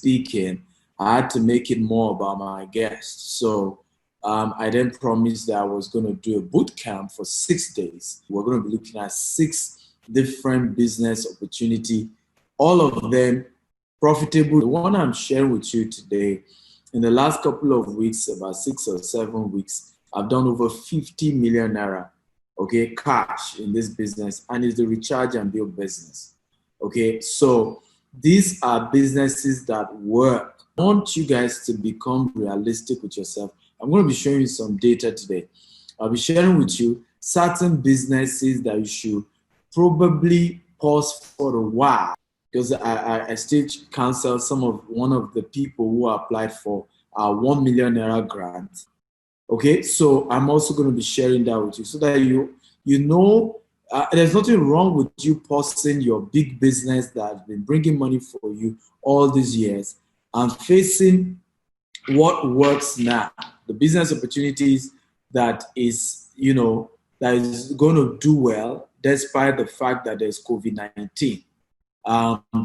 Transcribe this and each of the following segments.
speaking, I had to make it more about my guests. So I then promised that I was going to do a boot camp for 6 days. We're going to be looking at 6 different business opportunity, all of them profitable. The one I'm sharing with you today, in the last couple of weeks, about 6 or 7 weeks, I've done over 50 million naira, okay, cash in this business, and it's the recharge and build business. Okay, so these are businesses that work. I want you guys to become realistic with yourself. I'm going to be showing you some data today. I'll be sharing with you certain businesses that you should probably pause for a while, because I still counsel one of the people who applied for a 1 million naira grant. Okay, so I'm also going to be sharing that with you so that you know there's nothing wrong with you pausing your big business that has been bringing money for you all these years and facing what works now, the business opportunities that is, that is going to do well despite the fact that there's COVID-19.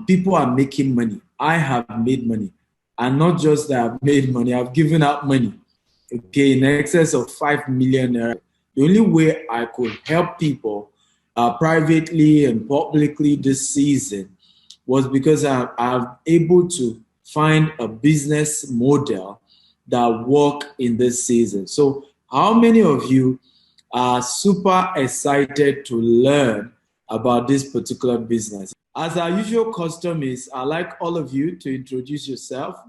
People are making money. I have made money. And not just that I've made money, I've given out money, okay, in excess of 5 million naira. The only way I could help people privately and publicly this season was because I'm able to find a business model that work in this season. So how many of you are super excited to learn about this particular business? As our usual custom is, I'd like all of you to introduce yourself.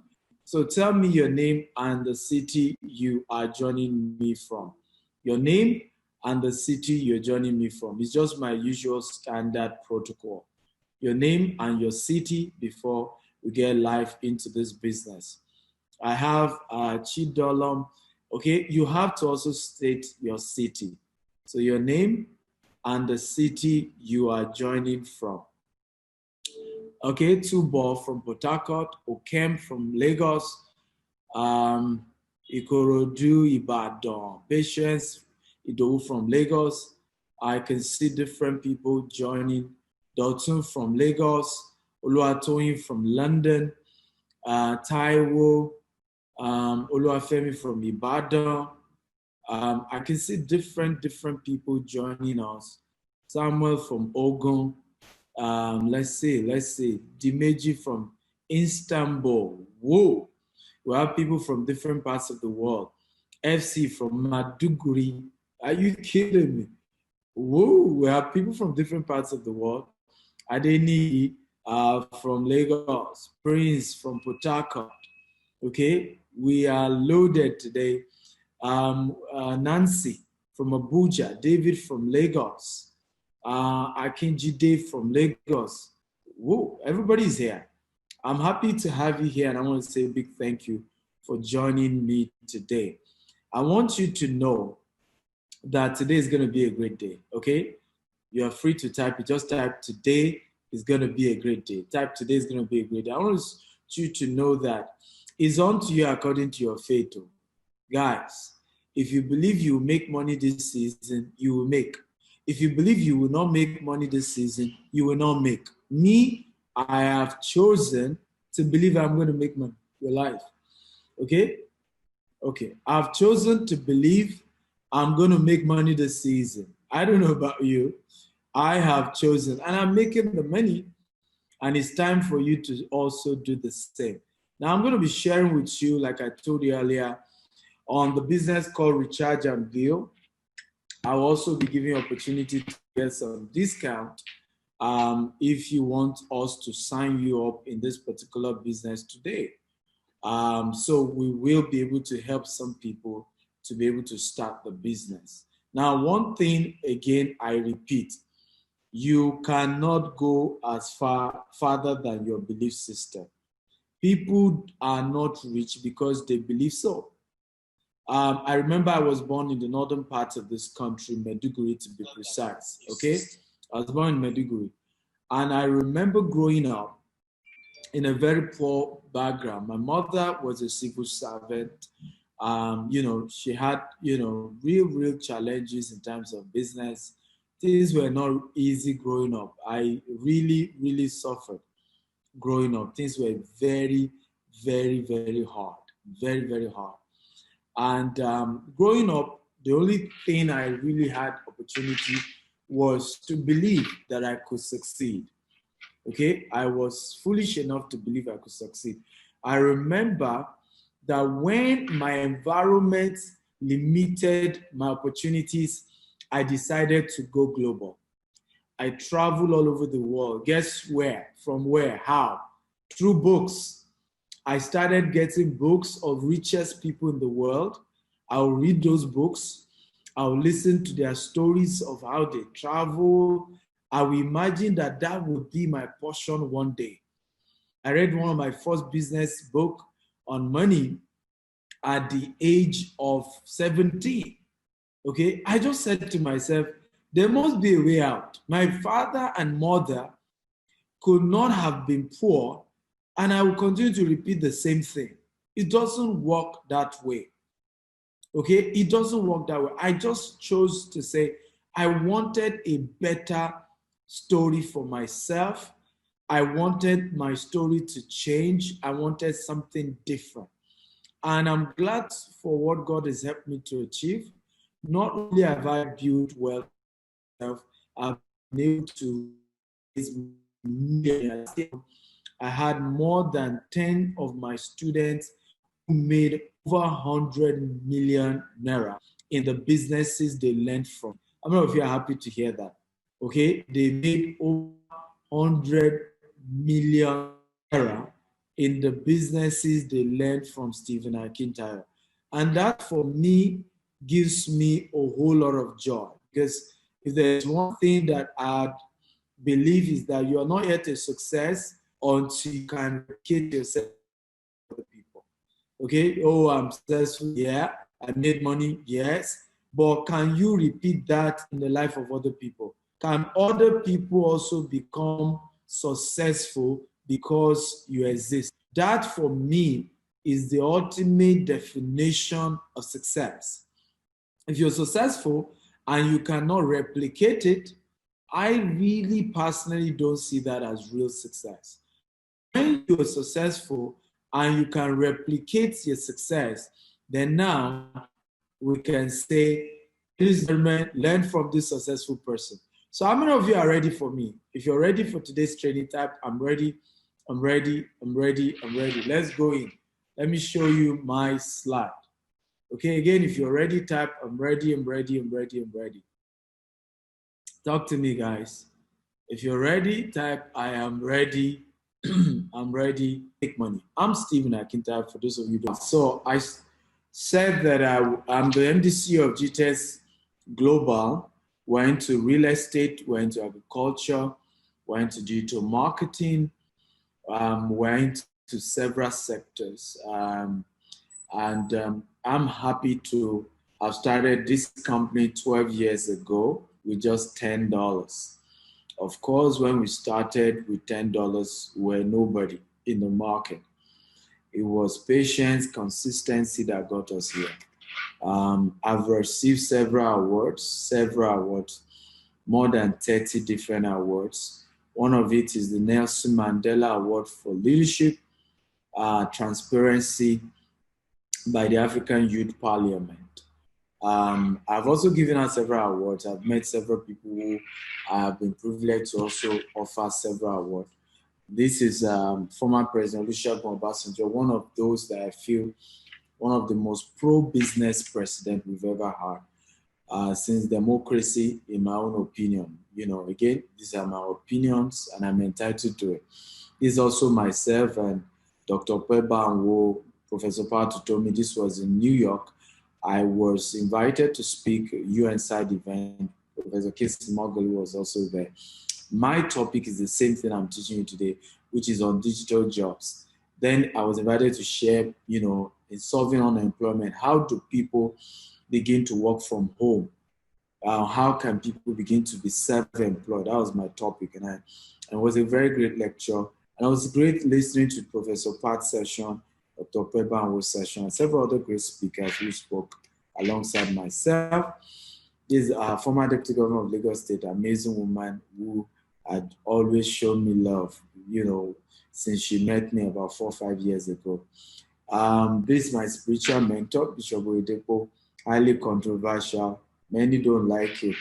So tell me your name and the city you are joining me from. Your name and the city you're joining me from. It's just my usual standard protocol. Your name and your city before we get live into this business. I have Chidolom. Okay, you have to also state your city. So your name and the city you are joining from. Okay, Tubo from Port Harcourt, Okem from Lagos, Ikorodu, Ibadan, Patience, Idowu from Lagos. I can see different people joining. Dotun from Lagos, Oluwatoyin from London, Taiwo, Oluwafemi from Ibadan. I can see different people joining us. Samuel from Ogun. Let's see, Dimeji from Istanbul. Whoa, we have people from different parts of the world. FC from Maduguri. Are you kidding me? Whoa, we have people from different parts of the world. Adeni from Lagos. Prince from Port Harcourt. Okay, we are loaded today. Nancy from Abuja. David from Lagos. Akinjide from Lagos. Whoa, everybody's here. I'm happy to have you here, and I want to say a big thank you for joining me today. I want you to know that today is going to be a great day, okay? You are free to type it. Just type today is going to be a great day. Type today is going to be a great day. I want you to know that it's on to you according to your faith. Guys, if you believe you will make money this season, you will make. If you believe you will not make money this season, you will not make. Me, I have chosen to believe I'm going to make money. Your life. Okay? Okay. I've chosen to believe I'm going to make money this season. I don't know about you. I have chosen, and I'm making the money, and it's time for you to also do the same. Now, I'm going to be sharing with you, like I told you earlier, on the business called Recharge and Build. I'll also be giving you opportunity to get some discount if you want us to sign you up in this particular business today. So we will be able to help some people to be able to start the business. Now, one thing, again, I repeat, you cannot go as farther than your belief system. People are not rich because they believe so. I remember I was born in the northern part of this country, Maiduguri to be precise, okay? I was born in Maiduguri. And I remember growing up in a very poor background. My mother was a civil servant. She had, real challenges in terms of business. Things were not easy growing up. I really suffered growing up. Things were very, very, very hard, very, very hard. And growing up, the only thing I really had opportunity was to believe that I could succeed. Okay, I was foolish enough to believe I could succeed. I remember that when my environment limited my opportunities, I decided to go global. I travel all over the world. Guess where? From where? How? Through books. I started getting books of richest people in the world. I'll read those books. I'll listen to their stories of how they travel. I will imagine that that would be my portion one day. I read one of my first business book on money at the age of 17. Okay, I just said to myself, there must be a way out. My father and mother could not have been poor, and I will continue to repeat the same thing. It doesn't work that way. Okay, it doesn't work that way. I just chose to say I wanted a better story for myself. I wanted my story to change. I wanted something different. And I'm glad for what God has helped me to achieve. Not only have I built wealth, I've been able to raise millions. I had more than 10 of my students who made over 100 million naira in the businesses they learned from. I don't know if you're happy to hear that. Okay, they made over 100 million naira in the businesses they learned from Stephen Akintayo. And that for me gives me a whole lot of joy, because if there's one thing that I believe is that you are not yet a success until you can replicate yourself to other people. Okay, oh, I'm successful, yeah, I made money, yes, but can you repeat that in the life of other people? Can other people also become successful because you exist? That for me is the ultimate definition of success. If you're successful and you cannot replicate it, I really personally don't see that as real success. When you're successful and you can replicate your success, then now we can say, ladies and gentlemen, learn from this successful person. So how many of you are ready for me? If you're ready for today's training, type, I'm ready, I'm ready, I'm ready, I'm ready. Let's go in. Let me show you my slide. Okay, again, if you're ready, type, I'm ready, I'm ready, I'm ready, I'm ready. Talk to me, guys. If you're ready, type, I am ready, I'm ready, make money. I'm Stephen Akintayo, for those of you who don't. So I said that I'm the MDC of GTS Global. We're into real estate, we're into agriculture, we're into digital marketing, we're into several sectors. I'm happy to have started this company 12 years ago with just $10. Of course, when we started with $10, we were nobody in the market. It was patience, consistency that got us here. I've received several awards, more than 30 different awards. One of it is the Nelson Mandela Award for Leadership, Transparency by the African Youth Parliament. I've also given out several awards. I've met several people who have been privileged to also offer several awards. This is former President Olusegun Obasanjo, one of those that I feel one of the most pro-business president we've ever had since democracy, in my own opinion. You know, again, these are my opinions and I'm entitled to it. This is also myself and Dr. Peba Anwo, Professor Patu told me this was in New York. I was invited to speak at UN side event. Professor Casey Mogul was also there. My topic is the same thing I'm teaching you today, which is on digital jobs. Then I was invited to share, you know, in solving unemployment, how do people begin to work from home? How can people begin to be self-employed? That was my topic, and it was a very great lecture. And it was great listening to Professor Pat's session, Dr. Peba Anwo's session, and several other great speakers who spoke alongside myself. This is former Deputy Governor of Lagos State, amazing woman who had always shown me love, you know, since she met me about 4 or 5 years ago. This is my spiritual mentor, Bishop Oyedepo. Highly controversial. Many don't like it,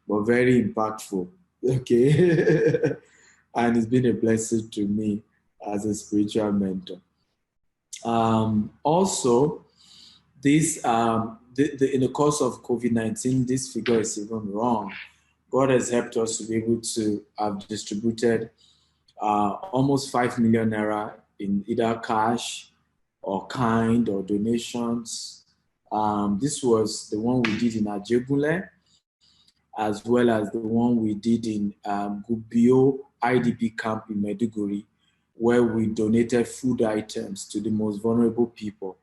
but very impactful. Okay. And it's been a blessing to me as a spiritual mentor. Also, this in the course of COVID-19, this figure is even wrong. God has helped us to be able to have distributed almost 5 million naira in either cash or kind or donations. This was the one we did in Ajegunle, as well as the one we did in Gubio IDP camp in Maiduguri, where we donated food items to the most vulnerable people.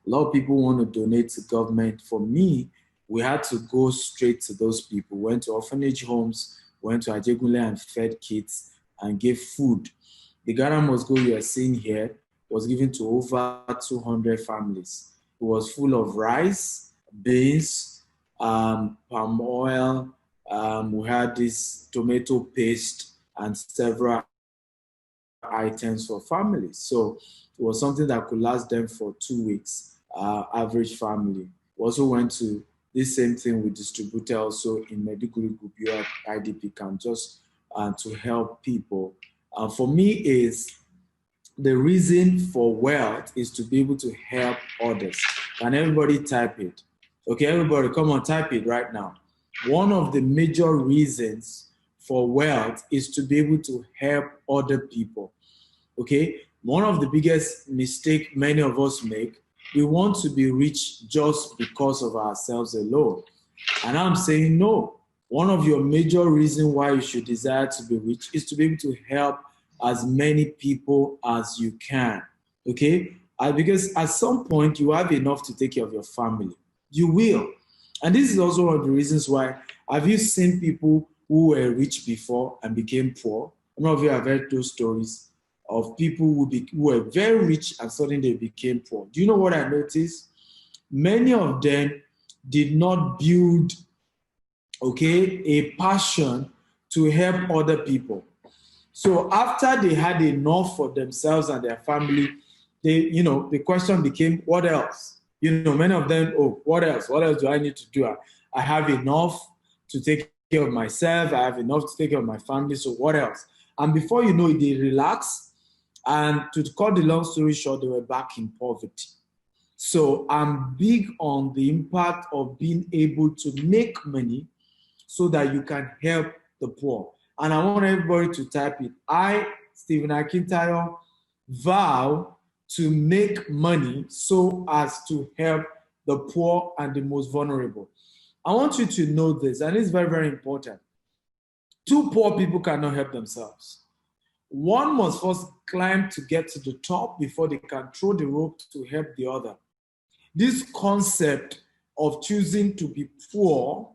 A lot of people want to donate to government. For me, we had to go straight to those people. Went to orphanage homes, went to Ajegunle and fed kids and gave food. The Ghana Must Go you are seeing here was given to over 200 families. It was full of rice, beans, palm oil. We had this tomato paste and several items for families. So it was something that could last them for 2 weeks, average family. We also went to this same thing we distributed also in Maiduguri Gubio IDP camp, just to help people. For me is the reason for wealth is to be able to help others. Can everybody type it? Okay, everybody, come on, type it right now. One of the major reasons for wealth is to be able to help other people. Okay, one of the biggest mistakes many of us make, we want to be rich just because of ourselves alone. And I'm saying no. One of your major reasons why you should desire to be rich is to be able to help as many people as you can. Okay, because at some point you have enough to take care of your family. You will. And this is also one of the reasons why, have you seen people who were rich before and became poor? A lot of you have heard those stories of people who were very rich and suddenly they became poor. Do you know what I noticed? Many of them did not build, a passion to help other people. So after they had enough for themselves and their family, the question became, what else? Many of them, what else? What else do I need to do? I have enough to take care of myself. I have enough to take care of my family. So what else? And before you know it, they relax. And to cut the long story short, they were back in poverty. So I'm big on the impact of being able to make money so that you can help the poor. And I want everybody to type it. I, Stephen Akintayo, vow to make money so as to help the poor and the most vulnerable. I want you to know this, and it's very, very important. Two poor people cannot help themselves. One must first climb to get to the top before they can throw the rope to help the other. This concept of choosing to be poor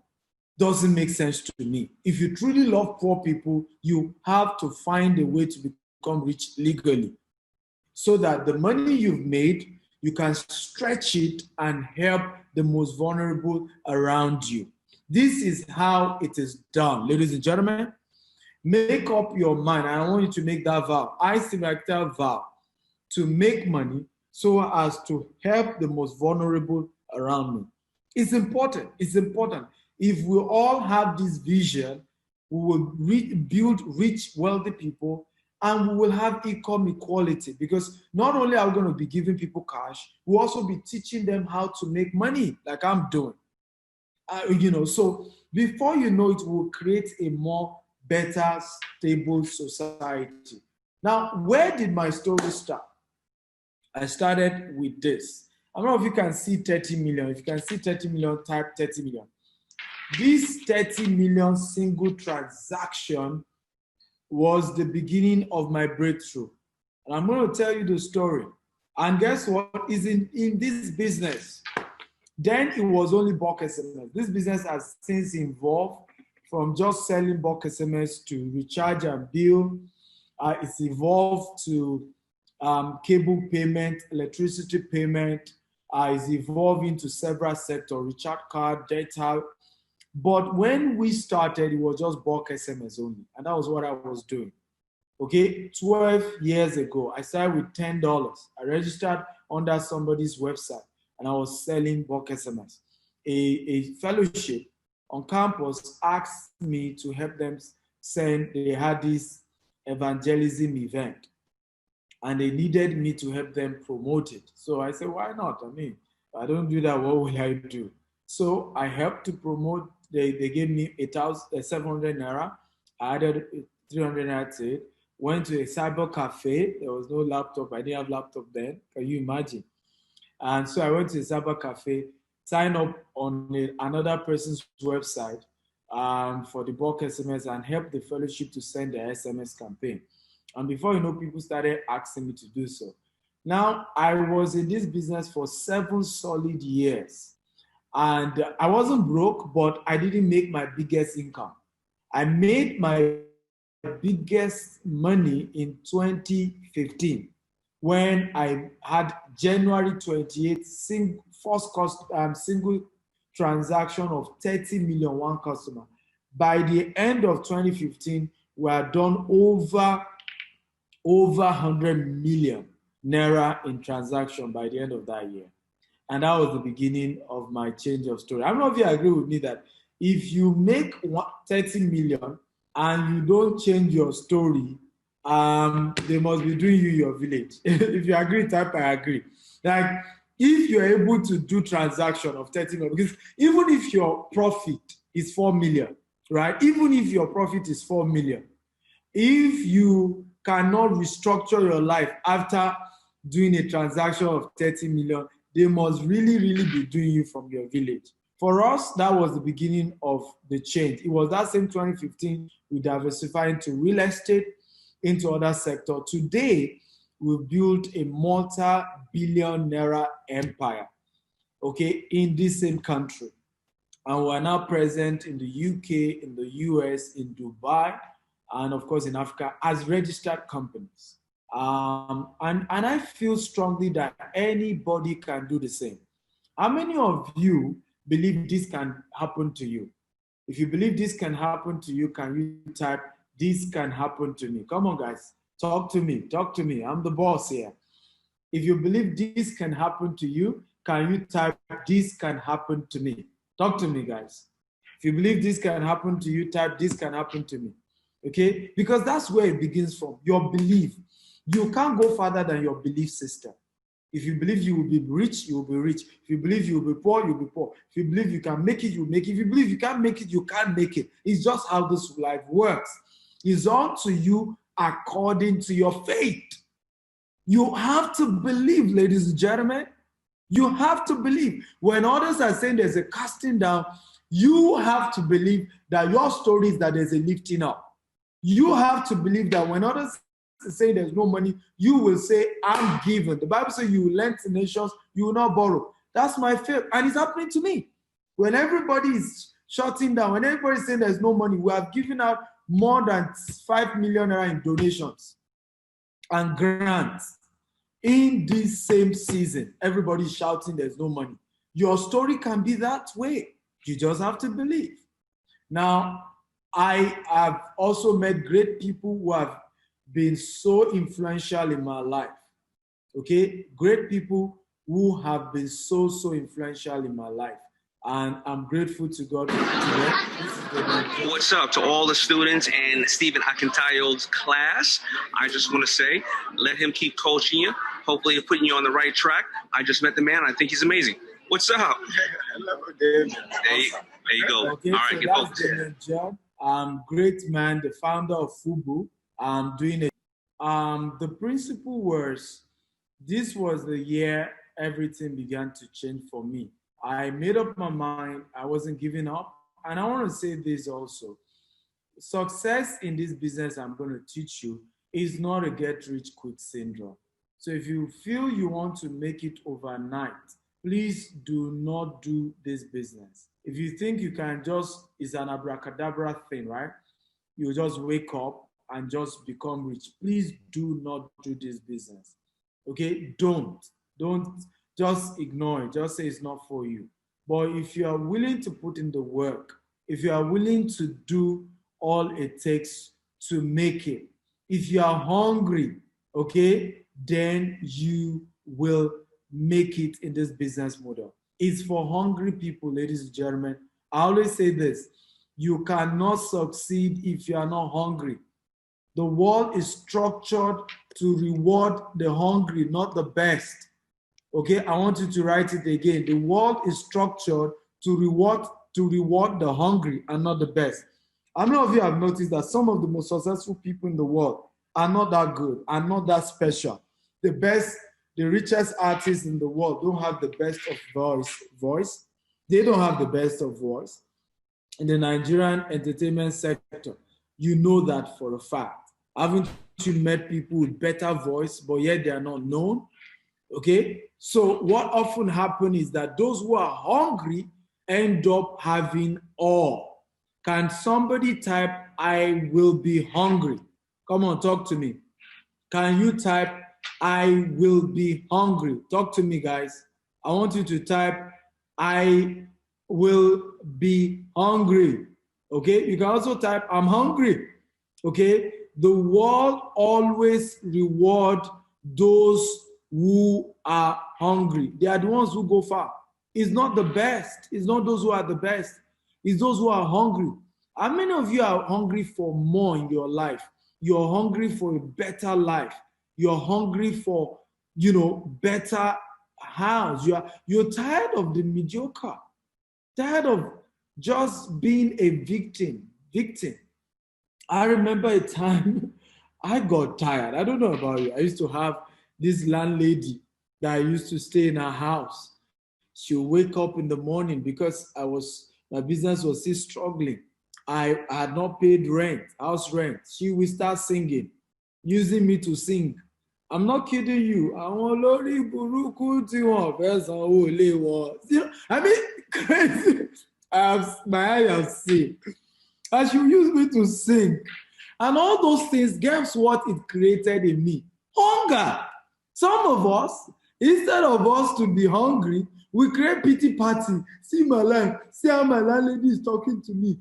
doesn't make sense to me. If you truly love poor people, you have to find a way to become rich legally so that the money you've made, you can stretch it and help the most vulnerable around you. This is how it is done. Ladies and gentlemen, make up your mind. I want you to make that vow. I select that vow to make money so as to help the most vulnerable around me. It's important. It's important. If we all have this vision, we will build rich, wealthy people, and we will have income equality, because not only are we going to be giving people cash, we'll also be teaching them how to make money, like I'm doing. So before you know it, we'll create a more better, stable society. Now, where did my story start? I started with this. I don't know if you can see 30 million. If you can see 30 million, type 30 million. This 30 million single transaction was the beginning of my breakthrough. And I'm going to tell you the story. And guess what? Is in this business. Then it was only bulk SMS. This business has since evolved from just selling bulk SMS to recharge and bill. It's evolved to cable payment, electricity payment. It's evolving to several sectors, recharge card, data. But when we started, it was just bulk SMS only. And that was what I was doing. Okay, 12 years ago, I started with $10. I registered under somebody's website and I was selling bulk SMS. A fellowship on campus asked me to help them send, they had this evangelism event and they needed me to help them promote it. So I said, why not? I mean, if I don't do that, what will I do? So I helped to promote. They gave me 700 naira. I added 300 naira to it. Went to a cyber cafe. There was no laptop. I didn't have laptop then. Can you imagine? And so I went to a cyber cafe, signed up on another person's website for the bulk SMS and helped the fellowship to send their SMS campaign. And before you know, people started asking me to do so. Now, I was in this business for 7 solid years. And I wasn't broke, but I didn't make my biggest income. I made my biggest money in 2015 when I had January 28th single transaction of 30 million one customer. By the end of 2015, we had done over 100 million naira in transaction by the end of that year. And that was the beginning of my change of story. I don't know if you agree with me that if you make 30 million and you don't change your story, they must be doing you your village. If you agree, type I agree. Like if you're able to do transaction of 30 million, because even if your profit is 4 million, right? Even if your profit is 4 million, if you cannot restructure your life after doing a transaction of 30 million, they must really, really be doing you from your village. For us, that was the beginning of the change. It was that same 2015 we diversified into real estate, into other sector. Today, we've built a multi-billion naira empire, okay, in this same country. And we're now present in the UK, in the US, in Dubai, and of course in Africa as registered companies. And I feel strongly that anybody can do the same. How many of you believe this can happen to you? If you believe this can happen to you, can you type, this can happen to me? Come on, guys, talk to me, talk to me. I'm the boss here. If you believe this can happen to you, can you type, this can happen to me? Talk to me, guys. If you believe this can happen to you, type, this can happen to me. Okay? Because that's where it begins from, your belief. You can't go further than your belief system. If you believe you will be rich, you will be rich. If you believe you will be poor, you'll be poor. If you believe you can make it, you'll make it. If you believe you can't make it, you can't make it. It's just how this life works. It's on to you according to your faith. You have to believe, ladies and gentlemen. You have to believe. When others are saying there's a casting down, you have to believe that your story is that there's a lifting up. You have to believe that when others say there's no money, you will say, I'm given. The Bible says you will lend to nations, you will not borrow. That's my faith. And it's happening to me. When everybody is shutting down, when everybody is saying there's no money, we have given out more than 5 million in donations and grants. In this same season, everybody's shouting there's no money. Your story can be that way. You just have to believe. Now, I have also met great people who have been so influential in my life. Okay? Great people who have been so influential in my life. And I'm grateful to God for today. What's up to all the students and Stephen Akintayo's class? I just want to say, let him keep coaching you. Hopefully he's putting you on the right track. I just met the man. I think he's amazing. What's up? Hello, David. There you go. Okay, all right, so get that's focused. Daniel John. Great man, the founder of Fubu. Doing it. The principle was, this was the year everything began to change for me. I made up my mind. I wasn't giving up. And I want to say this also. Success in this business I'm going to teach you is not a get-rich-quick syndrome. So if you feel you want to make it overnight, please do not do this business. If you think you can just, it's an abracadabra thing, right? You just wake up and just become rich. Please do not do this business. Okay? Don't just ignore it. Just say it's not for you. But if you are willing to put in the work, if you are willing to do all it takes to make it, If you are hungry, okay, then you will make it in this business model. It's for hungry people, ladies and gentlemen. I always say this, you cannot succeed if you are not hungry. The world is structured to reward the hungry, not the best. Okay, I want you to write it again. The world is structured to reward the hungry and not the best. How many of you have noticed that some of the most successful people in the world are not that good, are not that special? The best, the richest artists in the world don't have the best of voice. They don't have the best of voice. In the Nigerian entertainment sector, you know that for a fact. Haven't you met people with better voice, but yet they are not known? Okay, so what often happens is that those who are hungry end up having all. Can somebody type, I will be hungry? Come on, talk to me. Can you type, I will be hungry? Talk to me, guys. I want you to type, I will be hungry. Okay, you can also type, I'm hungry. Okay, the world always reward those who are hungry. They are the ones who go far. It's not the best. It's not those who are the best. It's those who are hungry. How many of you are hungry for more in your life? You're hungry for a better life. You're hungry for, better house. You're tired of the mediocre. Tired of just being a victim. I remember a time I got tired. I don't know about you. I used to have this landlady that I used to stay in her house. She'll wake up in the morning because my business was still struggling. I had not paid house rent. She will start singing, using me to sing. I'm not kidding you. I mean, crazy. My eyes have seen. And she will use me to sing. And all those things, guess what it created in me? Hunger. Some of us, instead of us to be hungry, we create pity party. See my life. See how my landlady is talking to me.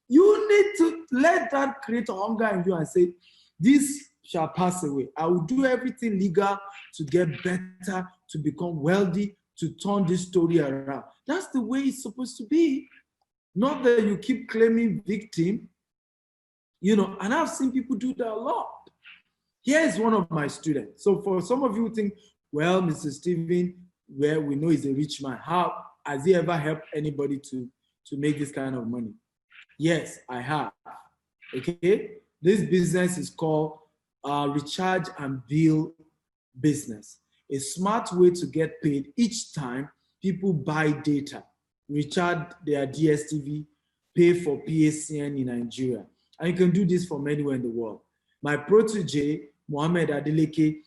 You need to let that create hunger in you and say, this shall pass away. I will do everything legal to get better, to become wealthy, to turn this story around. That's the way it's supposed to be. Not that you keep claiming victim, and I've seen people do that a lot. Here is one of my students. So for some of you who think, well, Mr. Steven, where we know he's a rich man, how has he ever helped anybody to make this kind of money? Yes, I have. Okay, this business is called recharge and bill business. A smart way to get paid each time people buy data, recharge their DSTV, pay for PACN in Nigeria. And you can do this from anywhere in the world. My protege, Mohammed Adeleke,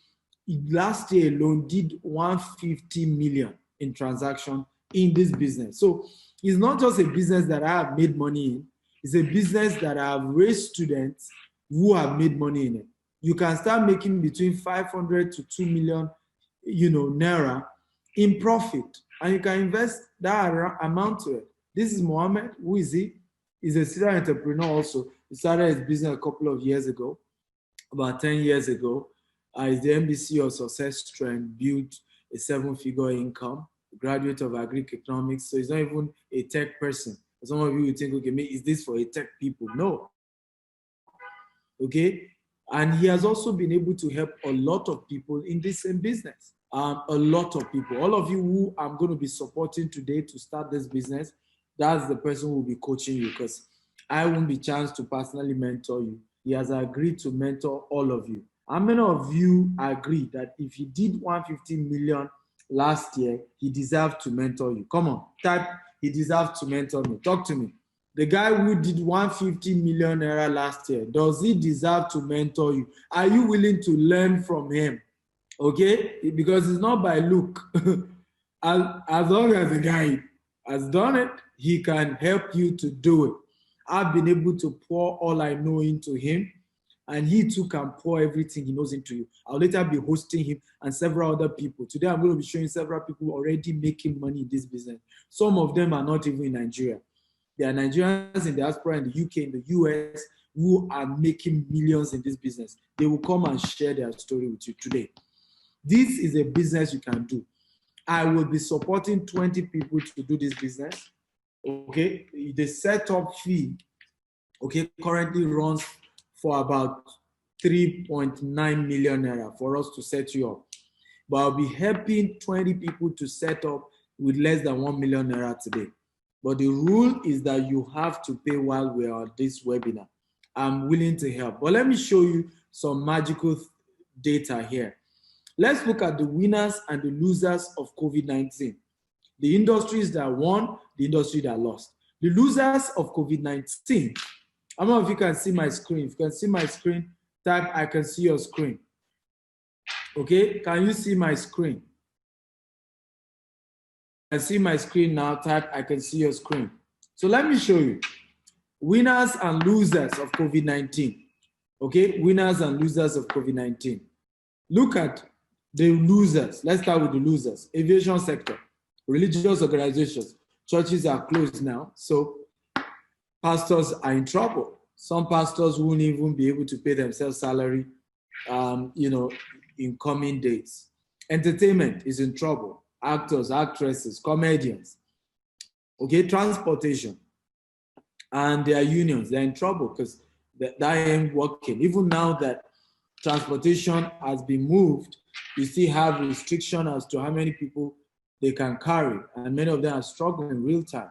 last year alone did 150 million in transaction in this business. So it's not just a business that I have made money in, it's a business that I have raised students who have made money in it. You can start making between 500 to 2 million, naira in profit, and you can invest that amount to it. This is Mohammed. Who is he? He's a serial entrepreneur also. He started his business a couple of years ago, about 10 years ago. He's the MBC of Success Trend, built a 7-figure income, graduate of agri-economics. So he's not even a tech person. Some of you will think, okay, is this for a tech people? No. Okay? And he has also been able to help a lot of people in this same business. A lot of people. All of you who I'm going to be supporting today to start this business, that's the person who will be coaching you, because I won't be chance to personally mentor you. He has agreed to mentor all of you. How many of you agree that if he did 150 million last year, he deserved to mentor you? Come on, type, he deserved to mentor me. Talk to me. The guy who did 150 million naira last year, does he deserve to mentor you? Are you willing to learn from him? Okay, because it's not by look. as long as the guy has done it, he can help you to do it. I've been able to pour all I know into him, and he too can pour everything he knows into you. I'll later be hosting him and several other people. Today, I'm going to be showing several people already making money in this business. Some of them are not even in Nigeria. There are Nigerians in the diaspora in the UK, in the US, who are making millions in this business. They will come and share their story with you today. This is a business you can do. I will be supporting 20 people to do this business. Okay, the setup fee, okay, currently runs for about 3.9 million naira for us to set you up. But I'll be helping 20 people to set up with less than 1 million naira today. But the rule is that you have to pay while we are on this webinar. I'm willing to help. But let me show you some magical data here. Let's look at the winners and the losers of COVID-19. The industries that won, the industry that lost. The losers of COVID-19. I don't know if you can see my screen. If you can see my screen, type I can see your screen. Okay, can you see my screen? I see my screen now, type I can see your screen. So let me show you. Winners and losers of COVID-19. Okay, winners and losers of COVID-19. Look at the losers. Let's start with the losers. Aviation sector, religious organizations. Churches are closed now, so pastors are in trouble. Some pastors won't even be able to pay themselves salary, in coming days. Entertainment is in trouble. Actors, actresses, comedians. Okay, transportation and their unions, they're in trouble because that ain't working. Even now that transportation has been moved, you still have restriction as to how many people they can carry, and many of them are struggling in real time.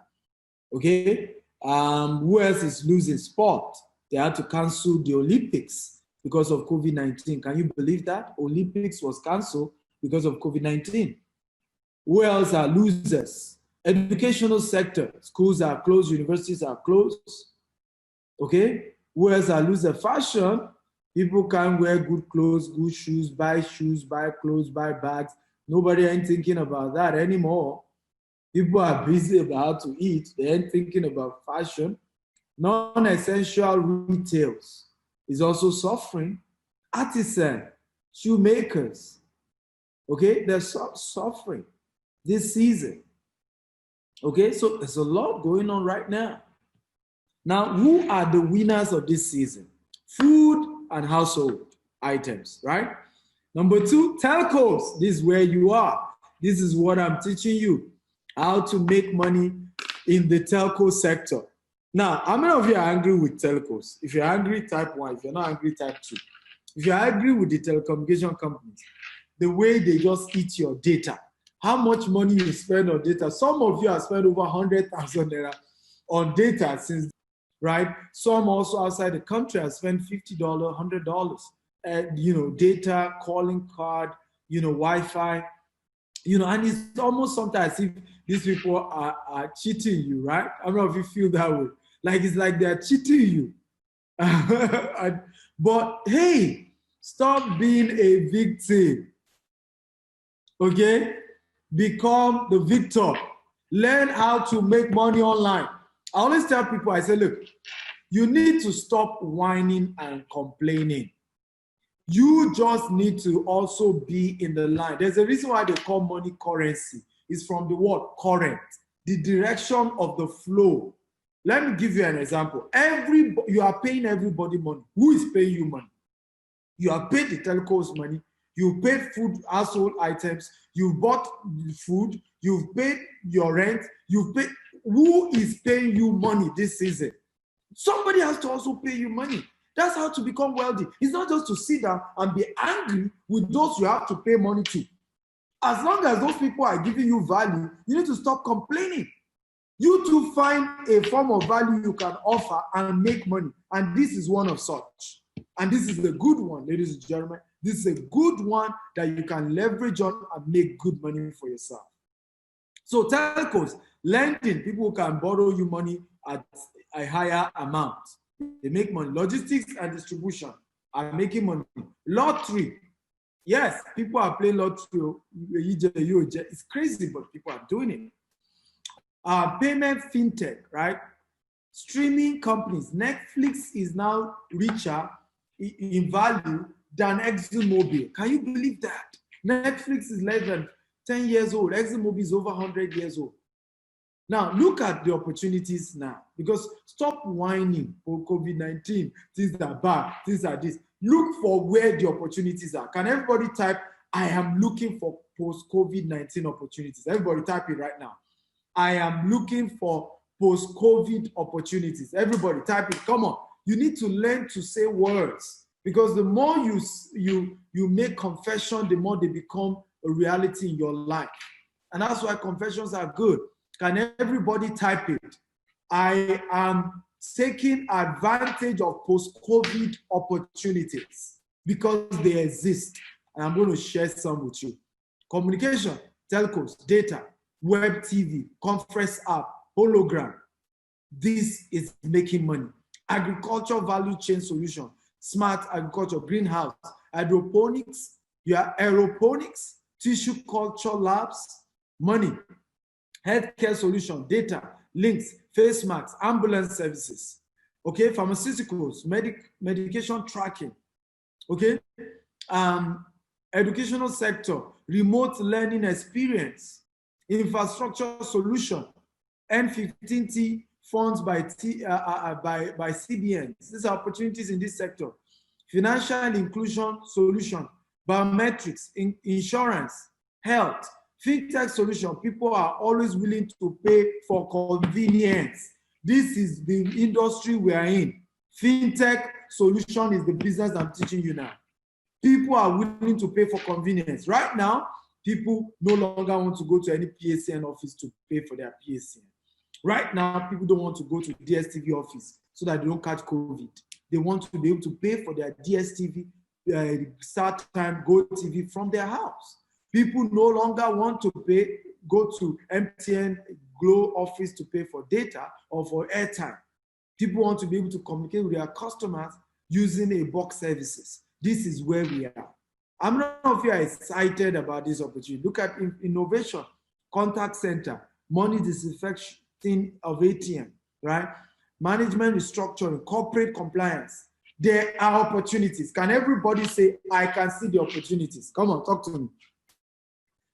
Okay, who else is losing? Sport. They had to cancel the Olympics because of COVID-19. Can you believe that? Olympics was canceled because of COVID-19. Who else are losers? Educational sector. Schools are closed, universities are closed. Okay, who else are losers? Fashion. People can't wear good clothes, good shoes, buy clothes, buy bags. Nobody ain't thinking about that anymore. People are busy about how to eat. They ain't thinking about fashion. Non-essential retails is also suffering. Artisans, shoemakers, okay, they're suffering this season. Okay, so there's a lot going on right now. Now, who are the winners of this season? Food and household items, right? Number two, telcos. This is where you are. This is what I'm teaching you, how to make money in the telco sector. Now, how many of you are angry with telcos? If you're angry, type 1. If you're not angry, type 2. If you're angry with the telecommunication companies, the way they just eat your data, how much money you spend on data. Some of you have spent over 100,000 naira on data since, right? Some also outside the country have spent $50, $100, data, calling card, Wi-Fi, and it's almost sometimes as if these people are cheating you, right? I don't know if you feel that way. Like it's like they're cheating you. But hey, stop being a victim. Okay? Become the victor. Learn how to make money online. I always tell people, I say, look, you need to stop whining and complaining. You just need to also be in the line. There's a reason why they call money currency. It's from the word current, the direction of the flow. Let me give you an example. You are paying everybody money. Who is paying you money? You have paid the telcos money. You paid food, household items. You bought food. You've paid your rent. You've paid. Who is paying you money this season? Somebody has to also pay you money. That's how to become wealthy. It's not just to sit down and be angry with those you have to pay money to. As long as those people are giving you value, you need to stop complaining. You too find a form of value you can offer and make money. And this is one of such. And this is a good one, ladies and gentlemen. This is a good one that you can leverage on and make good money for yourself. So telcos, lending, people can borrow you money at a higher amount. They make money. Logistics and distribution are making money. Lottery. Yes, people are playing lottery. It's crazy, but people are doing it. Payment fintech, right? Streaming companies. Netflix is now richer in value than ExxonMobil. Can you believe that? Netflix is less than 10 years old. ExxonMobil is over 100 years old. Now, look at the opportunities now, because stop whining for COVID-19, things are bad, things are this. Look for where the opportunities are. Can everybody type, I am looking for post-COVID-19 opportunities? Everybody type it right now. I am looking for post-COVID opportunities. Everybody type it, come on. You need to learn to say words, because the more you make confession, the more they become a reality in your life. And that's why confessions are good. Can everybody type it? I am taking advantage of post-COVID opportunities because they exist. And I'm going to share some with you. Communication, telcos, data, web TV, conference app, hologram. This is making money. Agriculture value chain solution, smart agriculture, greenhouse, hydroponics, aeroponics, tissue culture labs, money, healthcare solution, data, links, face masks, ambulance services, okay, pharmaceuticals, medication tracking, okay, educational sector, remote learning experience, infrastructure solution, N15T funds by CBN. These are opportunities in this sector. Financial inclusion solution, biometrics, insurance, health, fintech solution. People are always willing to pay for convenience. This is the industry we are in. Fintech solution is the business I'm teaching you now. People are willing to pay for convenience. Right now, people no longer want to go to any PSN office to pay for their PSN. Right now, people don't want to go to DSTV office so that they don't catch COVID. They want to be able to pay for their DSTV, StarTime, GoTV from their house. People no longer want to go to MTN Glow office to pay for data or for airtime. People want to be able to communicate with their customers using a box services. This is where we are. I'm not sure if you are excited about this opportunity. Look at innovation, contact center, money disinfecting of ATM, right? Management restructuring, corporate compliance. There are opportunities. Can everybody say, I can see the opportunities? Come on, talk to me.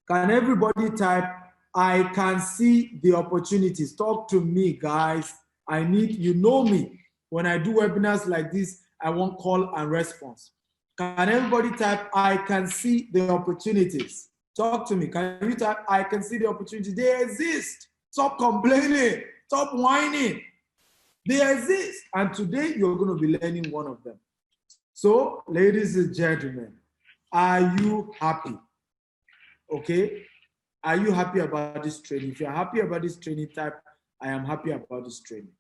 Can everybody type, I can see the opportunities? Talk to me, guys. I need, you know me. When I do webinars like this, I want call and response. Can everybody type, I can see the opportunities? Talk to me. Can you type, I can see the opportunities? They exist. Stop complaining. Stop whining. They exist. And today you're going to be learning one of them. So, ladies and gentlemen, are you happy? Okay? Are you happy about this training? If you're happy about this training, type, I am happy about this training.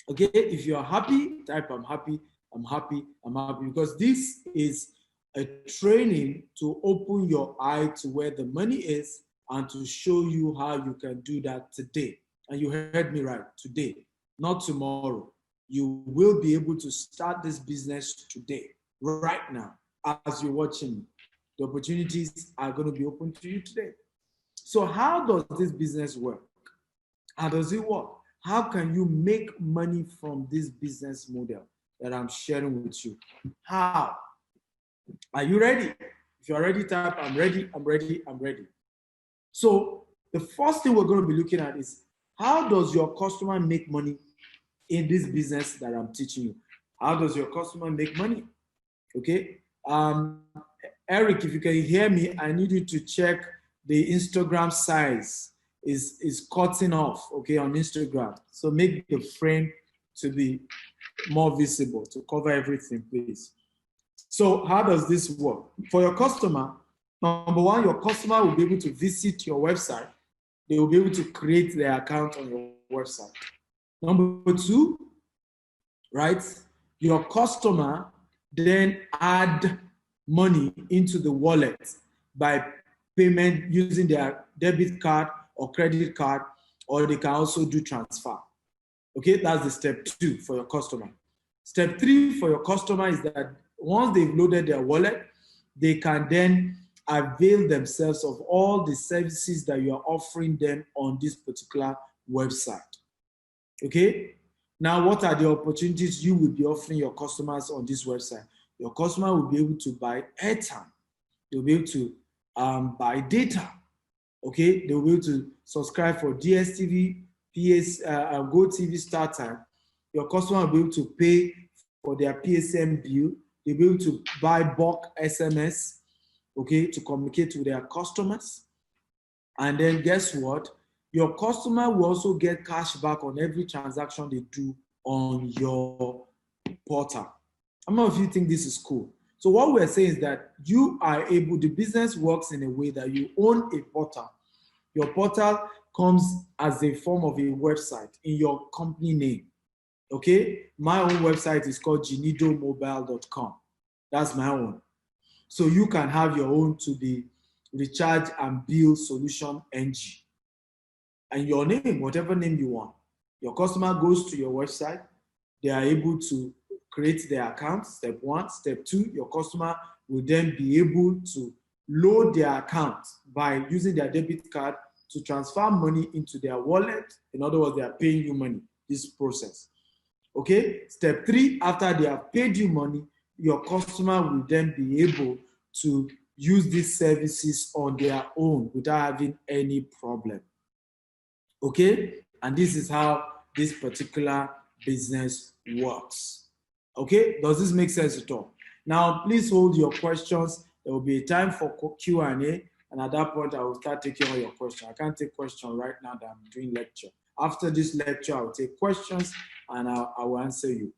Okay? If you're happy, type, I'm happy, I'm happy, I'm happy. Because this is a training to open your eye to where the money is and to show you how you can do that today. And you heard me right, today, not tomorrow. You will be able to start this business today, right now, as you're watching me. The opportunities are going to be open to you today. So how does this business work? How does it work? How can you make money from this business model that I'm sharing with you? How? Are you ready? If you're ready, type, I'm ready, I'm ready, I'm ready. So the first thing we're going to be looking at is, how does your customer make money in this business that I'm teaching you? How does your customer make money? Okay. Eric, if you can hear me, I need you to check the Instagram size is cutting off, okay, on Instagram. So make the frame to be more visible, to cover everything, please. So how does this work? For your customer, number one, your customer will be able to visit your website. They will be able to create their account on your website. Number two, right, your customer then add money into the wallet by payment using their debit card or credit card, or they can also do transfer. Okay, that's the step two for your customer. Step three for your customer is that once they've loaded their wallet, they can then avail themselves of all the services that you are offering them on this particular website. Okay? Now, what are the opportunities you will be offering your customers on this website? Your customer will be able to buy airtime. They'll be able to buy data. Okay, they'll be able to subscribe for DSTV, Go TV Start Time. Your customer will be able to pay for their PSM bill. They'll be able to buy bulk SMS, okay, to communicate with their customers. And then guess what? Your customer will also get cash back on every transaction they do on your portal. How many of you think this is cool? So what we're saying is that you are able, the business works in a way that you own a portal. Your portal comes as a form of a website in your company name. Okay? My own website is called genidomobile.com. That's my own. So you can have your own to the recharge and bill solution NG. And your name, whatever name you want. Your customer goes to your website. They are able to create their account, step 1. Step 2, your customer will then be able to load their account by using their debit card to transfer money into their wallet. In other words, they are paying you money, this process. Okay? Step 3, after they have paid you money, your customer will then be able to use these services on their own without having any problem. Okay? And this is how this particular business works. Okay? Does this make sense at all? Now, please hold your questions. There will be a time for Q&A, and at that point, I will start taking all your questions. I can't take questions right now that I'm doing lecture. After this lecture, I will take questions, and I will answer you.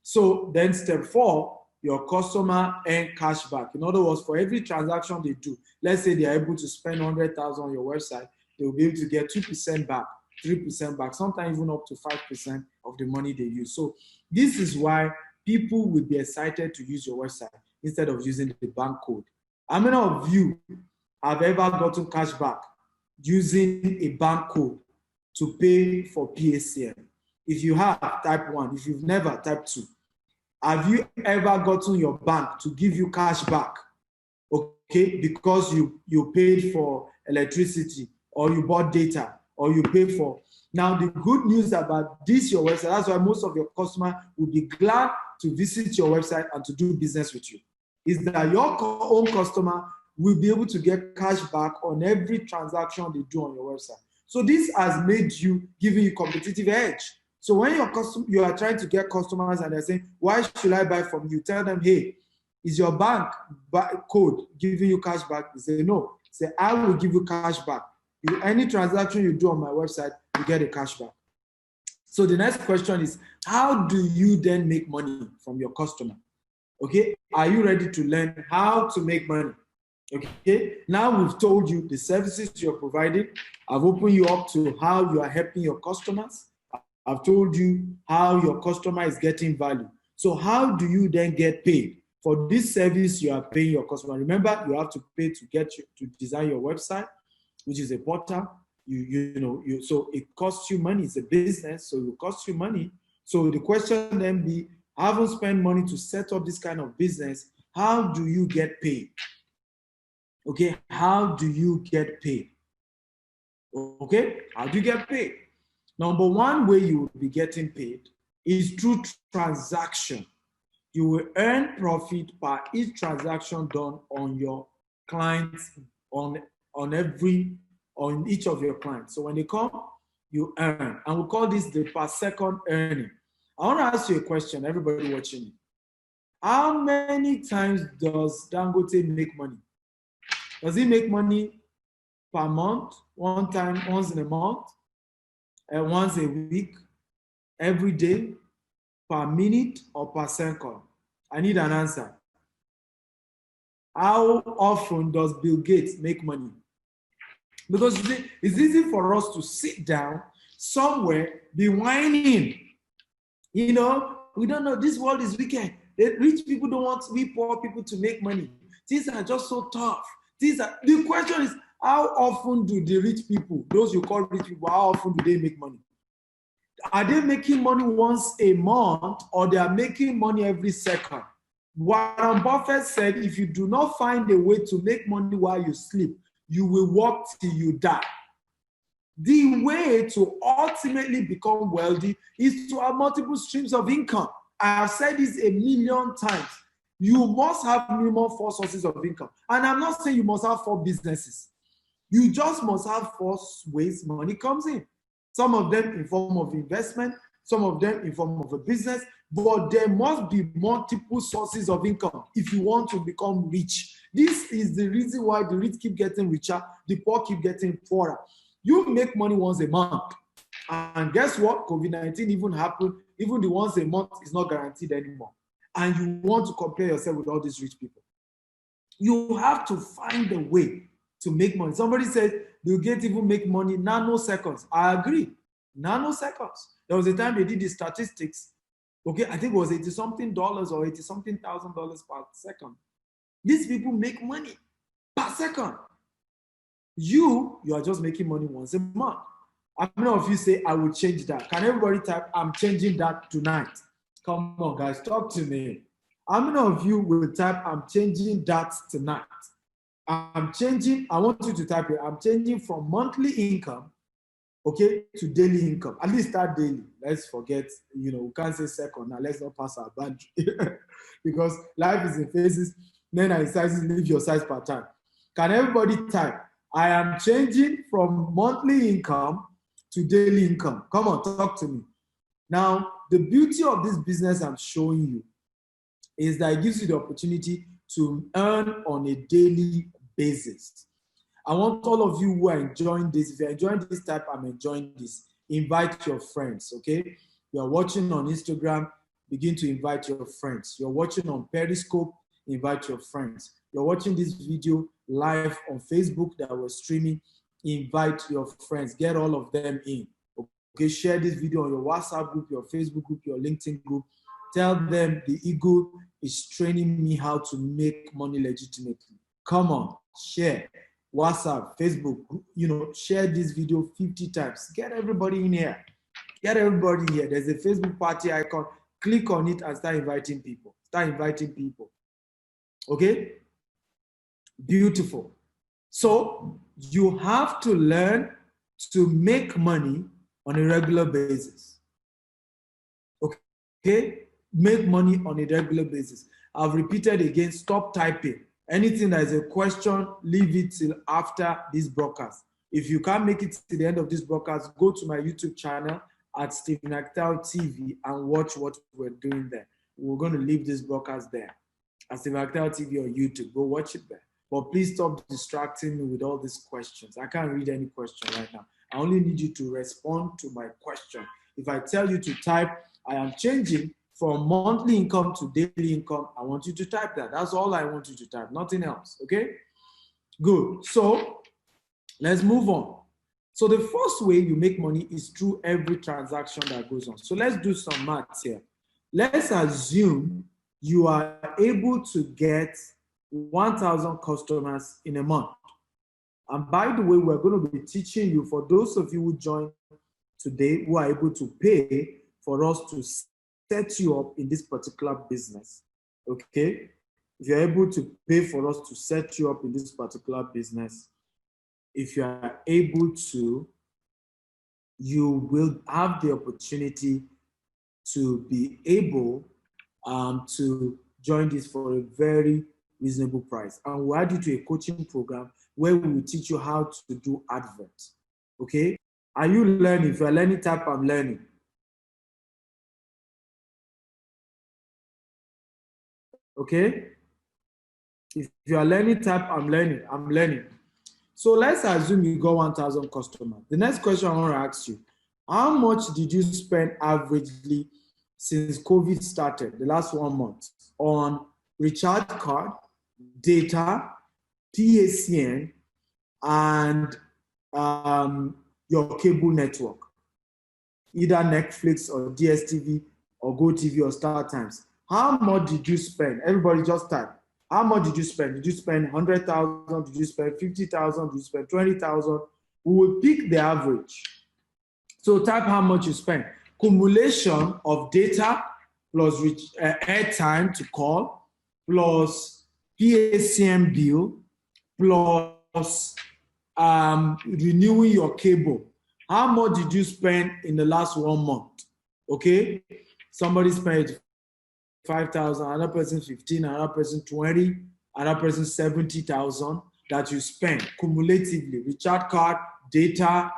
So then step 4, your customer earn cash back. In other words, for every transaction they do, let's say they are able to spend 100,000 on your website, they will be able to get 2% back, 3% back, sometimes even up to 5% of the money they use. So this is why people will be excited to use your website instead of using the bank code. How many of you have ever gotten cash back using a bank code to pay for PSM? If you have, type 1. If you've never, type 2. Have you ever gotten your bank to give you cash back, okay, because you paid for electricity or you bought data or you paid for? Now, the good news about this, your website, that's why most of your customers will be glad to visit your website and to do business with you, is that your own customer will be able to get cash back on every transaction they do on your website. So this has made you, giving you competitive edge. So when you are trying to get customers and they're saying, why should I buy from you? Tell them, hey, is your bank code giving you cash back? They say, no. Say, I will give you cash back. Any transaction you do on my website, you get a cash back. So the next question is, how do you then make money from your customer? Okay, are you ready to learn how to make money? Okay, now we've told you the services you're providing. I've opened you up to how you are helping your customers. I've told you how your customer is getting value. So how do you then get paid? For this service, you are paying your customer. Remember, you have to pay to design your website, which is a portal. So it costs you money. It's a business, so it will cost you money. So the question then be, I haven't spent money to set up this kind of business. How do you get paid? Okay, how do you get paid? Okay, how do you get paid? Number one way you will be getting paid is through transaction. You will earn profit per each transaction done on your clients, on each of your clients. So when they come, you earn. And we call this the per second earning. I want to ask you a question, everybody watching me. How many times does Dangote make money? Does he make money per month, one time, once in a month, and once a week, every day, per minute, or per second? I need an answer. How often does Bill Gates make money? Because it's easy for us to sit down somewhere, be whining. We don't know, this world is wicked. The rich people don't want we poor people to make money. Things are just so tough. The question is, how often do the rich people, those you call rich people, how often do they make money? Are they making money once a month, or they are making money every second? Warren Buffett said, if you do not find a way to make money while you sleep, you will work till you die. The way to ultimately become wealthy is to have multiple streams of income. I have said this a million times. You must have minimum 4 sources of income. And I'm not saying you must have 4 businesses. You just must have 4 ways money comes in. Some of them in form of investment, some of them in form of a business, but there must be multiple sources of income if you want to become rich. This is the reason why the rich keep getting richer, the poor keep getting poorer. You make money once a month. And guess what? COVID-19 even happened. Even the once a month is not guaranteed anymore. And you want to compare yourself with all these rich people. You have to find a way to make money. Somebody said Bill Gates even make money nanoseconds. I agree. Nanoseconds. There was a time they did the statistics. Okay, I think it was $80-something or $80-something thousand per second. These people make money per second. You are just making money once a month. How many of you say, I will change that? Can everybody type, I'm changing that tonight? Come on, guys, talk to me. How many of you will type, I'm changing that tonight? I'm changing, I want you to type it, I'm changing from monthly income, okay, to daily income. At least start daily. Let's forget, we can't say second now. Let's not pass our boundary. Because life is in phases. Men are in sizes, leave your size per time. Can everybody type, I am changing from monthly income to daily income? Come on, talk to me. Now, the beauty of this business I'm showing you is that it gives you the opportunity to earn on a daily basis. I want all of you who are enjoying this, if you're enjoying this type, I'm enjoying this, invite your friends, okay? You're watching on Instagram, begin to invite your friends. You're watching on Periscope, invite your friends. You're watching this video live on Facebook that we're streaming, invite your friends, get all of them in. Okay, share this video on your WhatsApp group, your Facebook group, your LinkedIn group. Tell them the Eagle is training me how to make money legitimately. Come on, share. WhatsApp, Facebook, share this video 50 times. Get everybody in here. Get everybody here. There's a Facebook party icon. Click on it and start inviting people. Start inviting people. Okay? Beautiful. So you have to learn to make money on a regular basis. Okay? Make money on a regular basis. I've repeated again, stop typing. Anything that is a question, leave it till after this broadcast. If you can't make it to the end of this broadcast, go to my YouTube channel at Stephen Actel TV and watch what we're doing there. We're going to leave this broadcast there at Stephen Actel TV on YouTube. Go watch it there. But please stop distracting me with all these questions. I can't read any question right now. I only need you to respond to my question. If I tell you to type, I am changing from monthly income to daily income, I want you to type that. That's all I want you to type, nothing else, okay? Good, so let's move on. So the first way you make money is through every transaction that goes on. So let's do some maths here. Let's assume you are able to get 1,000 customers in a month. And by the way, we're going to be teaching you, for those of you who joined today, who are able to pay for us to set you up in this particular business, okay? If you're able to pay for us to set you up in this particular business, if you are able to, you will have the opportunity to be able to join this for a very reasonable price. And we'll add you to a coaching program where we will teach you how to do adverts, okay? Are you learning? If you're learning, type I'm learning. Okay? If you are learning, type I'm learning, I'm learning. So let's assume you got 1,000 customers. The next question I want to ask you, how much did you spend averagely since COVID started, the last 1 month, on recharge card, data, PACN, and your cable network, either Netflix or DSTV or GoTV or StarTimes? How much did you spend? Everybody just type. How much did you spend? Did you spend 100,000? Did you spend 50,000? Did you spend 20,000? We will pick the average. So type how much you spend. Cumulation of data plus airtime to call, plus PACM bill, plus renewing your cable. How much did you spend in the last 1 month? Okay, somebody spent 5,000, another person 15, another person 20, another person 70,000. that you spend cumulatively, recharge card, data,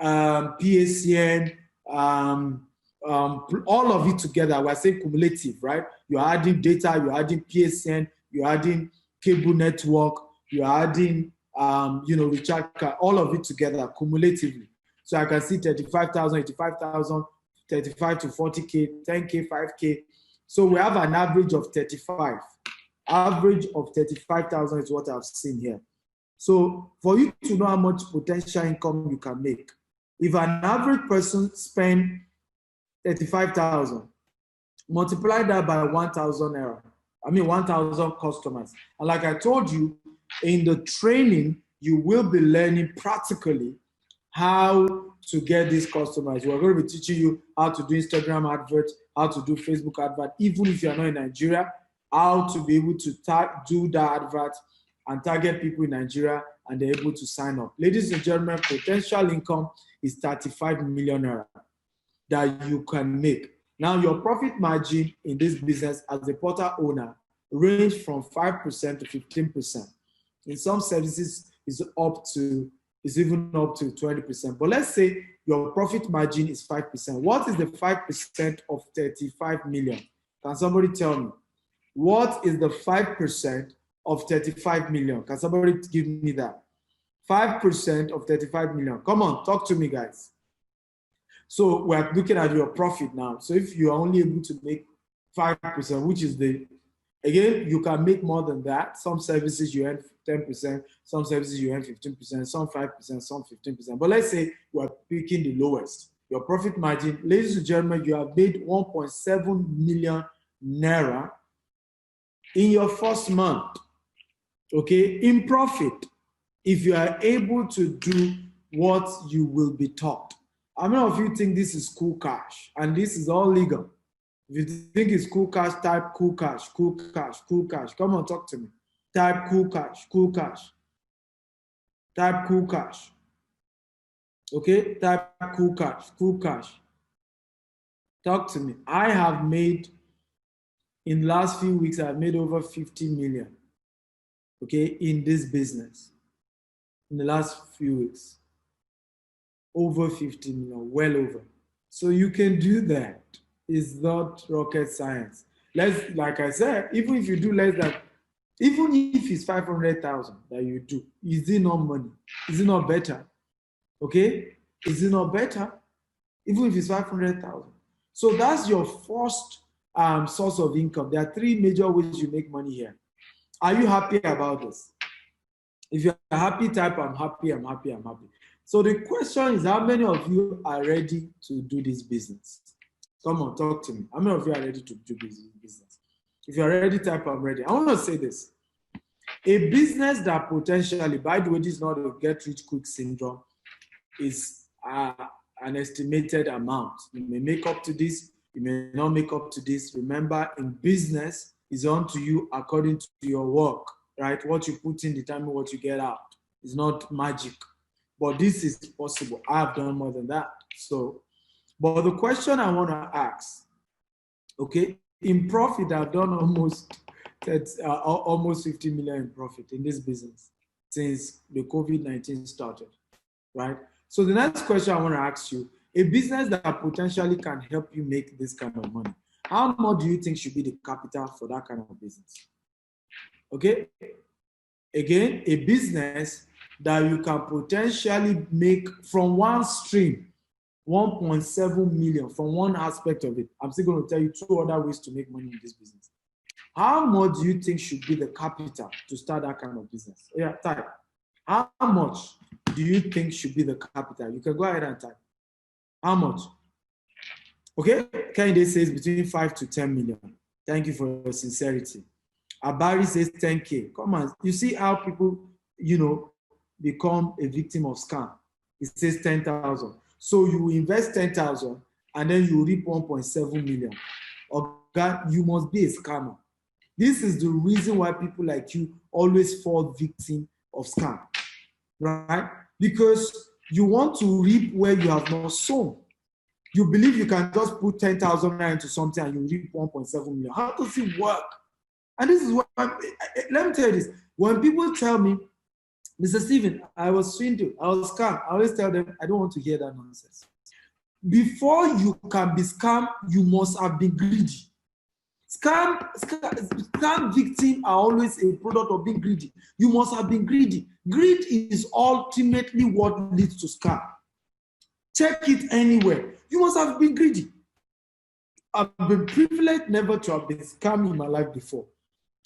PACN, all of it together. We're saying cumulative, right? You're adding data, you're adding PACN, you're adding cable network, you're adding, recharge card, all of it together cumulatively. So I can see 35,000, 85,000, 35 to 40K, 10K, 5K. So we have an average of 35. Average of 35,000 is what I've seen here. So for you to know how much potential income you can make, if an average person spend 35,000, multiply that by 1,000 naira. 1,000 customers. And like I told you, in the training, you will be learning practically how to get these customers. We're going to be teaching you how to do Instagram adverts, how to do Facebook advert, even if you're not in Nigeria, how to be able to do that advert and target people in Nigeria, and they're able to sign up. Ladies and gentlemen, potential income is 35 million naira that you can make. Now, your profit margin in this business as a portal owner range from 5% to 15%. In some services, it's even up to 20%. But let's say your profit margin is 5%. What is the 5% of 35 million? Can somebody tell me? What is the 5% of 35 million? Can somebody give me that? 5% of 35 million. Come on, talk to me, guys. So we're looking at your profit now. So if you are only able to make 5%, which is again, you can make more than that. Some services you earn 10%, some services you earn 15%, some 5%, some 15%. But let's say we're picking the lowest. Your profit margin, ladies and gentlemen, you have made 1.7 million naira in your first month, okay, in profit, if you are able to do what you will be taught. How many of you think this is cool cash? And this is all legal. If you think it's cool cash, type cool cash, cool cash, cool cash. Come on, talk to me. Type cool cash, cool cash. Type cool cash. Okay, type cool cash, cool cash. Talk to me. I have made, in the last few weeks, I've made over 50 million, okay, in this business. In the last few weeks. Over 50 million, well over. So you can do that. It's not rocket science. Like I said, even if you do less than, even if it's 500,000 that you do, is it not money? Is it not better? Okay? Is it not better? Even if it's 500,000. So that's your first source of income. There are three major ways you make money here. Are you happy about this? If you're happy, type I'm happy, I'm happy, I'm happy. So the question is, how many of you are ready to do this business? Come on, talk to me. How many of you are ready to do this business? If you're ready, type I'm ready. I want to say this. A business that potentially, by the way, this is not a get-rich-quick syndrome, is an estimated amount. You may make up to this, you may not make up to this. Remember, in business, it's on to you according to your work, right? What you put in determine what you get out. It's not magic. But this is possible. I've done more than that. So, but the question I want to ask, okay, in profit, I've done almost 50 million in profit in this business since the COVID-19 started, right? So the next question I want to ask you, a business that potentially can help you make this kind of money, how much do you think should be the capital for that kind of business? Okay? Again, a business that you can potentially make from one stream, 1.7 million from one aspect of it. I'm still going to tell you two other ways to make money in this business. How much do you think should be the capital to start that kind of business? Yeah, type. How much do you think should be the capital? You can go ahead and type. How much? Okay, Kennedy says between 5 to 10 million. Thank you for your sincerity. Abari says 10K. Come on, you see how people, become a victim of scam. It says 10,000. So you invest 10,000 and then you reap 1.7 million. Okay, you must be a scammer. This is the reason why people like you always fall victim of scam, right? Because you want to reap where you have not sown. You believe you can just put 10,000 into something and you reap 1.7 million. How does it work? And this is what, let me tell you this. When people tell me, Mr. Steven, I was swindled, I was scammed. I always tell them, I don't want to hear that nonsense. Before you can be scammed, you must have been greedy. Scam victims are always a product of being greedy. You must have been greedy. Greed is ultimately what leads to scam. Check it anywhere. You must have been greedy. I've been privileged never to have been scammed in my life before.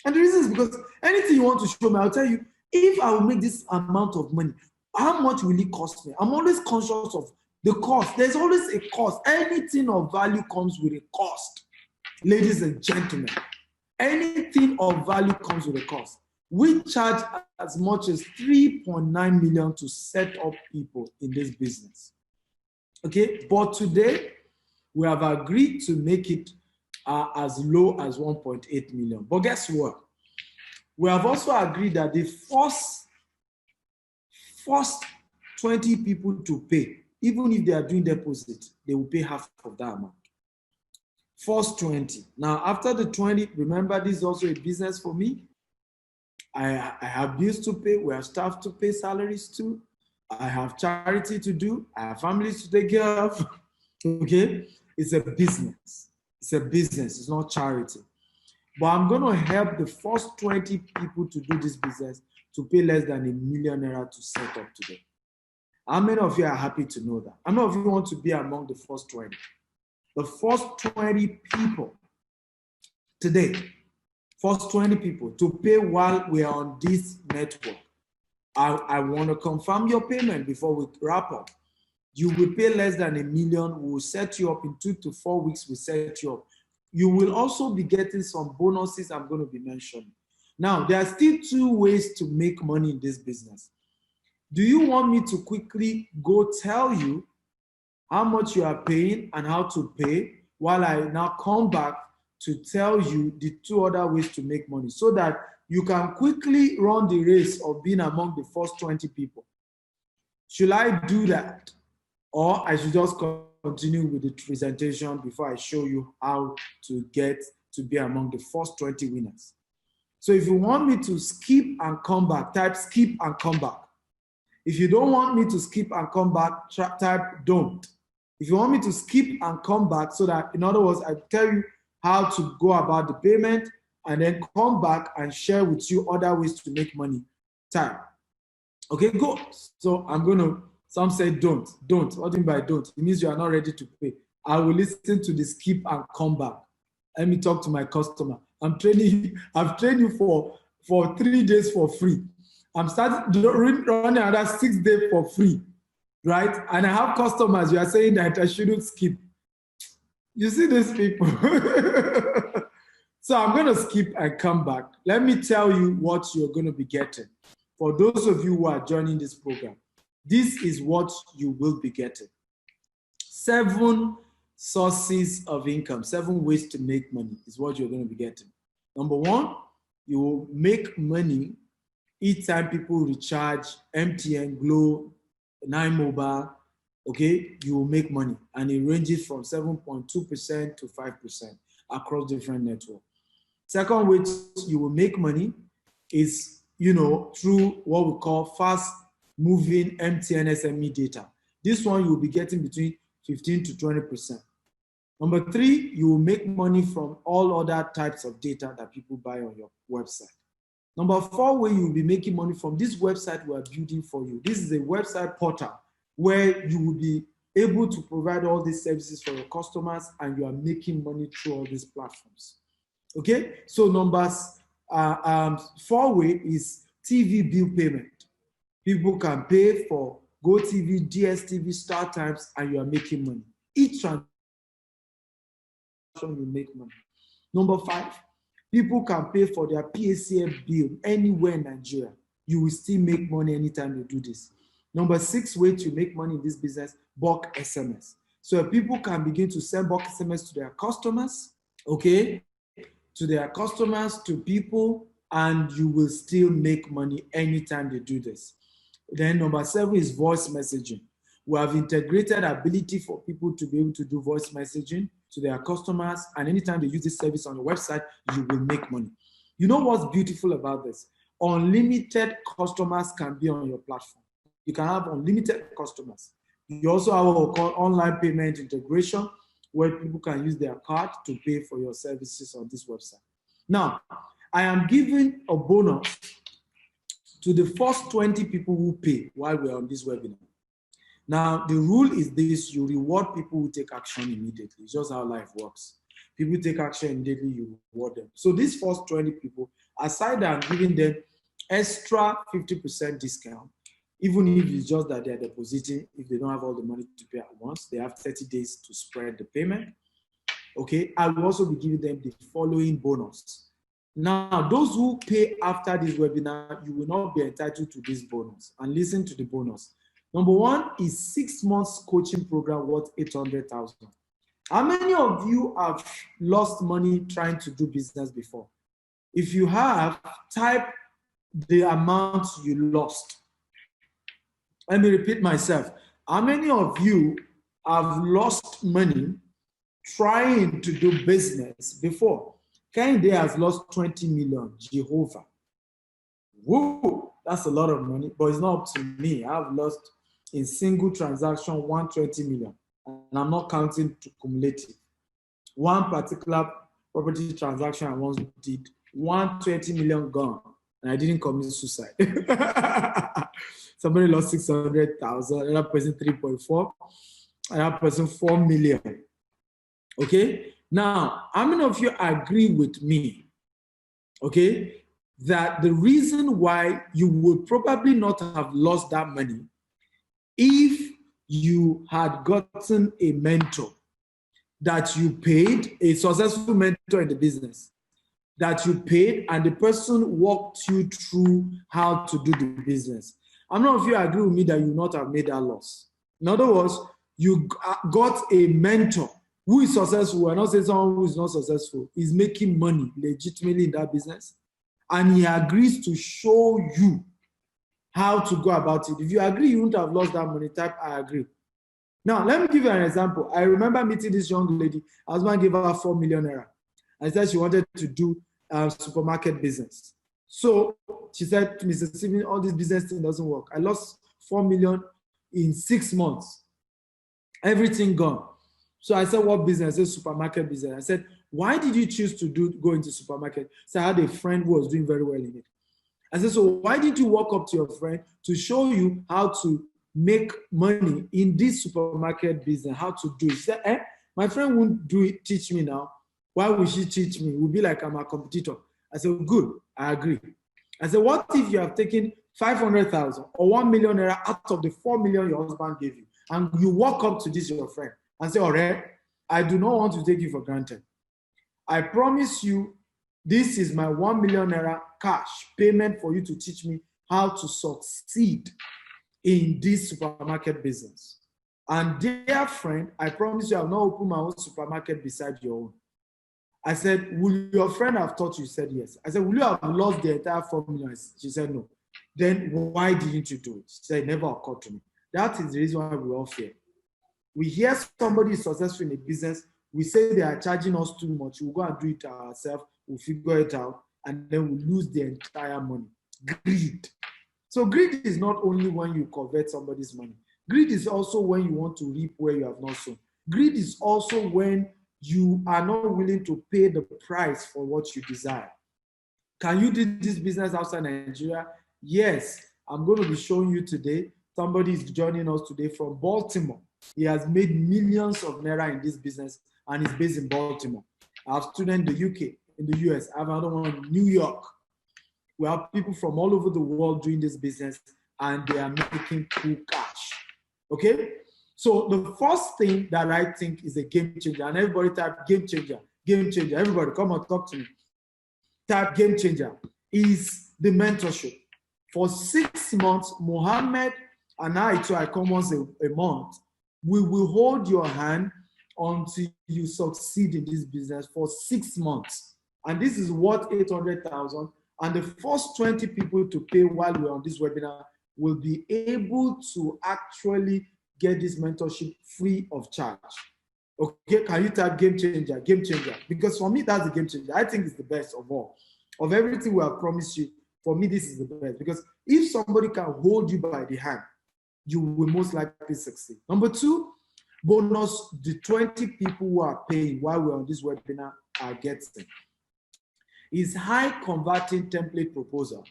And the reason is because anything you want to show me, I'll tell you, if I will make this amount of money, how much will it cost me? I'm always conscious of the cost. There's always a cost. Anything of value comes with a cost. Ladies and gentlemen, anything of value comes with a cost. We charge as much as 3.9 million to set up people in this business. Okay, but today we have agreed to make it as low as 1.8 million. But guess what? We have also agreed that the first 20 people to pay, even if they are doing deposit, they will pay half of that amount. First 20. Now, after the 20, remember, this is also a business for me. I have bills to pay. We have staff to pay salaries to. I have charity to do. I have families to take care of. Okay? It's a business. It's a business. It's not charity. But I'm going to help the first 20 people to do this business to pay less than $1 million to set up today. How many of you are happy to know that? How many of you want to be among the first 20? The first 20 people today, first 20 people to pay while we are on this network. I want to confirm your payment before we wrap up. You will pay less than $1 million. We will set you up in 2 to 4 weeks. We set you up. You will also be getting some bonuses I'm going to be mentioning. Now, there are still 2 ways to make money in this business. Do you want me to quickly go tell you how much you are paying and how to pay, while I now come back to tell you the 2 other ways to make money so that you can quickly run the race of being among the first 20 people? Should I do that? Or I should just continue with the presentation before I show you how to get to be among the first 20 winners? So if you want me to skip and come back, type skip and come back. If you don't want me to skip and come back, type don't. If you want me to skip and come back, so that, in other words, I tell you how to go about the payment and then come back and share with you other ways to make money, type. Okay, go. So I'm going to, some say don't. Don't. What do you mean by don't? It means you are not ready to pay. I will listen to the skip and come back. Let me talk to my customer. I've trained you for 3 days for free. I'm starting running another 6 days for free, right? And I have customers, you are saying that I shouldn't skip. You see these people. So I'm going to skip and come back. Let me tell you what you're going to be getting. For those of you who are joining this program, this is what you will be getting. 7 sources of income, 7 ways to make money is what you're going to be getting. Number 1, you will make money each time people recharge MTN, Glo, 9 Mobile. Okay, you will make money, and it ranges from 7.2% to 5% across different networks. Second way you will make money is, through what we call fast-moving MTN SME data. This one you will be getting between 15 to 20%. Number 3, you will make money from all other types of data that people buy on your website. Number 4 way you will be making money from this website we are building for you. This is a website portal where you will be able to provide all these services for your customers, and you are making money through all these platforms. Okay, so numbers 4 way is TV bill payment. People can pay for GoTV, DSTV, StarTimes, and you are making money. Each transaction you make money. Number 5, people can pay for their PACF bill anywhere in Nigeria. You will still make money anytime you do this. Number 6 way to make money in this business, bulk SMS. So people can begin to send bulk SMS to their customers, okay? To their customers, to people, and you will still make money anytime they do this. Then number 7 is voice messaging. We have integrated ability for people to be able to do voice messaging to their customers, and anytime they use this service on your website, you will make money. You know what's beautiful about this? unlimited customers can be on your platform. You can have unlimited customers. You also have what we call online payment integration, where people can use their card to pay for your services on this website. Now, I am giving a bonus to the first 20 people who pay while we're on this webinar. Now, the rule is this: you reward people who take action immediately. It's just how life works. People take action immediately, you reward them. So these first 20 people, aside I'm giving them extra 50% discount, even if it's just that they're depositing, if they don't have all the money to pay at once, they have 30 days to spread the payment. Okay, I will also be giving them the following bonus. Now, those who pay after this webinar, you will not be entitled to this bonus. And listen to the bonus. Number one is 6 months coaching program worth 800,000. How many of you have lost money trying to do business before? If you have, type the amount you lost. Let me repeat myself. How many of you have lost money trying to do business before? Kende has lost 20 million, Jehovah. Woo, that's a lot of money, but it's not up to me. I've lost in single transaction 120 million, and I'm not counting to cumulative. One particular property transaction I once did, 120 million gone, and I didn't commit suicide. Somebody lost 600,000, another person 3.4, another person 4 million. Okay? Now, how many of you agree with me, okay, that the reason why you would probably not have lost that money if you had gotten a mentor that you paid, a successful mentor in the business, that you paid and the person walked you through how to do the business? How many of you agree with me that you would not have made that loss? In other words, you got a mentor who is successful. We're not saying someone who is not successful is making money legitimately in that business, and he agrees to show you how to go about it. If you agree you wouldn't have lost that money, type I agree. Now, let me give you an example. I remember meeting this young lady. Her husband gave her 4 million naira. I said she wanted to do supermarket business. So she said to Mr. Stephen, all this business thing doesn't work. I lost 4 million in 6 months. Everything gone. So I said, what business? I said, supermarket business. I said, why did you choose to go into supermarket? So I had a friend who was doing very well in it. I said, so why didn't you walk up to your friend to show you how to make money in this supermarket business, how to do it? She said, my friend won't do it, teach me now. Why would she teach me? It would be like I'm a competitor. I said, good, I agree. I said, what if you have taken 500,000 or 1 million naira out of the 4 million your husband gave you, and you walk up to this your friend and say, all right, I do not want to take you for granted. I promise you, this is my 1 million naira cash payment for you to teach me how to succeed in this supermarket business. And dear friend, I promise you I will not open my own supermarket beside your own. I said, will your friend have taught you? She said, yes. I said, will you have lost the entire 4 million? She said, no. Then why didn't you do it? She said, it never occurred to me. That is the reason why we all fear. We hear somebody is successful in a business, we say they are charging us too much, we'll go and do it ourselves, we'll figure it out, and then we'll lose the entire money. Greed. So greed is not only when you covet somebody's money. Greed is also when you want to reap where you have not sown. Greed is also when you are not willing to pay the price for what you desire. Can you do this business outside Nigeria? Yes, I'm going to be showing you today. Somebody is joining us today from Baltimore. He has made millions of naira in this business and is based in Baltimore. I have students in the UK, in the US. I have another one in New York. We have people from all over the world doing this business and they are making cool cash. Okay? So the first thing that I think is a game changer, and everybody type game changer, game changer. Everybody come and talk to me. Type game changer, is the mentorship. For 6 months, Mohammed and I come once a month. We will hold your hand until you succeed in this business for 6 months. And this is worth 800,000. And the first 20 people to pay while we're on this webinar will be able to actually get this mentorship free of charge. Okay, can you type game changer, game changer? Because for me, that's the game changer. I think it's the best of all. Of everything we have promised you, For me, this is the best, because if somebody can hold you by the hand, you will most likely succeed. Number two, bonus the 20 people who are paying while we're on this webinar are getting is high converting template proposal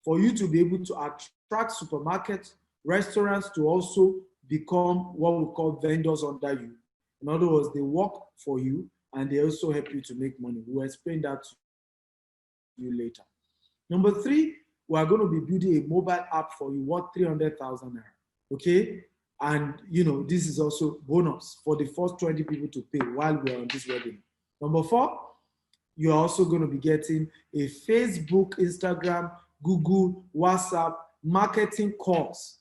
for you to be able to attract supermarkets, restaurants to also become what we call vendors under you. In other words, they work for you and they also help you to make money. We'll explain that to you later. Number three, we are going to be building a mobile app for you worth 300,000 naira. Okay? And this is also bonus for the first 20 people to pay while we're on this webinar. Number four, you're also going to be getting a Facebook, Instagram, Google, WhatsApp marketing course.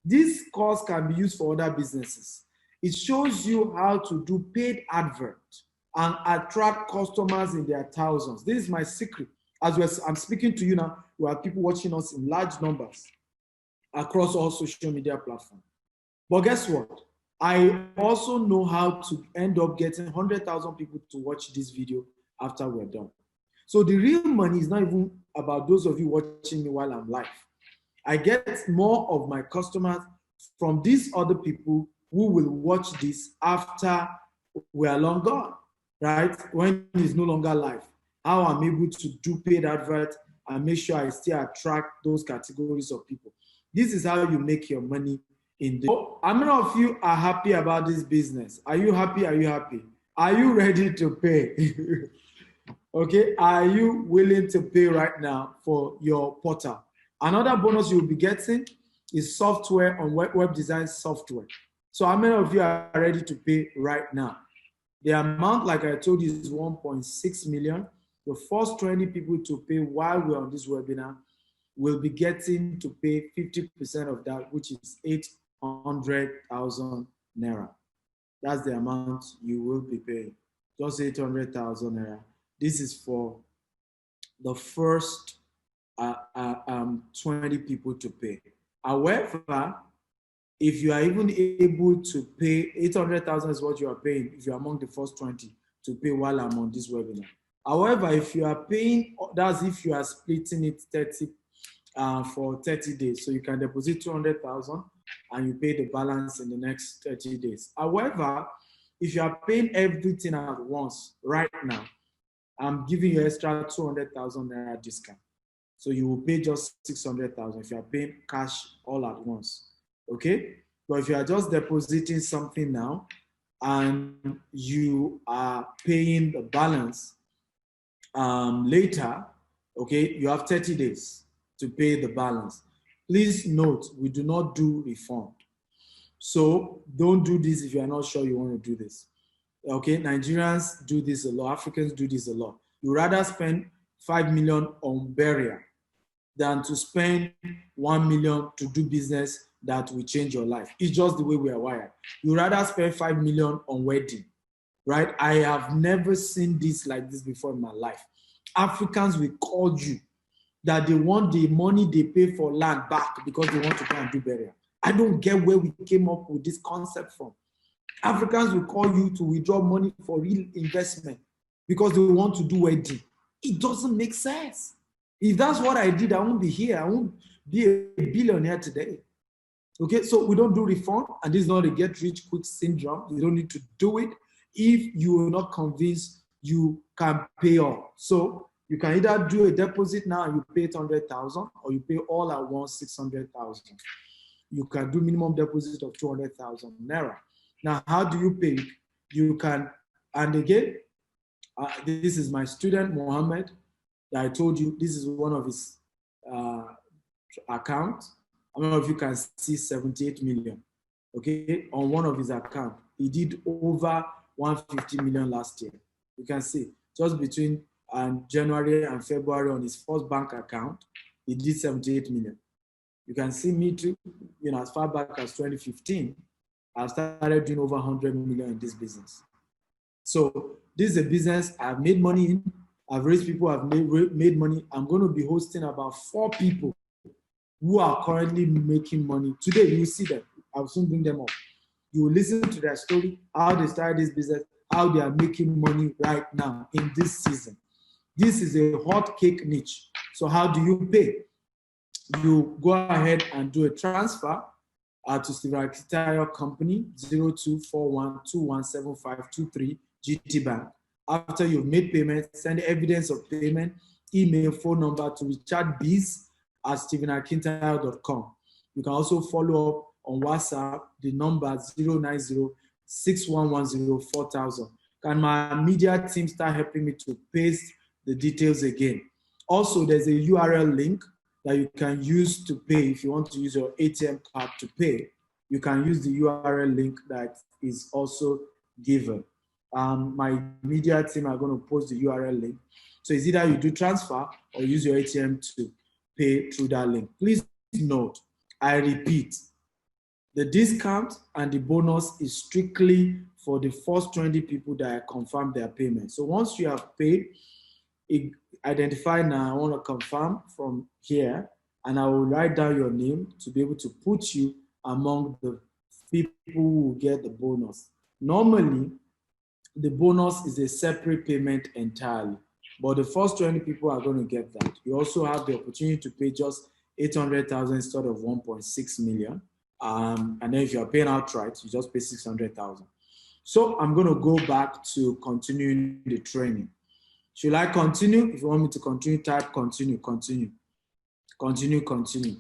This course can be used for other businesses. It shows you how to do paid advert and attract customers in their thousands. This is my secret. As I'm speaking to you now, we have people watching us in large numbers across all social media platforms. But guess what? I also know how to end up getting 100,000 people to watch this video after we're done. So the real money is not even about those of you watching me while I'm live. I get more of my customers from these other people who will watch this after we are long gone, right? When it's no longer live. How I'm able to do paid advert and make sure I still attract those categories of people. This is how you make your money in the. How many of you are happy about this business? Are you happy? Are you happy? Are you ready to pay? Okay, are you willing to pay right now for your portal? Another bonus you'll be getting is software on web design software. So how many of you are ready to pay right now? The amount, like I told you, is 1.6 million. The first 20 people to pay while we're on this webinar will be getting to pay 50% of that, which is 800,000 naira. That's the amount you will be paying. Just 800,000 naira. This is for the first 20 people to pay. However, if you are even able to pay, 800,000 is what you are paying if you're among the first 20 to pay while I'm on this webinar. However, if you are paying, that's if you are splitting it 30 for 30 days. So you can deposit 200,000 and you pay the balance in the next 30 days. However, if you are paying everything at once right now, I'm giving you extra 200,000 naira discount. So you will pay just 600,000 if you are paying cash all at once. Okay? But if you are just depositing something now and you are paying the balance later, okay, you have 30 days to pay the balance. Please note, we do not do refund. So don't do this if you are not sure you want to do this. Okay, Nigerians do this a lot, Africans do this a lot. You rather spend 5 million on burial than to spend 1 million to do business that will change your life. It's just the way we are wired. You rather spend 5 million on wedding, right? I have never seen this like this before in my life. Africans will call you that they want the money they pay for land back because they want to go and do burial. I don't get where we came up with this concept from. Africans will call you to withdraw money for real investment because they want to do wedding. It doesn't make sense. If that's what I did, I won't be here. I won't be a billionaire today. Okay, so we don't do refund, and this is not a get-rich-quick syndrome. You don't need to do it if you are not convinced you can pay all. So you can either do a deposit now and you pay 800,000, or you pay all at once 600,000. You can do minimum deposit of 200,000 naira. Now, how do you pay? You can, and again, this is my student, Mohammed, that I told you, this is one of his accounts. I don't know if you can see 78 million, okay, on one of his accounts. He did over 150 million last year. You can see, just between January and February on his first bank account, he did 78 million. You can see me too, as far back as 2015, I've started doing over 100 million in this business. So this is a business I've made money in. I've raised people, I've made money. I'm going to be hosting about 4 people who are currently making money. Today, you will see them. I'll soon bring them up. You will listen to their story, how they started this business, how they are making money right now in this season. This is a hot cake niche. So how do you pay? you go ahead and do a transfer to Stephen Akitayo Company, 0241217523 GT Bank. After you've made payment, send evidence of payment, email, phone number to richardbees@stephenakintayo.com. You can also follow up on WhatsApp, the number 090-6110-4000. Can my media team start helping me to paste the details again? Also, there's a URL link that you can use to pay. If you want to use your ATM card to pay, you can use the URL link that is also given. My media team are going to post the URL link. So it's either you do transfer or use your ATM to pay through that link. Please note, I repeat, the discount and the bonus is strictly for the first 20 people that confirm their payment. So once you have paid, identify now, I want to confirm from here, and I will write down your name to be able to put you among the people who will get the bonus. Normally, the bonus is a separate payment entirely, but the first 20 people are going to get that. You also have the opportunity to pay just 800,000 instead of 1.6 million. And then if you're paying outright, you just pay 600,000. So I'm going to go back to continuing the training. Should I continue? If you want me to continue, type continue, continue, continue, continue.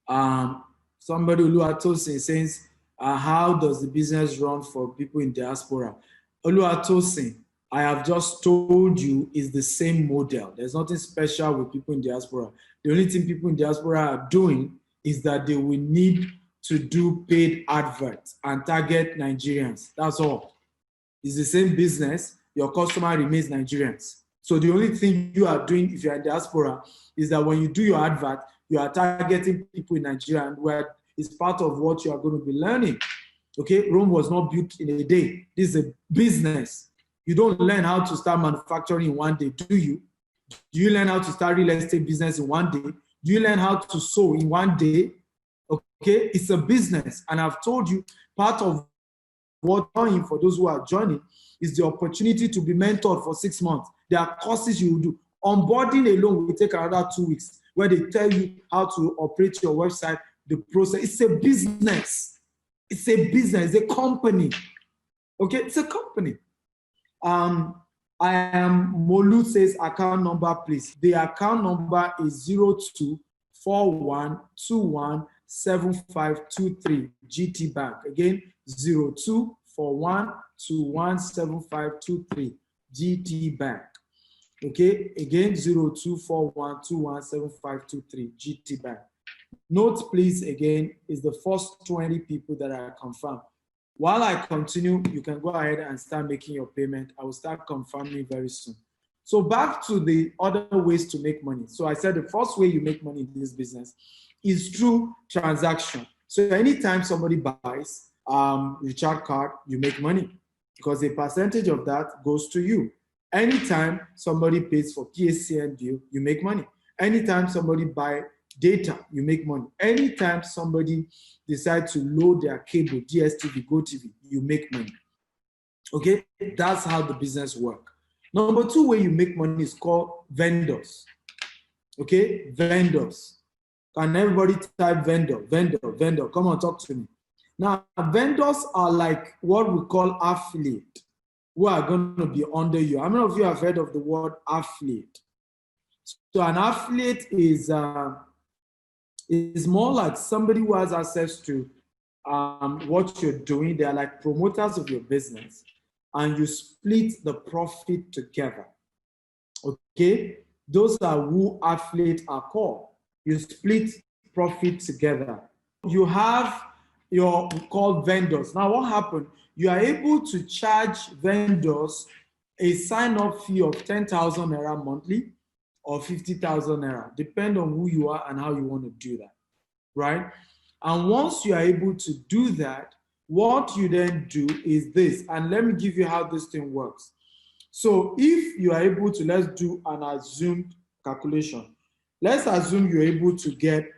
Somebody Oluwatosin says, how does the business run for people in diaspora? Oluwatosin, I have just told you is the same model. There's nothing special with people in diaspora. The only thing people in diaspora are doing is that they will need to do paid adverts and target Nigerians. That's all. It's the same business. Your customer remains Nigerians. So the only thing you are doing if you're in diaspora is that when you do your advert, you are targeting people in Nigeria, and where it's part of what you are going to be learning. Okay, Rome was not built in a day. This is a business. You don't learn how to start manufacturing in one day, do you? Do you learn how to start real estate business in one day? Do you learn how to sew in one day? Okay, it's a business. And I've told you, part of what I'm for those who are joining is the opportunity to be mentored for 6 months. There are courses you will do. Onboarding alone will take another 2 weeks, where they tell you how to operate your website, the process. It's a business. It's a business, it's a company. Okay, it's a company. I am Molu says account number, please. The account number is 0241217523 GT Bank. Again, 0241217523 GT Bank. Okay, again, 0241217523 GT Bank. Note, please, again, is the first 20 people that are confirmed. While I continue, you can go ahead and start making your payment. I will start confirming very soon. So back to the other ways to make money. So I said the first way you make money in this business is through transaction. So anytime somebody buys recharge card, you make money because a percentage of that goes to you. Anytime somebody pays for PSCN bill, you make money. Anytime somebody buys data, you make money. Anytime somebody decides to load their cable, DSTV, GoTV, you make money. Okay, that's how the business works. Number two way you make money is called vendors. Okay, vendors. Can everybody type vendor, vendor, vendor? Come on, talk to me. Now, vendors are like what we call affiliate, who are going to be under you. How many of you have heard of the word affiliate? So an affiliate is more like somebody who has access to what you're doing. They are like promoters of your business, and you split the profit together. Okay, those are who affiliates are called. You split profit together. You have your called vendors. Now, what happened? You are able to charge vendors a sign-up fee of 10,000 naira monthly or 50,000 naira, depending on who you are and how you want to do that, right? And once you are able to do that, what you then do is this, and let me give you how this thing works. So if you are able to, let's do an assumed calculation. Let's assume you're able to get,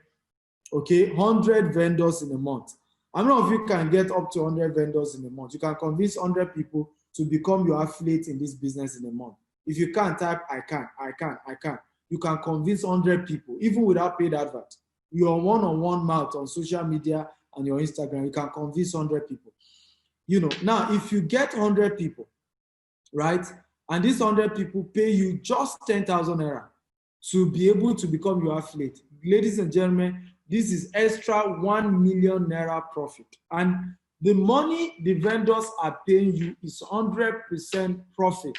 okay, 100 vendors in a month. How many of you can get up to 100 vendors in a month? You can convince 100 people to become your affiliate in this business in a month. If you can't type, I can. you can convince 100 people, even without paid advert. Your one-on-one mouth on social media and your Instagram, you can convince 100 people. You know, now if you get 100 people, right, and these 100 people pay you just 10,000 naira to be able to become your affiliate, ladies and gentlemen, this is extra 1 million naira profit. And the money the vendors are paying you is 100% profit.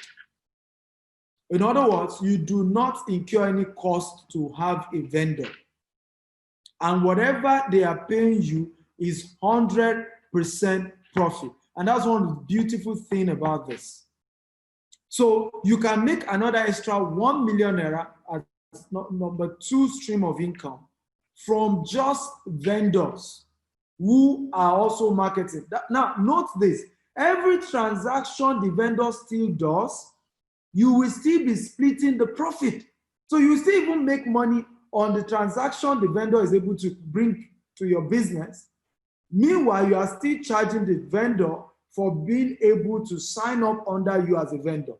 In other words, you do not incur any cost to have a vendor. And whatever they are paying you is 100% profit. And that's one of the beautiful things about this. So you can make another extra 1 million naira as number 2 stream of income from just vendors who are also marketing. Now, note this. Every transaction the vendor still does, you will still be splitting the profit. So you still even make money on the transaction the vendor is able to bring to your business. Meanwhile, you are still charging the vendor for being able to sign up under you as a vendor.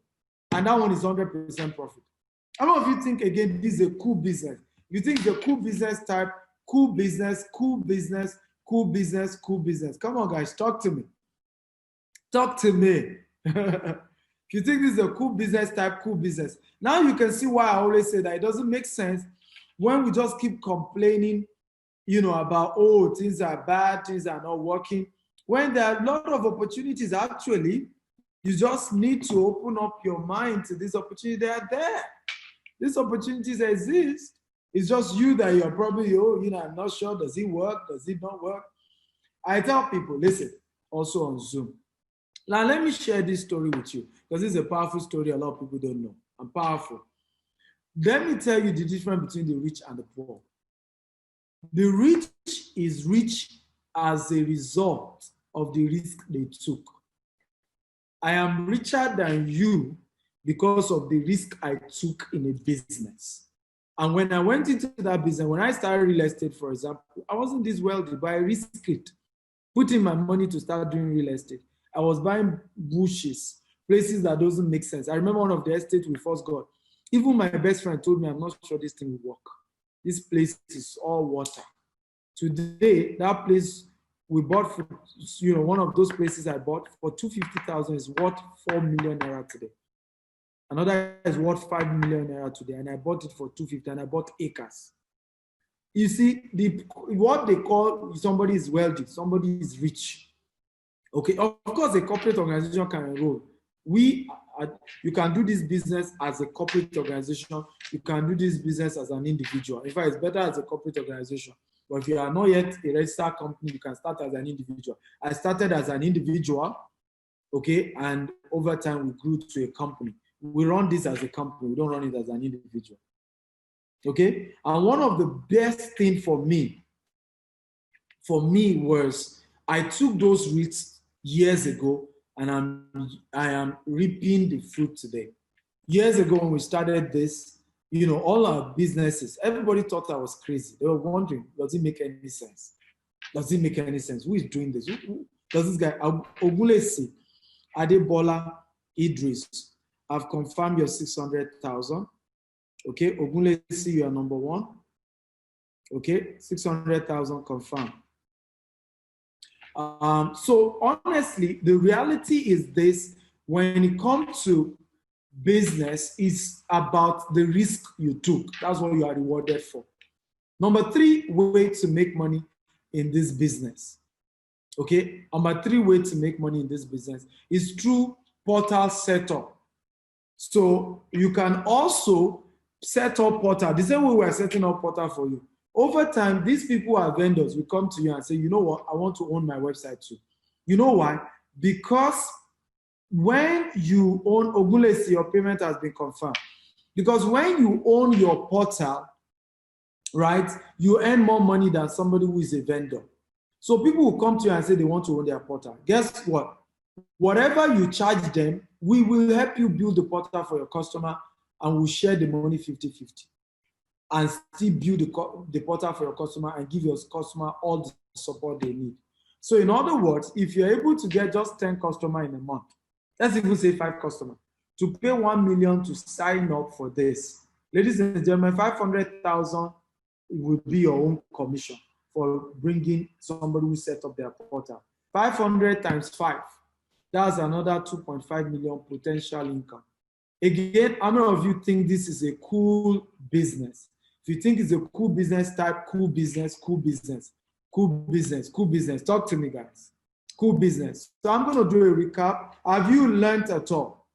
And that one is 100% profit. How many of you think, again, this is a cool business? You think it's a cool business type, cool business, cool business, cool business, cool business. Come on, guys, talk to me. Talk to me. If you think this is a cool business type, cool business. Now you can see why I always say that it doesn't make sense when we just keep complaining, you know, about, oh, things are bad, things are not working. When there are a lot of opportunities, actually, you just need to open up your mind to this opportunity. They are there. These opportunities exist. It's just you that you're probably, oh, you know, I'm not sure. Does it work? Does it not work? I tell people, listen, also on Zoom. Now, let me share this story with you because this is a powerful story a lot of people don't know. I'm powerful. Let me tell you the difference between the rich and the poor. The rich is rich as a result of the risk they took. I am richer than you because of the risk I took in a business. And when I went into that business, when I started real estate, for example, I wasn't this wealthy, but I risked it, putting my money to start doing real estate. I was buying bushes, places that doesn't make sense. I remember one of the estates we first got. Even my best friend told me, I'm not sure this thing will work. This place is all water. Today, that place we bought, for, you know, one of those places I bought for 250,000 is worth 4 million naira today. Another is worth 5 million naira today, and I bought it for 250, and I bought acres. You see, what they call somebody is wealthy, somebody is rich. Okay, of course, a corporate organization can enroll. You can do this business as a corporate organization. You can do this business as an individual. In fact, it's better as a corporate organization. But if you are not yet a registered company, you can start as an individual. I started as an individual, okay, and over time we grew to a company. We run this as a company. We don't run it as an individual, okay? And one of the best things for me was I took those risks years ago, and I am reaping the fruit today. Years ago when we started this, you know, all our businesses, everybody thought I was crazy. They were wondering, does it make any sense? Does it make any sense? Who is doing this? Who does this guy? Ogulesi, Adebola, Idris, I've confirmed your 600,000. Okay, Ogulesi, you are number 1. Okay, 600,000 confirmed. So honestly, the reality is this: when it comes to business, it's about the risk you took. That's what you are rewarded for. Number 3 way to make money in this business. Okay, number 3 way to make money in this business is through portal setup. So you can also set up portal the same way we are setting up portal for you. Over time, these people are vendors. We come to you and say, you know what, I want to own my website too. You know why? Because when you own Ogulesi, your payment has been confirmed. Because when you own your portal, right, you earn more money than somebody who is a vendor. So people will come to you and say they want to own their portal. Guess what? Whatever you charge them, we will help you build the portal for your customer, and we'll share the money 50-50. And still build the portal for your customer and give your customer all the support they need. So in other words, if you're able to get just 10 customers in a month, let's even say 5 customers, to pay 1 million to sign up for this Ladies and gentlemen, 500,000 will be your own commission for bringing somebody who set up their portal. 500 times 5, that's another 2.5 million potential income. Again, how many of you think this is a cool business? If you think it's a cool business, type cool business, cool business, cool business, cool business. Talk to me, guys. Cool business. So I'm going to do a recap. Have you learned at all?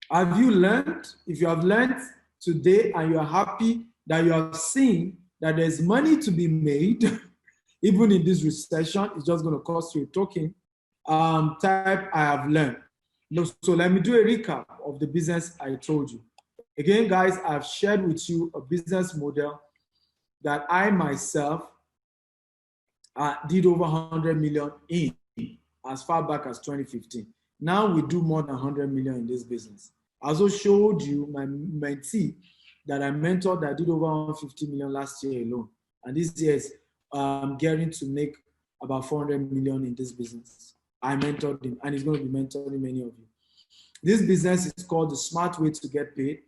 Have you learned? If you have learned today and you are happy that you have seen that there's money to be made, even in this recession, it's just going to cost you a token, type I have learned. So let me do a recap of the business I told you. Again, guys, I've shared with you a business model that I myself did over 100 million in as far back as 2015. Now we do more than 100 million in this business. I also showed you my mentee that I mentored that did over 150 million last year alone. And this year is getting to make about 400 million in this business. I mentored him, and he's going to be mentoring many of you. This business is called the smart way to get paid.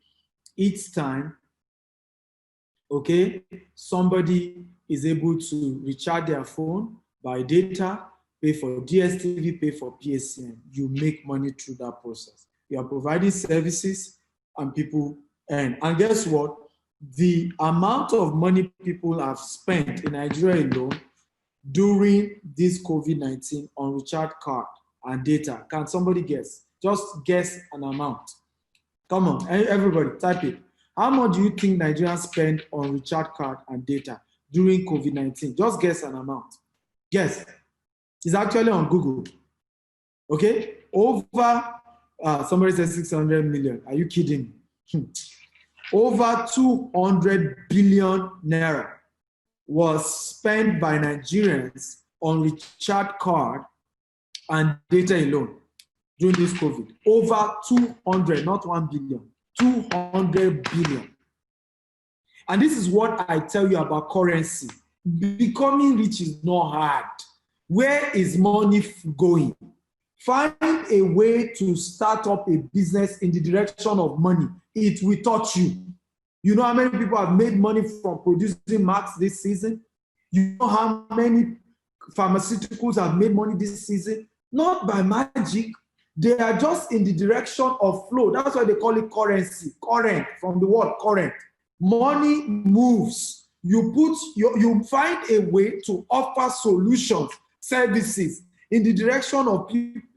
Each time, okay, somebody is able to recharge their phone, buy data, pay for DSTV, pay for PSCN. You make money through that process. You are providing services and people earn. And guess what? The amount of money people have spent in Nigeria alone during this COVID-19 on recharge card and data. Can somebody guess? Just guess an amount. Come on, everybody, type it. How much do you think Nigerians spend on recharge card and data during COVID-19? Just guess an amount. Guess. It's actually on Google. Okay? Over, somebody says 600 million. Are you kidding me? Over 200 billion naira was spent by Nigerians on recharge card and data alone during this COVID. Over 200, not 1 billion, 200 billion. And this is what I tell you about currency. Becoming rich is not hard. Where is money going? Find a way to start up a business in the direction of money. It will touch you. You know how many people have made money from producing masks this season? You know how many pharmaceuticals have made money this season? Not by magic. They are just in the direction of flow. That's why they call it currency. Current, from the word current. Money moves. You find a way to offer solutions, services in the direction of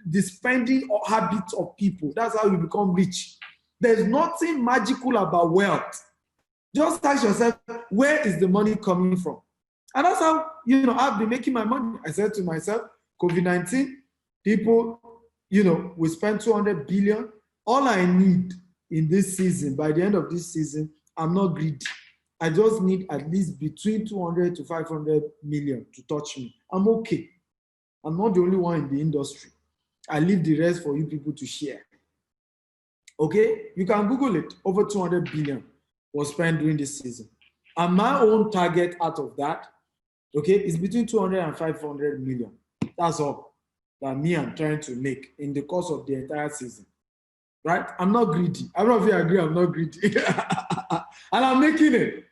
the spending or habits of people. That's how you become rich. There's nothing magical about wealth. Just ask yourself, where is the money coming from? And that's how, I've been making my money. I said to myself, COVID-19, people, we spend 200 billion. All I need in this season, by the end of this season, I'm not greedy. I just need at least between 200 to 500 million to touch me. I'm okay. I'm not the only one in the industry. I leave the rest for you people to share. Okay? You can Google it. Over 200 billion was spent during this season. And my own target out of that, okay, is between 200 and 500 million. That's all that me I'm trying to make in the course of the entire season. Right? I'm not greedy. I don't know if you agree, I'm not greedy. And I'm making it.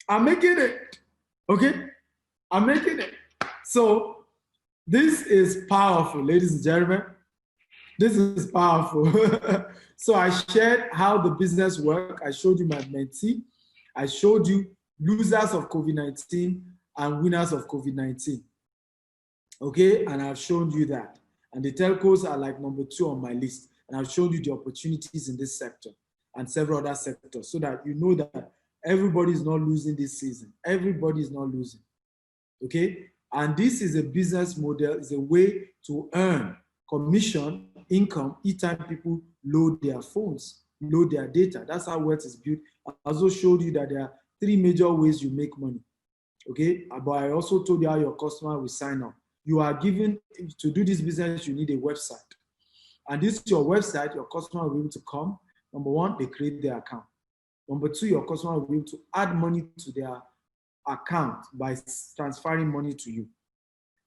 I'm making it. Okay? I'm making it. So this is powerful, ladies and gentlemen. This is powerful. So I shared how the business works. I showed you my mentee. I showed you losers of COVID-19 and winners of COVID-19. Okay, and I've shown you that. And the telcos are like number 2 on my list. And I've shown you the opportunities in this sector and several other sectors so that you know that everybody is not losing this season. Everybody is not losing. Okay, and this is a business model, is a way to earn commission income each time people load their phones, load their data. That's how wealth is built. I also showed you that there are 3 major ways you make money. Okay, but I also told you how your customer will sign up. You are given, to do this business, you need a website. And this is your website, your customer will be able to come. Number 1, they create their account. Number 2, your customer will be able to add money to their account by transferring money to you.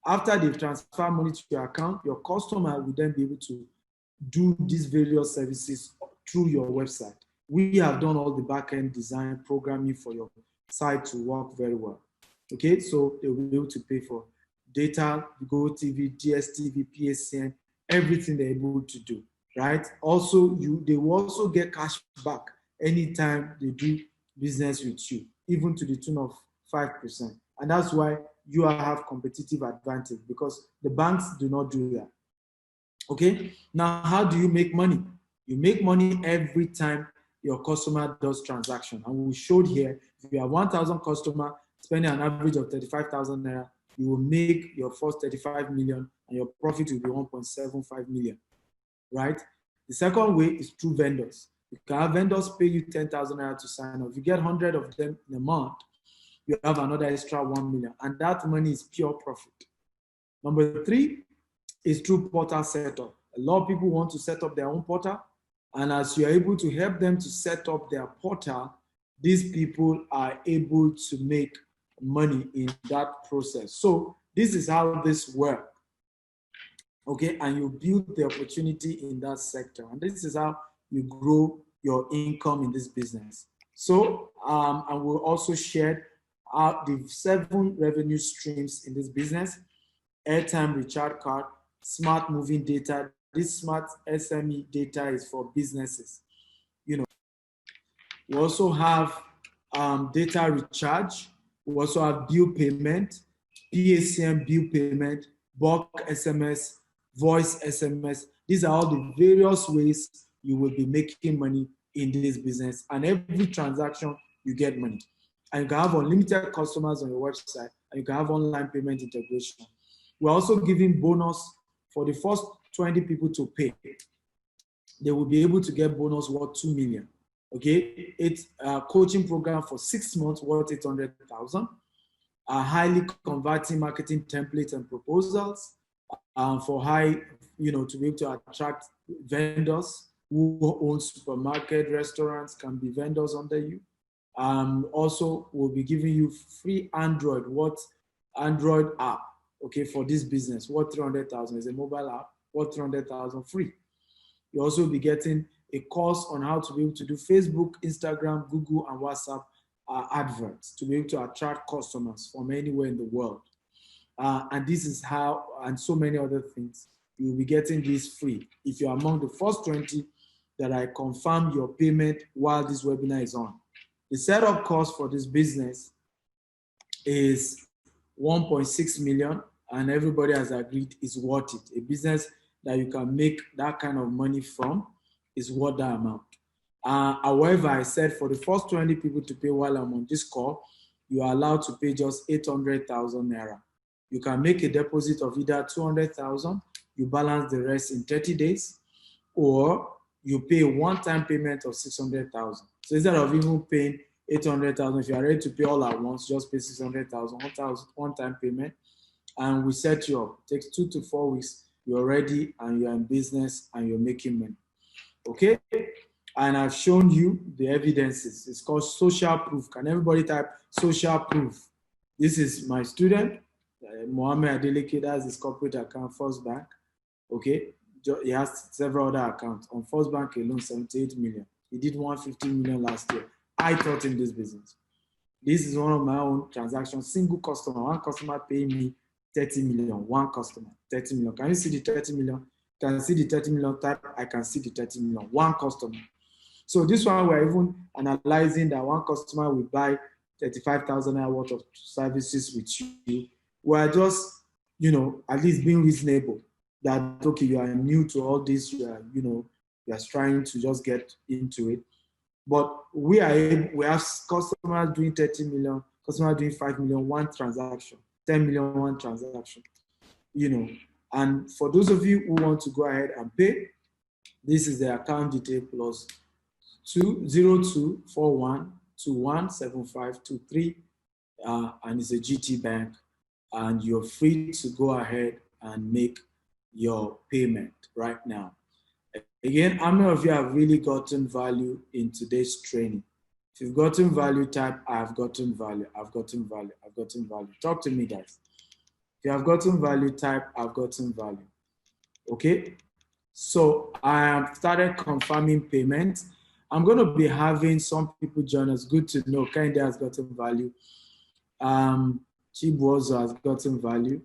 After they've transferred money to your account, your customer will then be able to do these various services through your website. We have done all the back-end design programming for your site to work very well. Okay, so they will be able to pay for data, GoTV, DSTV, PSN, everything they're able to do, right? Also, they will also get cash back anytime they do business with you, even to the tune of 5%. And that's why you have competitive advantage, because the banks do not do that. Okay, now how do you make money? You make money every time your customer does transaction. And we showed here, if you have 1,000 customer spending an average of 35,000 naira, you will make your first 35 million and your profit will be 1.75 million, right? The second way is through vendors. You can have vendors pay you 10,000 naira to sign up. If you get 100 of them in a month, you have another extra 1 million, and that money is pure profit. Number three is through portal setup. A lot of people want to set up their own portal, and as you're able to help them to set up their portal, these people are able to make money in that process. So this is how this works. Okay, and you build the opportunity in that sector, and this is how you grow your income in this business. So, and we'll also share the 7 revenue streams in this business: airtime recharge card, smart moving data. This smart SME data is for businesses. You know, we also have data recharge. We also have bill payment, PACM bill payment, bulk SMS, voice SMS. These are all the various ways you will be making money in this business. And every transaction, you get money. And you can have unlimited customers on your website, and you can have online payment integration. We're also giving bonus for the first 20 people to pay. They will be able to get bonus worth 2 million. Okay, it's a coaching program for 6 months worth 800,000. Highly converting marketing templates and proposals for high, to be able to attract vendors who own supermarket, restaurants, can be vendors under you. Also, we'll be giving you free Android app, okay, for this business. What 300,000 is a mobile app, what 300,000 free. You also be getting a course on how to be able to do Facebook, Instagram, Google, and WhatsApp adverts to be able to attract customers from anywhere in the world. And this is how, and so many other things, you will be getting this free if you're among the first 20 that I confirm your payment while this webinar is on. The setup cost for this business is 1.6 million, and everybody has agreed is worth it. A business that you can make that kind of money from is worth that amount. However, I said for the first 20 people to pay while I'm on this call, you are allowed to pay just 800,000 naira. You can make a deposit of either 200,000, you balance the rest in 30 days, or you pay a one-time payment of 600,000. So instead of even paying 800,000, if you are ready to pay all at once, just pay 600,000, one-time payment, and we set you up. It takes 2 to 4 weeks. You're ready, and you're in business, and you're making money. Okay? And I've shown you the evidences. It's called social proof. Can everybody type social proof? This is my student, Mohammed Adeleke. That's his corporate account, First Bank. Okay? He has several other accounts. On First Bank alone, 78 million. He did 150 million last year. I taught him this business. This is one of my own transactions. Single customer. One customer paying me 30 million. One customer, 30 million. Can you see the 30 million? Can see the 30 million type? I can see the 30 million. One customer. So this one, we're even analyzing that one customer will buy 35,000 worth of services with you. We're just, at least being reasonable that, okay, you are new to all this, you are trying to just get into it. But we have customers doing 30 million, customers doing 5 million, one transaction, 10 million, one transaction, And for those of you who want to go ahead and pay, this is the account detail plus 20241217523, and it's a GT Bank, and you're free to go ahead and make your payment right now. Again, how many of you have really gotten value in today's training? If you've gotten value, type I've gotten value, I've gotten value, I've gotten value. Talk to me, guys. If you have gotten value, type I've gotten value. Okay? So I have started confirming payments. I'm going to be having some people join us. Good to know. Kende has gotten value. Chibuozo has gotten value.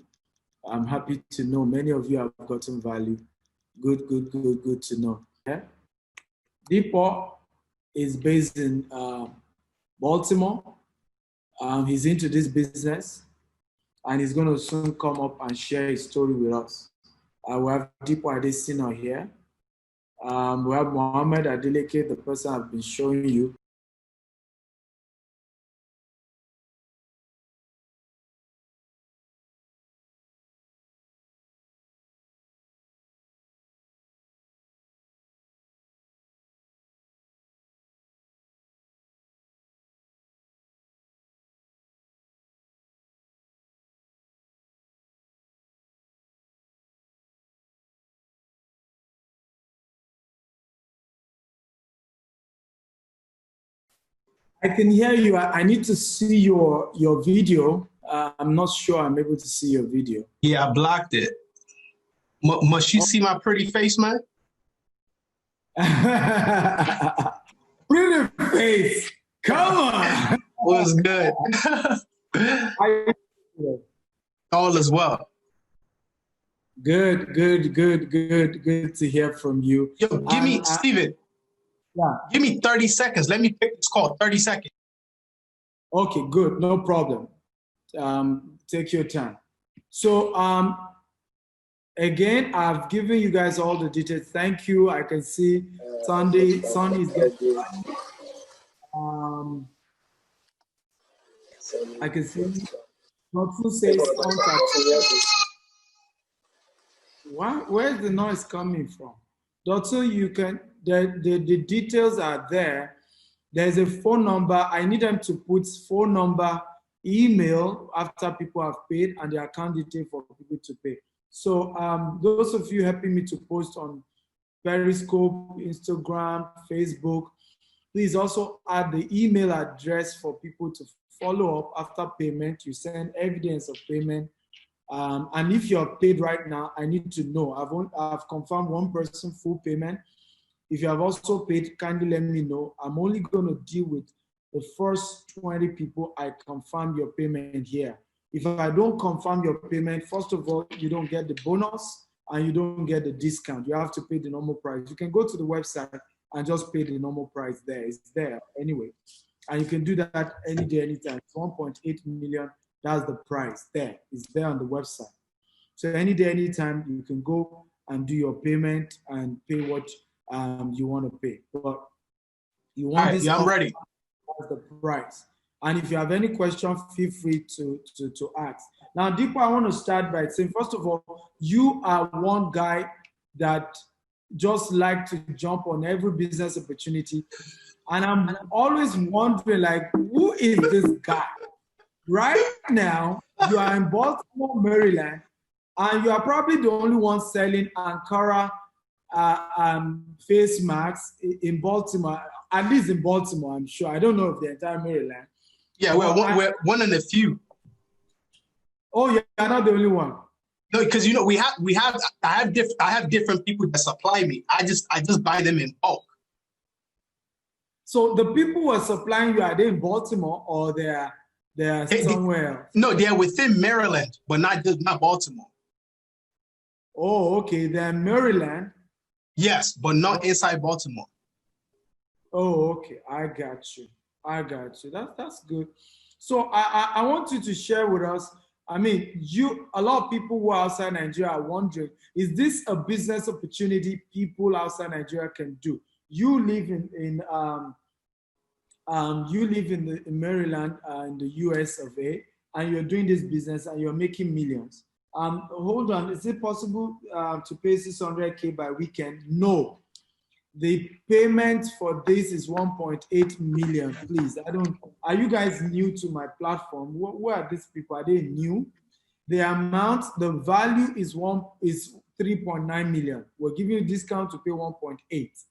I'm happy to know many of you have gotten value. Good to know. Yeah? Deepo is based in Baltimore. He's into this business, and he's going to soon come up and share his story with us. We have Deepo Adesina here. We have Mohammed Adeleke, the person I've been showing you. I can hear you. I need to see your video. I'm not sure I'm able to see your video. Yeah, I blocked it. Must you see my pretty face, man? Pretty face. Come on. What's good? All is well. Good to hear from you. Yo, give me, Steven. Yeah. Give me 30 seconds. Let me pick this call. 30 seconds. Okay, good. No problem. Take your time. So, again, I've given you guys all the details. Thank you. I can see Sunday is getting, I can see Notsu says contact. Where's the noise coming from? Dotsu, you can, the details are there. There's a phone number. I need them to put phone number, email after people have paid, and the account detail for people to pay. So those of you helping me to post on Periscope, Instagram, Facebook, please also add the email address for people to follow up after payment. You send evidence of payment. And if you're paid right now, I need to know. I've confirmed one person full payment. If you have also paid, kindly let me know. I'm only going to deal with the first 20 people I confirm your payment here. If I don't confirm your payment, first of all, you don't get the bonus and you don't get the discount. You have to pay the normal price. You can go to the website and just pay the normal price there. It's there anyway. And you can do that any day, anytime. It's 1.8 million. That's the price there. It's there on the website. So any day, anytime, you can go and do your payment and pay what you want to pay. But you want this. Yeah, I'm ready. That's the price. And if you have any question, feel free to ask. Now, Deepo, I want to start by saying, first of all, you are one guy that just like to jump on every business opportunity. And I'm always wondering, like, who is this guy? Right now, you are in Baltimore, Maryland, and you are probably the only one selling Ankara face masks in Baltimore, at least in Baltimore, I'm sure. I don't know if the entire Maryland. Yeah, we're one of the few. Oh, you're not the only one. No, because you know I have different people that supply me. I just buy them in bulk. So the people who are supplying you, are they in Baltimore or they're somewhere else? No, they're within Maryland, but not Baltimore. Oh, okay. They're in Maryland. Yes, but not inside Baltimore. Oh, okay. I got you. That's good. So I want you to share with us. I mean, a lot of people who are outside Nigeria are wondering, is this a business opportunity people outside Nigeria can do? You live in Maryland, in the US of A, and you're doing this business and you're making millions. Hold on, is it possible to pay 600K by weekend? No. The payment for this is 1.8 million, please. Are you guys new to my platform? Who are these people? Are they new? The value is 3.9 million. We're giving you a discount to pay 1.8.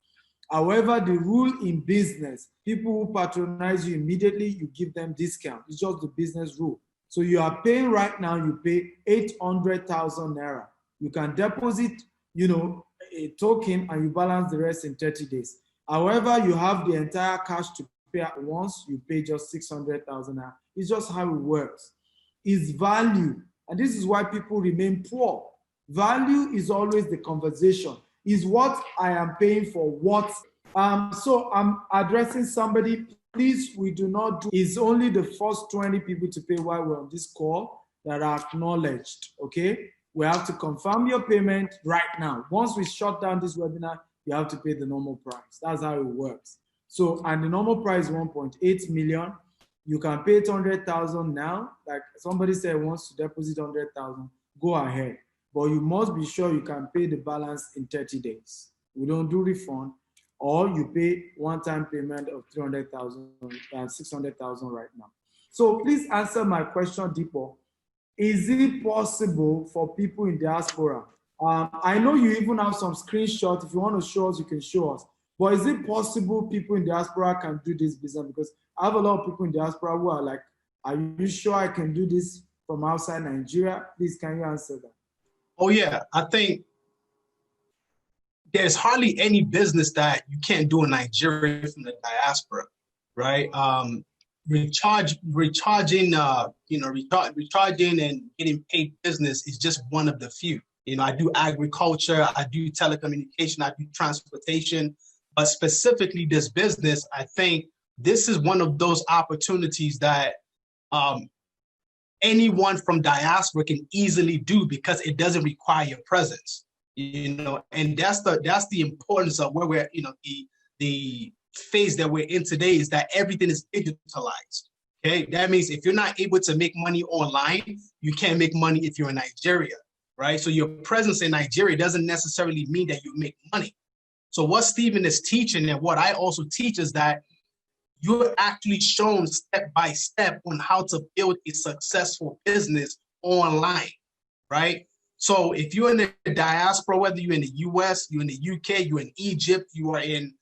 However, the rule in business, people who patronize you immediately, you give them discount. It's just the business rule. So you are paying right now, you pay 800,000 Naira. You can deposit, a token and you balance the rest in 30 days. However, you have the entire cash to pay at once, you pay just 600,000. It's just how it works. It's value. And this is why people remain poor. Value is always the conversation. Is what I am paying for what? So I'm addressing somebody. Please, we do not do. It's only the first 20 people to pay while we're on this call that are acknowledged. Okay, we have to confirm your payment right now. Once we shut down this webinar, you have to pay the normal price. That's how it works. So, and the normal price is 1.8 million. You can pay 800,000 now. Like somebody said wants to deposit 100,000, go ahead. But you must be sure you can pay the balance in 30 days. We don't do refund, or you pay one-time payment of 300,000 and 600,000 right now. So please answer my question, Deepo. Is it possible for people in diaspora? I know you even have some screenshots. If you want to show us, you can show us. But is it possible people in diaspora can do this business? Because I have a lot of people in diaspora who are like, are you sure I can do this from outside Nigeria? Please, can you answer that? Oh yeah, I think there's hardly any business that you can't do in Nigeria from the diaspora, right? Recharging and getting paid business is just one of the few. I do agriculture, I do telecommunication, I do transportation, but specifically this business, I think this is one of those opportunities that anyone from diaspora can easily do because it doesn't require your presence, and that's the importance of where we're, the phase that we're in today is that everything is digitalized. Okay, that means if you're not able to make money online, you can't make money if you're in Nigeria, right? So your presence in Nigeria doesn't necessarily mean that you make money. So what Stephen is teaching and what I also teach is that you're actually shown step by step on how to build a successful business online, right? So if you're in the diaspora, whether you're in the US, you're in the UK, you're in Egypt, you are in,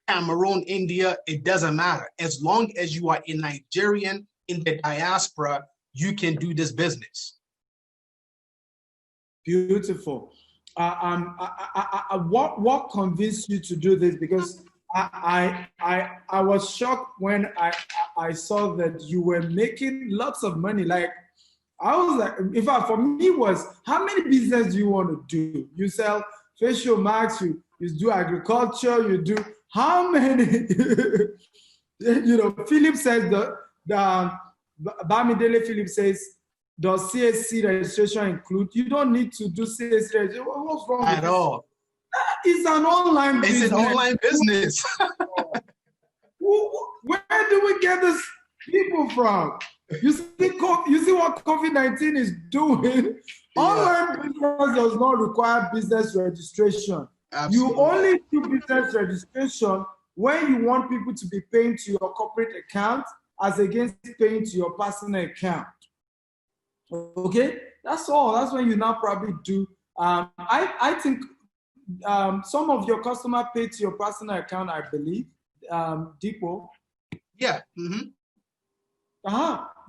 Cameroon, India, it doesn't matter. As long as you are in Nigerian in the diaspora, you can do this business. Beautiful. What convinced you to do this? Because I was shocked when I saw that you were making lots of money. Like I was like, in fact, for me was, how many business do you want to do? You sell facial masks, you do agriculture, you do how many? Philip says Bamidele Philip says, does CAC registration include? You don't need to do CAC registration. What's wrong at all? It's an online business. It's an online business. Where do we get these people from? You see what COVID-19 is doing? Yeah. Online business does not require business registration. Absolutely. You only do business registration when you want people to be paying to your corporate account as against paying to your personal account. Okay, that's all. That's when you now probably do. I think some of your customer pay to your personal account, I believe. Deepo. Yeah. Mm-hmm.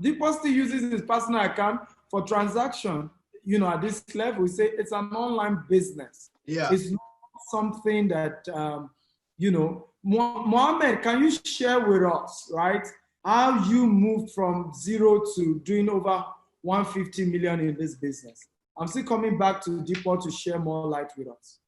Deepo still uses his personal account for transaction. At this level, we say it's an online business. Yeah. It's not something that, Mohammed, can you share with us, right, how you moved from zero to doing over 150 million in this business? I'm still coming back to Deepo to share more light with us.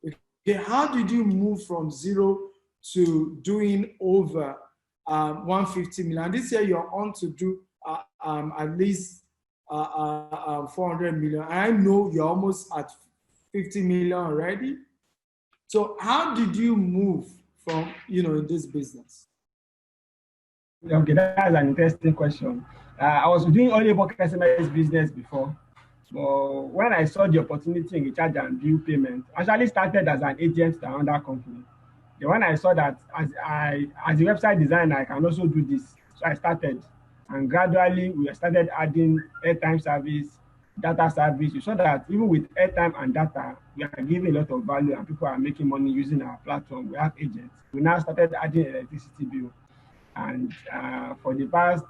Okay, how did you move from zero to doing over 150 million? And this year you're on to do at least 400 million. I know you're almost at 50 million already. So how did you move from, in this business? Okay, that's an interesting question. I was doing only about customer business before. But when I saw the opportunity in recharge and bill payment, I actually started as an agent to another company. Then when I saw that as a website designer, I can also do this. So I started. And gradually, we started adding airtime service, data service. You saw that even with airtime and data, we are giving a lot of value and people are making money using our platform. We have agents. We now started adding electricity bill. And for the past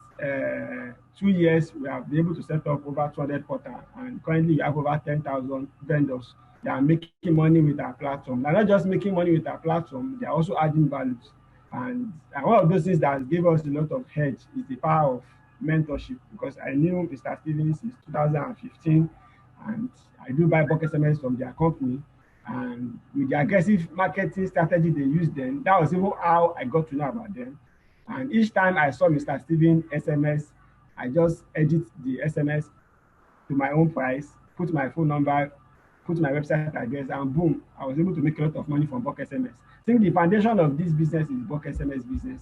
2 years, we have been able to set up over 200 portals, and currently we have over 10,000 vendors that are making money with our platform. They're not just making money with our platform, they're also adding values. And one of those things that gave us a lot of hedge is the power of mentorship, because I knew Mr. Stevens since 2015, and I do buy bulk SMS from their company. And with the aggressive marketing strategy they used then, that was even how I got to know about them. And each time I saw Mr. Steven SMS, I just edit the SMS to my own price, put my phone number, put my website address, and boom, I was able to make a lot of money from bulk SMS. I think the foundation of this business is bulk SMS business.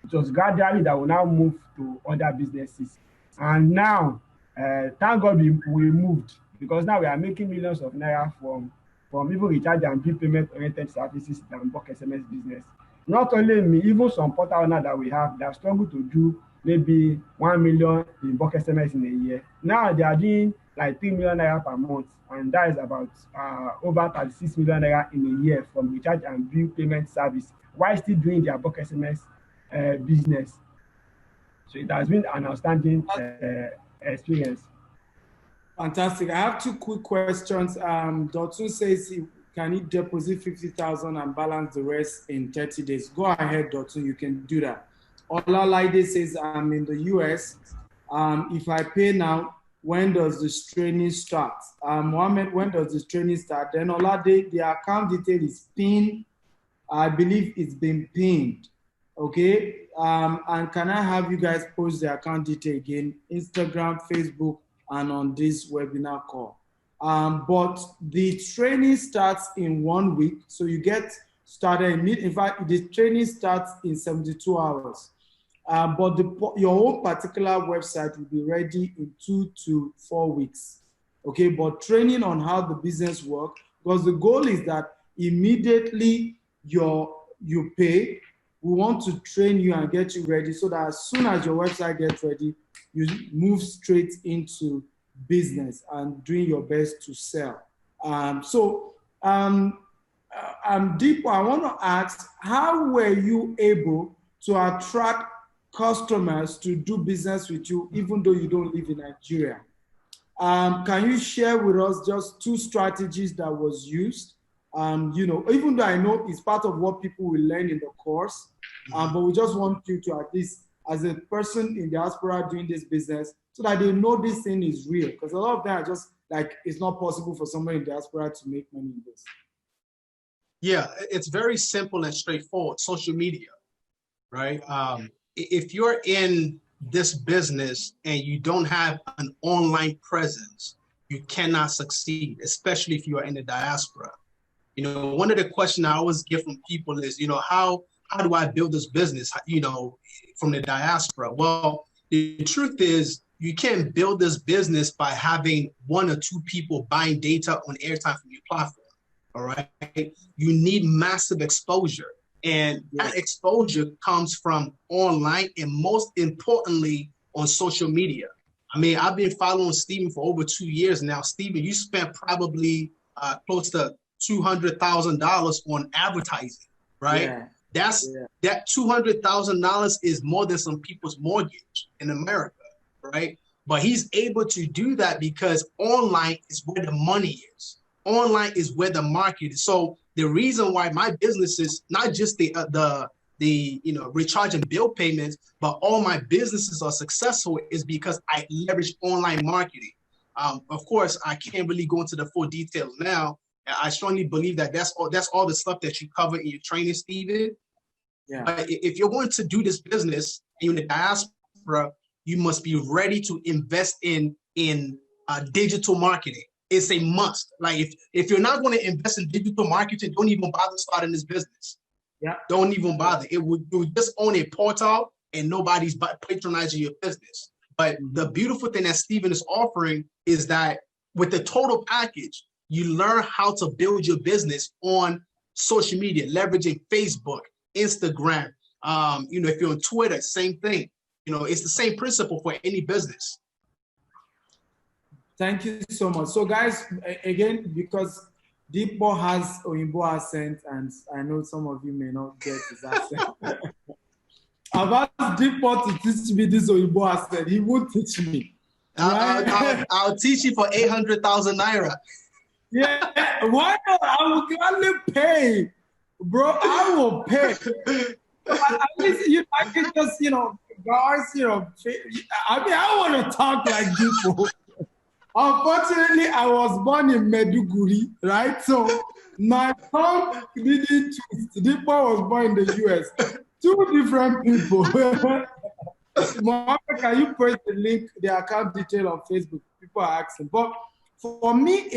It was gradually that we now move to other businesses. And now, thank God we moved, because now we are making millions of naira from even recharge and bill payment oriented services than bulk SMS business. Not only me, even some portal owners that we have that struggle to do maybe 1 million in bulk SMS in a year. Now they are doing like 3 million naira per month, and that is about over 36 million naira in a year from recharge and bill payment service, while still doing their bulk SMS business. So it has been an outstanding experience. Fantastic. I have two quick questions. Dotun says, can he deposit 50,000 and balance the rest in 30 days? Go ahead, Dotun, you can do that. Olalaide says, I'm in the US. If I pay now, when does this training start? Mohammed, when does this training start? Then Olade, the account detail is pinned. I believe it's been pinned. Okay. And can I have you guys post the account detail again? Instagram, Facebook, and on this webinar call. But the training starts in 1 week. So you get started, in fact, the training starts in 72 hours. But your own particular website will be ready in 2 to 4 weeks. Okay, but training on how the business works, because the goal is that immediately you pay, we want to train you and get you ready so that as soon as your website gets ready, you move straight into business and doing your best to sell. Deepo, I want to ask, how were you able to attract customers to do business with you, even though you don't live in Nigeria? Can you share with us just 2 strategies that was used? Even though I know it's part of what people will learn in the course, but we just want you to, at least as a person in diaspora doing this business, so that they know this thing is real. Because a lot of them are just like, it's not possible for somebody in diaspora to make money in this. Yeah, it's very simple and straightforward. Social media, right? If you're in this business and you don't have an online presence, you cannot succeed, especially if you are in the diaspora. One of the questions I always get from people is, how do I build this business, from the diaspora? Well, the truth is, you can't build this business by having 1 or 2 people buying data on airtime from your platform, all right? You need massive exposure, and that exposure comes from online and most importantly on social media. I mean, I've been following Stephen for over 2 years now. Stephen, you spent probably close to $200,000 on advertising, right? Yeah. That $200,000 is more than some people's mortgage in America, right? But he's able to do that because online is where the money is. Online is where the market is. So the reason why my business is not just the recharge and bill payments, but all my businesses are successful is because I leverage online marketing. Of course, I can't really go into the full details now. I strongly believe that that's all the stuff that you cover in your training, Stephen. Yeah. But if you're going to do this business and you're in the diaspora, you must be ready to invest in digital marketing. It's a must. Like if you're not going to invest in digital marketing, don't even bother starting this business. Yeah. Don't even bother. You would just own a portal and nobody's patronizing your business. But the beautiful thing that Stephen is offering is that with the total package, you learn how to build your business on social media, leveraging Facebook, Instagram. If you're on Twitter, same thing. It's the same principle for any business. Thank you so much. So guys, again, because Deepo has Oyinbo accent, and I know some of you may not get his accent. I've asked Deepo to teach me this Oyibo accent. He won't teach me. Right? I'll teach you for 800,000 naira. Yeah, why not? I will gladly pay, bro. I will pay. At least I can just, guys, I mean, I want to talk like people. Unfortunately, I was born in Meduguri, right? So my tongue didn't twist. Deepo was born in the US. Two different people. Mohammed, can you post the link, the account detail on Facebook? People are asking. But for me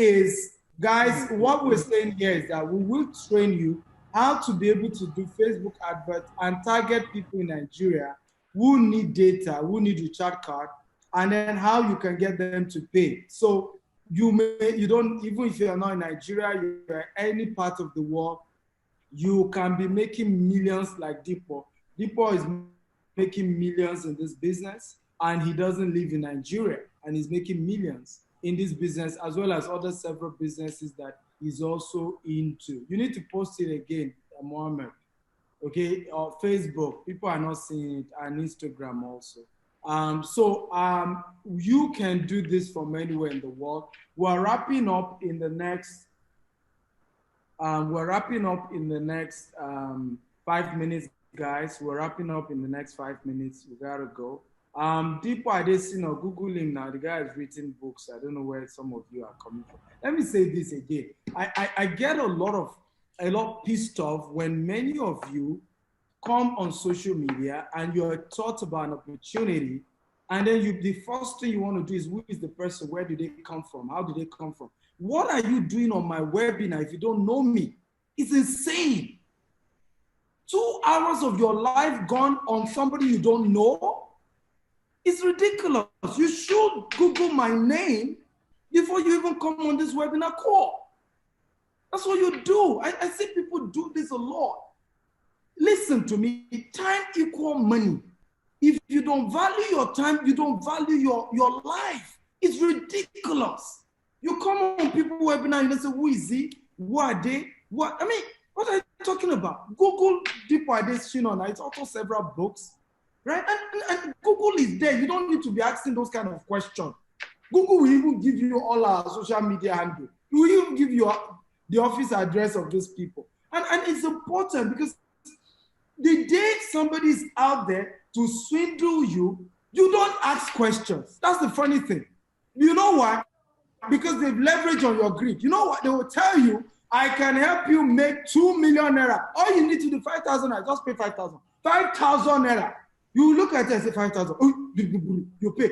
guys, what we're saying here is that we will train you how to be able to do Facebook adverts and target people in Nigeria who need data, who need recharge card, and then how you can get them to pay. So you don't, even if you're not in Nigeria, you're any part of the world, you can be making millions like Deepo. Deepo is making millions in this business, and he doesn't live in Nigeria, and he's making millions in this business, as well as other several businesses that he's also into. You need to post it again, Mohammed. Okay, or Facebook, people are not seeing it, and Instagram also. You can do this from anywhere in the world. We're wrapping up in the next 5 minutes, guys. We're wrapping up in the next 5 minutes. We gotta go. Deepo, I just Google him now. The guy has written books. I don't know where some of you are coming from. Let me say this again. I get a lot pissed off when many of you come on social media and you're taught about an opportunity, and then the first thing you want to do is, who is the person? Where do they come from? How do they come from? What are you doing on my webinar if you don't know me? It's insane. 2 hours of your life gone on somebody you don't know? It's ridiculous. You should Google my name before you even come on this webinar call. That's what you do. I see people do this a lot. Listen to me, time equals money. If you don't value your time, you don't value your life. It's ridiculous. You come on people's webinar and they say, who is he? Who are they? What? I mean, what are you talking about? Google Deepo Adesina. It's also several books, right? And Google is there. You don't need to be asking those kind of questions. Google will even give you all our social media handle. It will even give you the office address of those people. And it's important because the day somebody is out there to swindle you, you don't ask questions. That's the funny thing. You know why? Because they've leveraged on your greed. You know what? They will tell you, I can help you make 2 million naira. All you need to do 5,000 naira, just pay 5,000. 5,000 naira. You look at it and say 5,000. Oh, you pay.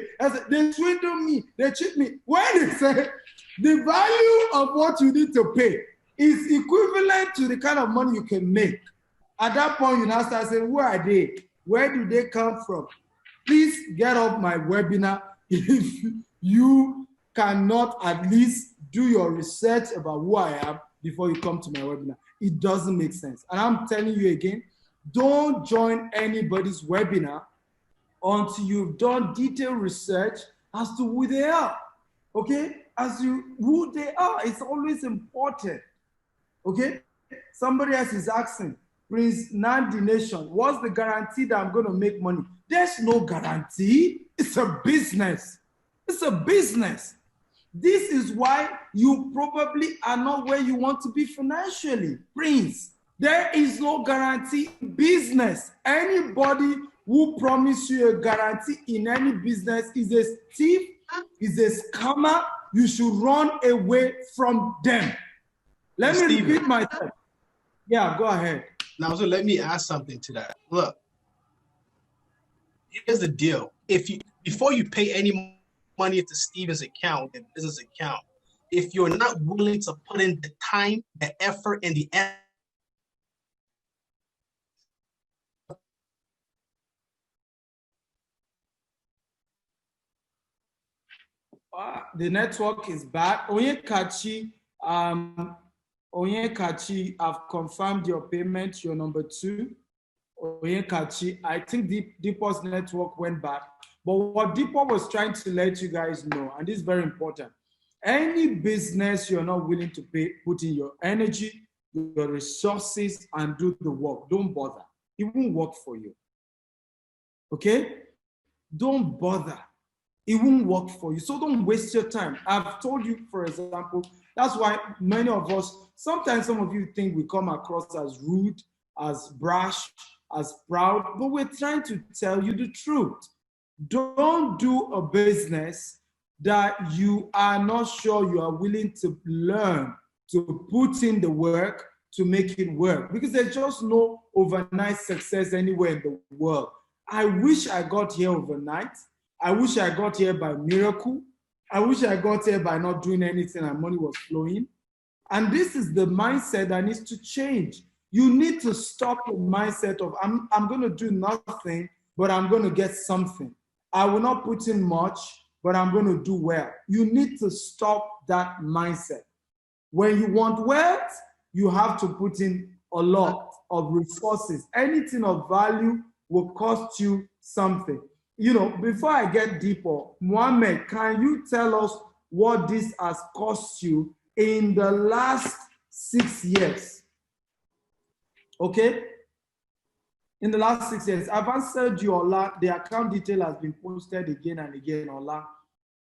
They swindle me. They cheat me. When they say the value of what you need to pay is equivalent to the kind of money you can make, at that point, you now start saying, who are they? Where do they come from? Please get off my webinar if you cannot at least do your research about who I am before you come to my webinar. It doesn't make sense. And I'm telling you again, don't join anybody's webinar until you've done detailed research as to who they are. Okay? Who they are. It's always important. Okay? Somebody else is asking, Prince Nandi Nation, what's the guarantee that I'm going to make money? There's no guarantee. It's a business. It's a business. This is why you probably are not where you want to be financially. Prince, there is no guarantee in business. Anybody who promises you a guarantee in any business is a thief, is a scammer. You should run away from them. Let me repeat myself. Yeah, go ahead. Now, so let me add something to that. Look, here's the deal. Before you pay any money into Steven's account, the business account, if you're not willing to put in the time, the effort, and the network is bad. Onyekachi, I've confirmed your payment. You're number 2. Onyekachi, I think Deepo's network went bad. But what Deepo was trying to let you guys know, and this is very important, any business you're not willing to put in your energy, your resources, and do the work, don't bother. It won't work for you. Okay? Don't bother. It won't work for you. So don't waste your time. I've told you, for example, that's why many of us, sometimes some of you think we come across as rude, as brash, as proud, but we're trying to tell you the truth. Don't do a business that you are not sure you are willing to learn, to put in the work to make it work, because there's just no overnight success anywhere in the world. I wish I got here overnight. I wish I got here by miracle. I wish I got here by not doing anything and money was flowing. And this is the mindset that needs to change. You need to stop the mindset of, I'm going to do nothing, but I'm going to get something. I will not put in much, but I'm going to do well. You need to stop that mindset. When you want wealth, you have to put in a lot of resources. Anything of value will cost you something. You know, before I get deeper, Mohammed, can you tell us what this has cost you in the last 6 years? Okay? In the last 6 years, I've answered you, Ola. The account detail has been posted again and again, Ola.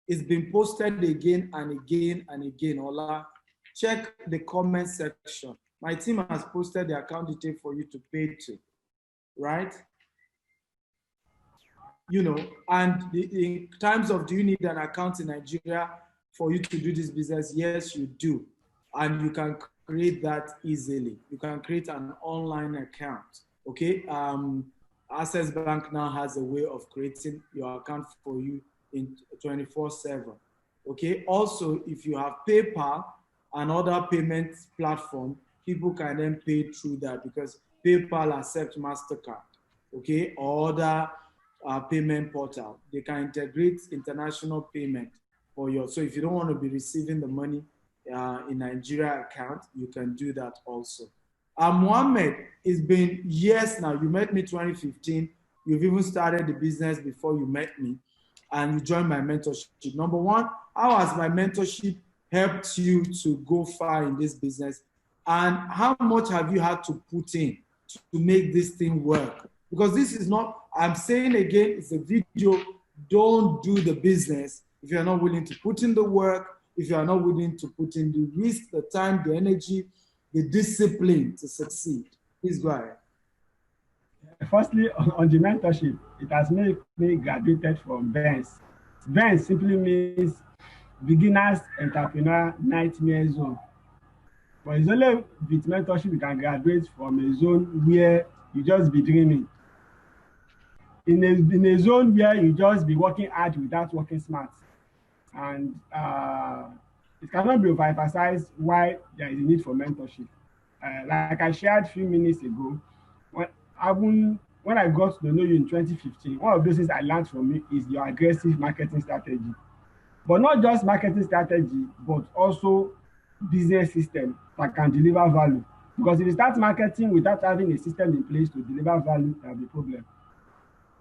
It's been posted again and again and again, Ola. Check the comment section. My team has posted the account detail for you to pay to, right? You know, and in times of, do you need an account in Nigeria for you to do this business? Yes, you do. And you can create that easily. You can create an online account, okay? Access Bank now has a way of creating your account for you in 24/7, okay? Also, if you have PayPal and other payment platform, people can then pay through that because PayPal accepts MasterCard, okay? Or other payment portal. They can integrate international payment for you. So if you don't want to be receiving the money in Nigeria account, you can do that also. Mohammed, it's been years now. You met me 2015. You've even started the business before you met me, and you joined my mentorship. Number one, how has my mentorship helped you to go far in this business? And how much have you had to put in to make this thing work? Because this is not, I'm saying again, it's a video. Don't do the business if you're not willing to put in the work, if you are not willing to put in the risk, the time, the energy, the discipline to succeed. Please go ahead. Firstly, on the mentorship, it has made me graduated from BENS. BENS simply means Beginners Entrepreneur Nightmare Zone. But it's only with mentorship you can graduate from a zone where you just be dreaming. In a zone where you just be working hard without working smart. And it cannot be overemphasized why there is a need for mentorship. Like I shared a few minutes ago, when I got to know you in 2015, one of those things I learned from you is your aggressive marketing strategy. But not just marketing strategy, but also business system that can deliver value. Because if you start marketing without having a system in place to deliver value, there'll be a problem.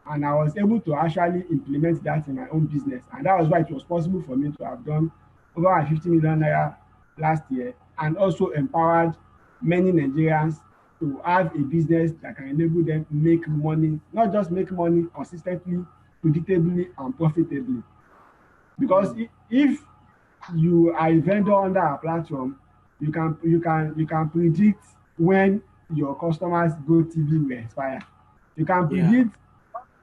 And I was able to actually implement that in my own business. And that was why it was possible for me to have done over 50 million naira last year, and also empowered many Nigerians to have a business that can enable them to make money, not just make money consistently, predictably, and profitably. Because if you are a vendor under our platform, you can predict when your customers' GoTV will expire. You can predict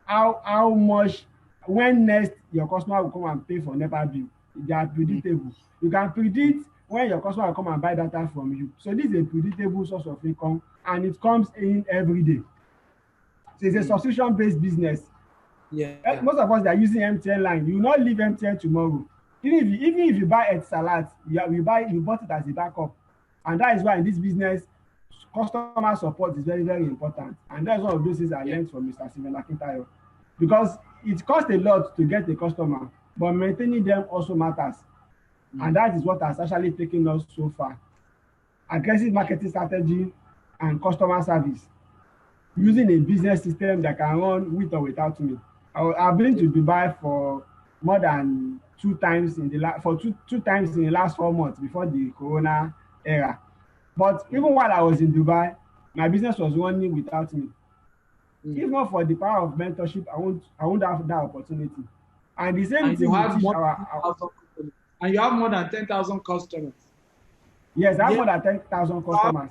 how much, when next your customer will come and pay for NEPA bill. They are predictable. You can predict when your customer will come and buy data from you. So this is a predictable source of income, and it comes in every day. So it's a subscription-based business. Yeah. Most of us that are using MTN line, you will not leave MTN tomorrow. Even if you buy Etisalat, you bought it as a backup. And that is why in this business, customer support is very, very important. And that's one of those things I learned from Mr. Stephen Akintayo. Because it costs a lot to get a customer, but maintaining them also matters. And that is what has actually taken us so far. Aggressive marketing strategy and customer service. Using a business system that can run with or without me. I've been to Dubai for more than two times in the last 4 months before the Corona era. But even while I was in Dubai, my business was running without me. If not for the power of mentorship, I won't have that opportunity. And the same And thing you we have teach more our than 10,000 customers. And you have more than 10,000 customers. yes, I have Yeah. more than 10,000 customers.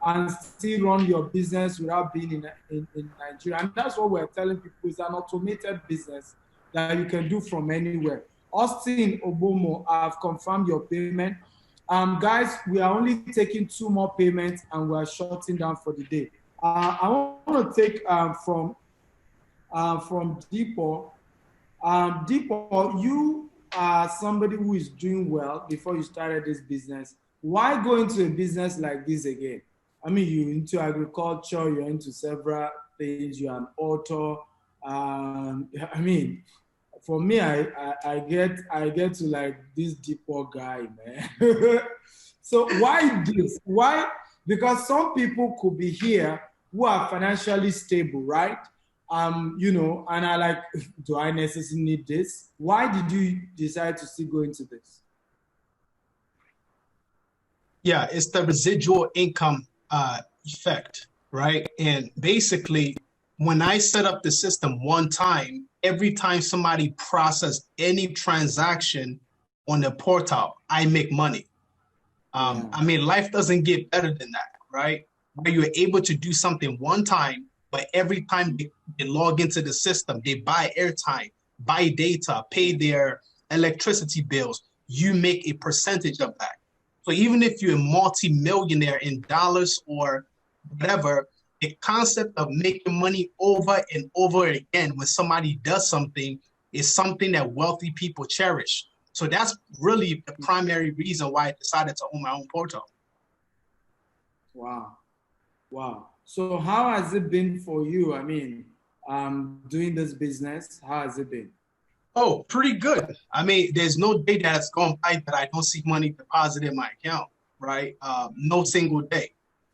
And still run your business without being in Nigeria. And that's what we're telling people, is an automated business that you can do from anywhere. Austin Obomo, I've confirmed your payment. Guys, we are only taking 2 more payments and we're shutting down for the day. I want to take from Deepo. Deepo, you are somebody who is doing well before you started this business. Why go into a business like this again? I mean, you're into agriculture, you're into several things, you're an author. I mean, for me, I get to like this Deepo guy, man. So why this? Why? Because some people could be here who are financially stable, right? You know, and I like, do I necessarily need this? Why did you decide to still go into this? Yeah, it's the residual income effect, right? And basically, when I set up the system one time, every time somebody process any transaction on the portal, I make money. I mean, life doesn't get better than that, right? Where you're able to do something one time, but every time they log into the system, they buy airtime, buy data, pay their electricity bills, you make a percentage of that. So even if you're a multi-millionaire in dollars or whatever, the concept of making money over and over again when somebody does something is something that wealthy people cherish. So that's really the primary reason why I decided to own my own portal. Wow. Wow. So how has it been for you? I mean, doing this business, how has it been? Oh, pretty good. I mean, there's no day that's gone by that I don't see money deposited in my account, right? No single day.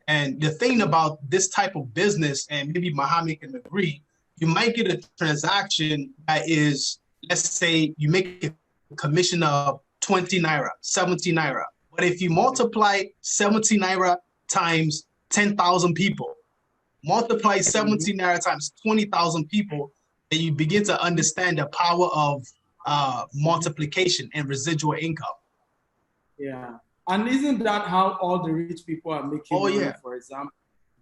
And the thing about this type of business, and maybe Mohammed can agree, you might get a transaction that is, let's say you make a commission of 20 Naira, 70 Naira. But if you multiply 70 Naira times 10,000 people, multiply 70 Naira times 20,000 people, and you begin to understand the power of multiplication and residual income. Yeah. And isn't that how all the rich people are making money, yeah. For example,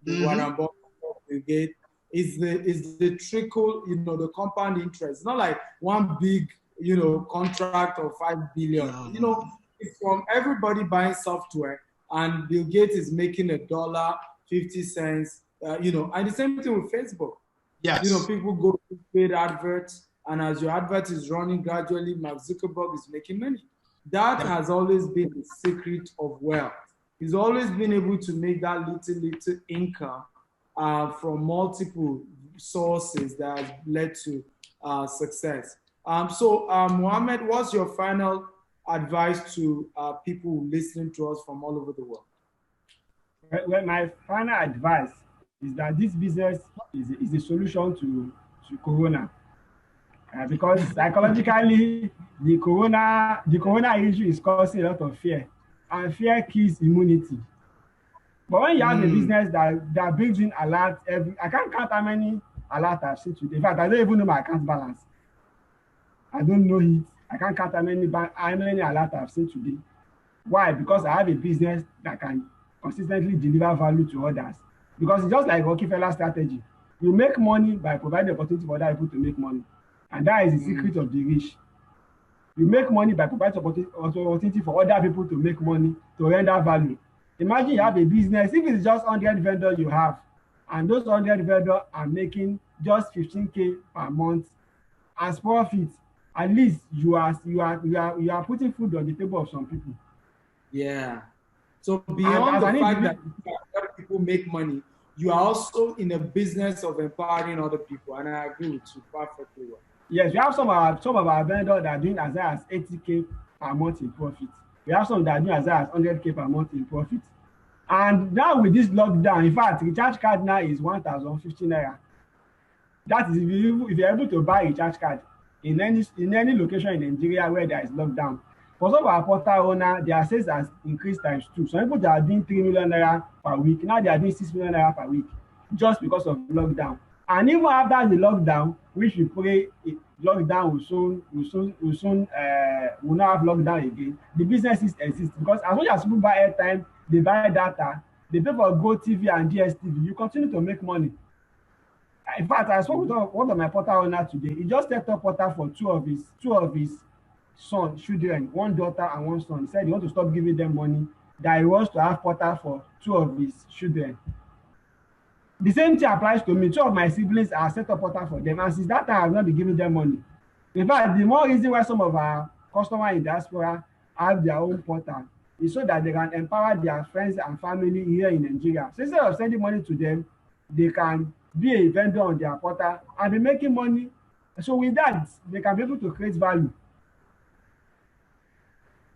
Warren Buffett is the trickle, you know, the compound interest. It's not like one big, you know, contract of 5 billion. You know, it's from everybody buying software, and Bill Gates is making $1.50, you know, and the same thing with Facebook. Yes. You know, people go to paid adverts, and as your advert is running gradually, Mark Zuckerberg is making money. That has always been the secret of wealth. He's always been able to make that little income from multiple sources that has led to success. So, Mohammed, what's your final advice to people listening to us from all over the world? Well, my final advice is that this business is a solution to Corona. Because psychologically, the corona issue is causing a lot of fear, and fear kills immunity. But when you have a business that brings in alert I can't count how many alerts I've seen today. In fact, I don't even know my account balance. I don't know it. I can't count how many alerts I've seen today. Why? Because I have a business that can consistently deliver value to others. Because it's just like Rockefeller strategy. You make money by providing opportunity for other people to make money. And that is the secret of the rich. You make money by providing opportunity for other people to make money, to render value. Imagine you have a business, if it's just 100 vendors you have, and those 100 vendors are making just 15K per month as profit, at least you are putting food on the table of some people. Yeah. So beyond the fact that other people make money, you are also in a business of empowering other people, and I agree with you perfectly well. Yes, we have some of our vendors that are doing as high as 80K per month in profit. We have some that are doing as high as 100K per month in profit. And now with this lockdown, in fact, recharge card now is 1,050 Naira. That is if you're able to buy a recharge card in any location in Nigeria where there is lockdown. For some of our portal owners, their sales has increased times 2. Some people that are doing 3 million Naira per week, now they are doing 6 million Naira per week just because of lockdown. And even after the lockdown, which we pray lockdown will not have lockdown again, the businesses exist because as much as people buy airtime, they buy data, they pay for GoTV and DSTV, you continue to make money. In fact, I spoke with one of my portal owner today. He just set up portal for two of his children, one daughter and one son. He said he wants to stop giving them money, that he wants to have portal for two of his children. The same thing applies to me. Two of my siblings are set up portal for them, and since that time I have not been giving them money. In fact, the more reason why some of our customers in diaspora have their own portal is so that they can empower their friends and family here in Nigeria. So instead of sending money to them, they can be a vendor on their portal and be making money. So with that, they can be able to create value.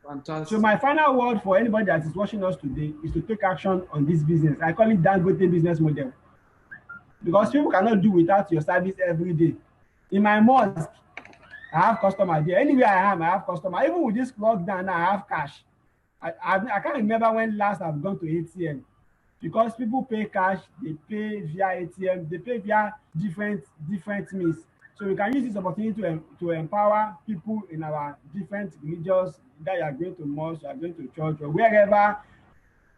Fantastic. So my final word for anybody that is watching us today is to take action on this business. I call it Dangote business model. Because people cannot do without your service every day. In my mosque, I have customers there. Anywhere I am, I have customers. Even with this lockdown now, I have cash. I can't remember when last I've gone to ATM. Because people pay cash, they pay via ATM, they pay via different means. So we can use this opportunity to empower people in our different religions, that you are going to mosque, you are going to church, or wherever.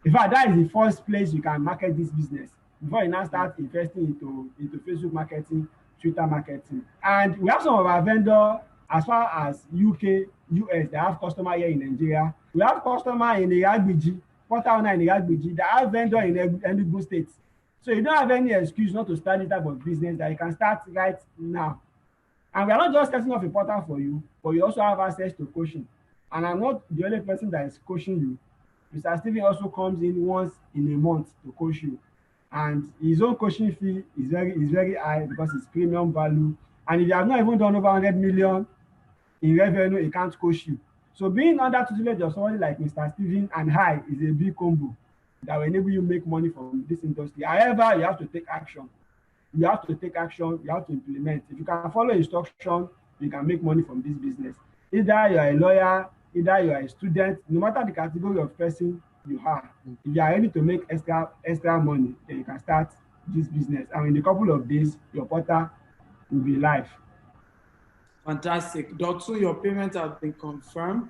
In fact, that is the first place you can market this business before you now start investing into Facebook marketing, Twitter marketing. And we have some of our vendors as far as UK, US, they have customers here in Nigeria. We have customers in Iragbiji, portal owner in Iragbiji, that have vendor in Enugu State. So you don't have any excuse not to start this type of business that you can start right now. And we are not just setting up a portal for you, but you also have access to coaching. And I'm not the only person that is coaching you. Mr. Stephen also comes in once in a month to coach you. And his own coaching fee is very high because it's premium value. And if you have not even done over 100 million in revenue, he can't coach you. So being under tutelage of somebody like Mr. Stephen and I is a big combo that will enable you make money from this industry. However, you have to take action. You have to take action, you have to implement. If you can follow instruction, you can make money from this business. Either you are a lawyer, either you are a student, no matter the category of person you are, if you are ready to make extra money, then you can start this business. And in a couple of days, your portal will be live. Fantastic. Dr. Your payments have been confirmed.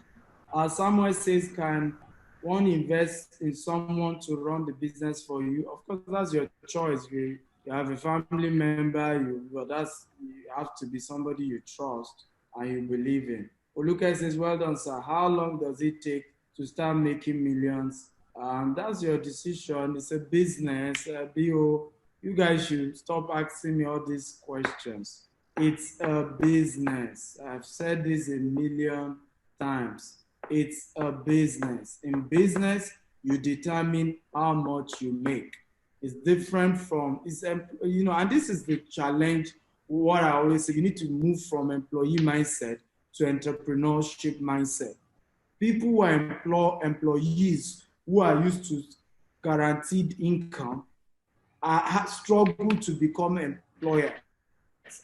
Samuel says, can one invest in someone to run the business for you? Of course, that's your choice. You have a family member, you have to be somebody you trust and you believe in. Oluka says, well done, sir. How long does it take to start making millions? That's your decision. It's a business. BO, you guys should stop asking me all these questions. It's a business. I've said this a million times. It's a business. In business, you determine how much you make. It's different from, and this is the challenge. What I always say, you need to move from employee mindset to entrepreneurship mindset. People who are employees who are used to guaranteed income struggle to become employers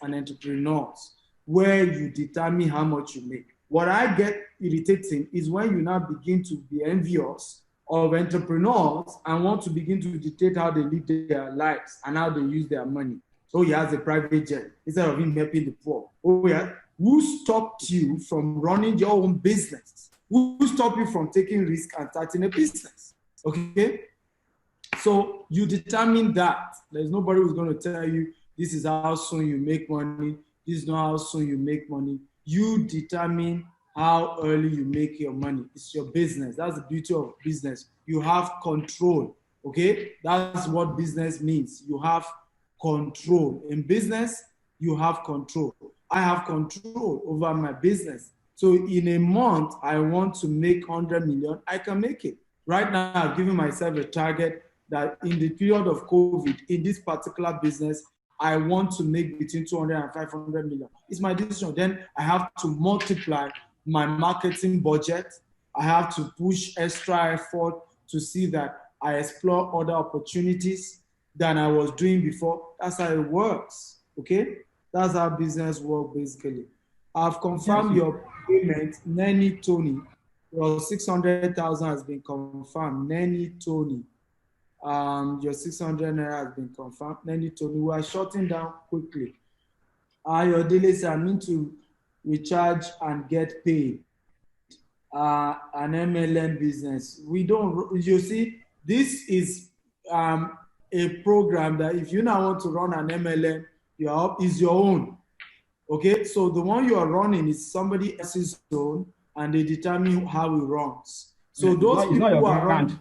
and entrepreneurs where you determine how much you make. What I get irritating is when you now begin to be envious of entrepreneurs and want to begin to dictate how they live their lives and how they use their money. So he has a private jet instead of him helping the poor. Oh yeah, who stopped you from running your own business? Who stopped you from taking risk and starting a business? Okay, so you determine that. There's nobody who's going to tell you this is how soon you make money. This is not how soon you make money. You determine how early you make your money. It's your business. That's the beauty of business. You have control, okay? That's what business means. You have control. In business, you have control. I have control over my business. So in a month, I want to make 100 million, I can make it. Right now, I've given myself a target that in the period of COVID, in this particular business, I want to make between 200 and 500 million. It's my decision. Then I have to multiply my marketing budget. I have to push extra effort to see that I explore other opportunities than I was doing before. That's how it works, okay? That's how business works, basically. I've confirmed your payment, Nanny Tony. Your 600,000 has been confirmed, Nanny Tony. Your 600 naira has been confirmed. Mentee Tony, we are shutting down quickly. Your delays are meant to recharge and get paid. An MLM business. We don't, you see, this is a program that if you now want to run an MLM, is your own. Okay, so the one you are running is somebody else's own, and they determine how it runs. So those people who are running,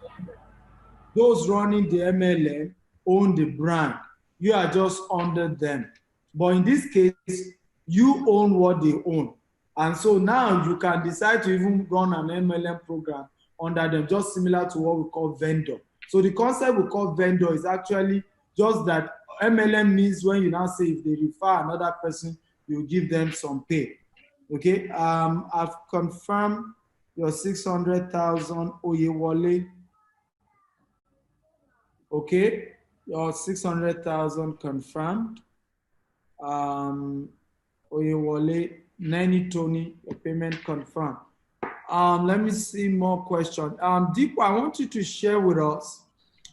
those running the MLM own the brand. You are just under them. But in this case, you own what they own. And so now you can decide to even run an MLM program under them, just similar to what we call vendor. So the concept we call vendor is actually just that MLM means when you now say if they refer another person, you give them some pay. Okay, I've confirmed your 600,000 Oyewole. Okay, your 600,000 confirmed. Oyewole, Mentee Tony, your payment confirmed. Let me see more questions. Deepo, I want you to share with us,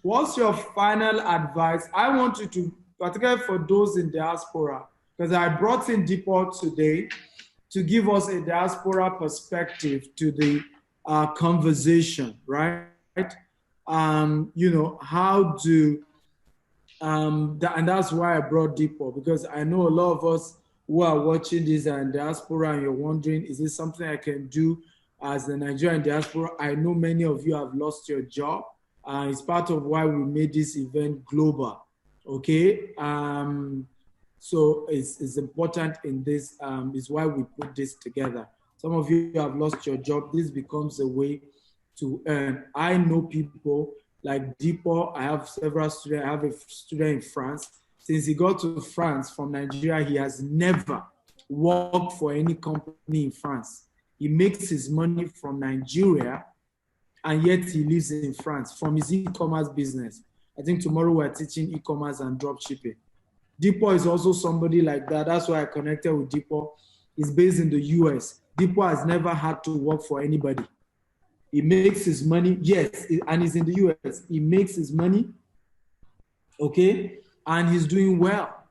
what's your final advice? I want you to, particularly for those in diaspora, because I brought in Deepo today to give us a diaspora perspective to the conversation, right? You know, how do, and that's why I brought Deepo, because I know a lot of us who are watching this are in diaspora and you're wondering, is this something I can do as the Nigerian diaspora? I know many of you have lost your job. It's part of why we made this event global, okay? So it's important in this, is why we put this together. Some of you have lost your job. This becomes a way to earn. I know people like Deepo. I have several students. I have a student in France. Since he got to France from Nigeria, he has never worked for any company in France. He makes his money from Nigeria, and yet he lives in France from his e-commerce business. I think tomorrow we're teaching e-commerce and drop shipping. Deepo is also somebody like that. That's why I connected with Deepo. He's based in the US. Deepo has never had to work for anybody. He makes his money, yes, and he's in the US. He makes his money, okay, and he's doing well.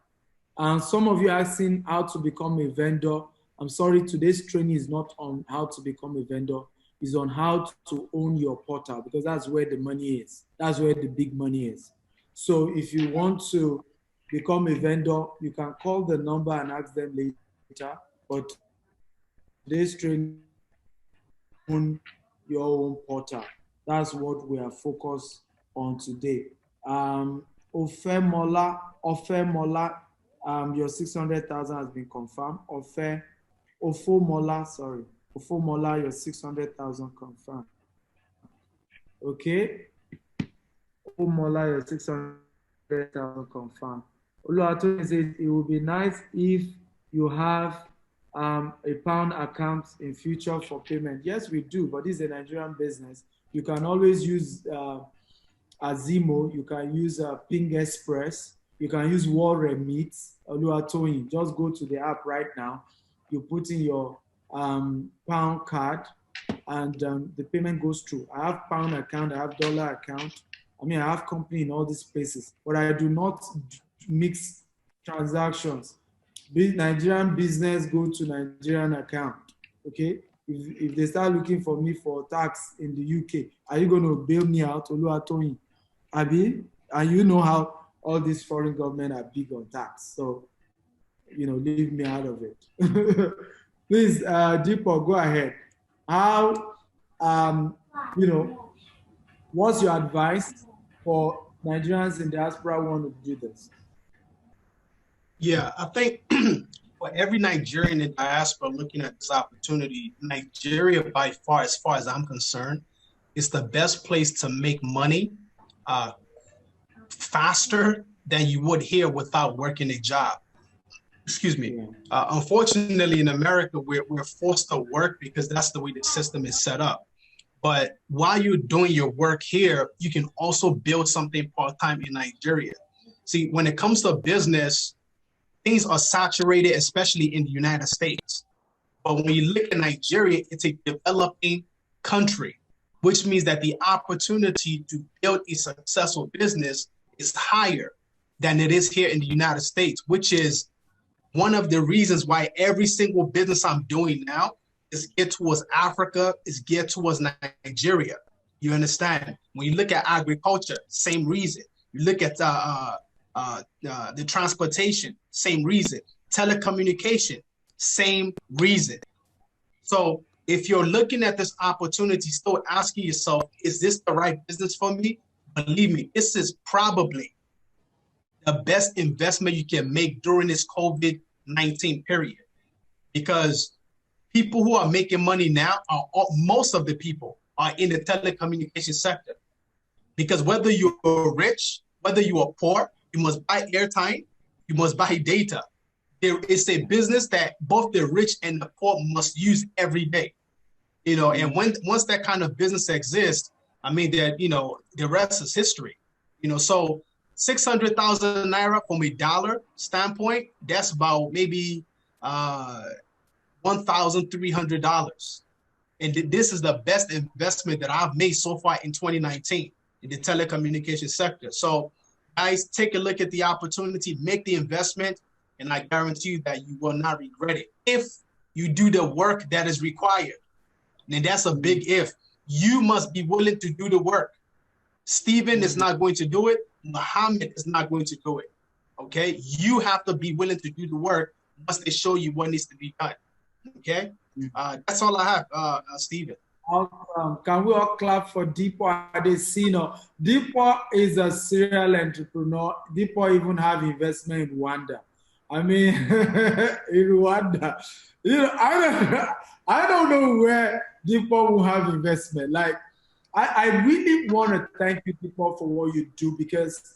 And some of you are asking how to become a vendor. I'm sorry, today's training is not on how to become a vendor. It's on how to own your portal, because that's where the money is. That's where the big money is. So if you want to become a vendor, you can call the number and ask them later. But today's training, own your own portal. That's what we are focused on today. Ofemola, your 600,000 has been confirmed. Ofomola, your 600,000 confirmed. Okay. Ofomola, your 600,000 confirmed. Oluwatoyin says it would be nice if you have a pound account in future for payment. Yes, we do, but this is a Nigerian business. You can always use Azimo, you can use Ping Express, you can use War Remit. Oluwatoyin, just go to the app right now. You put in your pound card, and the payment goes through. I have pound account, I have dollar account. I mean, I have company in all these places, but I do not mix transactions. Nigerian business go to Nigerian account, okay? If they start looking for me for tax in the UK, are you going to bail me out, Oluwatoyin? Abi? And you know how all these foreign government are big on tax. So, you know, leave me out of it. Please, Deepo, go ahead. How, you know, what's your advice for Nigerians in diaspora who want to do this? Yeah, I think for every Nigerian in diaspora looking at this opportunity, Nigeria, by far as I'm concerned, is the best place to make money faster than you would here without working a job. Excuse me. Unfortunately, in America, we're forced to work because that's the way the system is set up. But while you're doing your work here, you can also build something part-time in Nigeria. See, when it comes to business, things are saturated, especially in the United States. But when you look at Nigeria, it's a developing country. which means that the opportunity to build a successful business is higher than it is here in the United States, which is one of the reasons why every single business I'm doing now is geared towards Africa, is geared towards Nigeria. You understand? When you look at agriculture, same reason. You look at the transportation, same reason. Telecommunication, same reason. So if you're looking at this opportunity, still asking yourself, is this the right business for me? Believe me, this is probably the best investment you can make during this COVID-19 period. Because people who are making money now, most of the people are in the telecommunication sector. Because whether you're rich, whether you are poor, you must buy airtime, you must buy data. There is a business that both the rich and the poor must use every day. You know, and once that kind of business exists, I mean, that, you know, the rest is history. You know, so 600,000 naira from a dollar standpoint, that's about maybe $1,300. And this is the best investment that I've made so far in 2019 in the telecommunication sector. So guys, take a look at the opportunity, make the investment, and I guarantee you that you will not regret it if you do the work that is required. And that's a big if. You must be willing to do the work. Stephen is not going to do it. Muhammad is not going to do it. Okay? You have to be willing to do the work once they show you what needs to be done. Okay? That's all I have, Stephen. Awesome. Can we all clap for Dipo Adesina? Dipo is a serial entrepreneur. Dipo even have investment in Rwanda. I mean, in Rwanda. You know, I don't know where Dipo will have investment. Like, I really want to thank you, Dipo, for what you do, because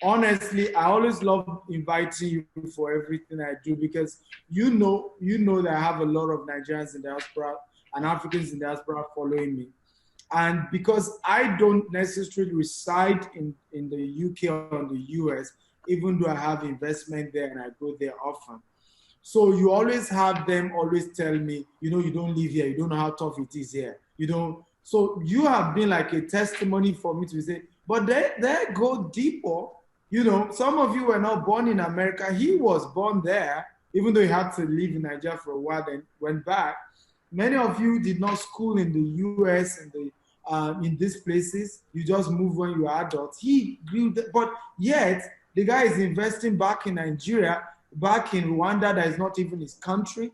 honestly, I always love inviting you for everything I do, because you know that I have a lot of Nigerians in diaspora and Africans in diaspora following me. And because I don't necessarily reside in the UK or the US, even though I have investment there and I go there often. So you always have them always tell me, you know, you don't live here, you don't know how tough it is here. You don't. So you have been like a testimony for me to say, but there go Dipo. You know, some of you were not born in America. He was born there, even though he had to live in Nigeria for a while, then went back. Many of you did not school in the US and in these places. You just moved when you were adults. He grew, but yet the guy is investing back in Nigeria, back in Rwanda, that is not even his country.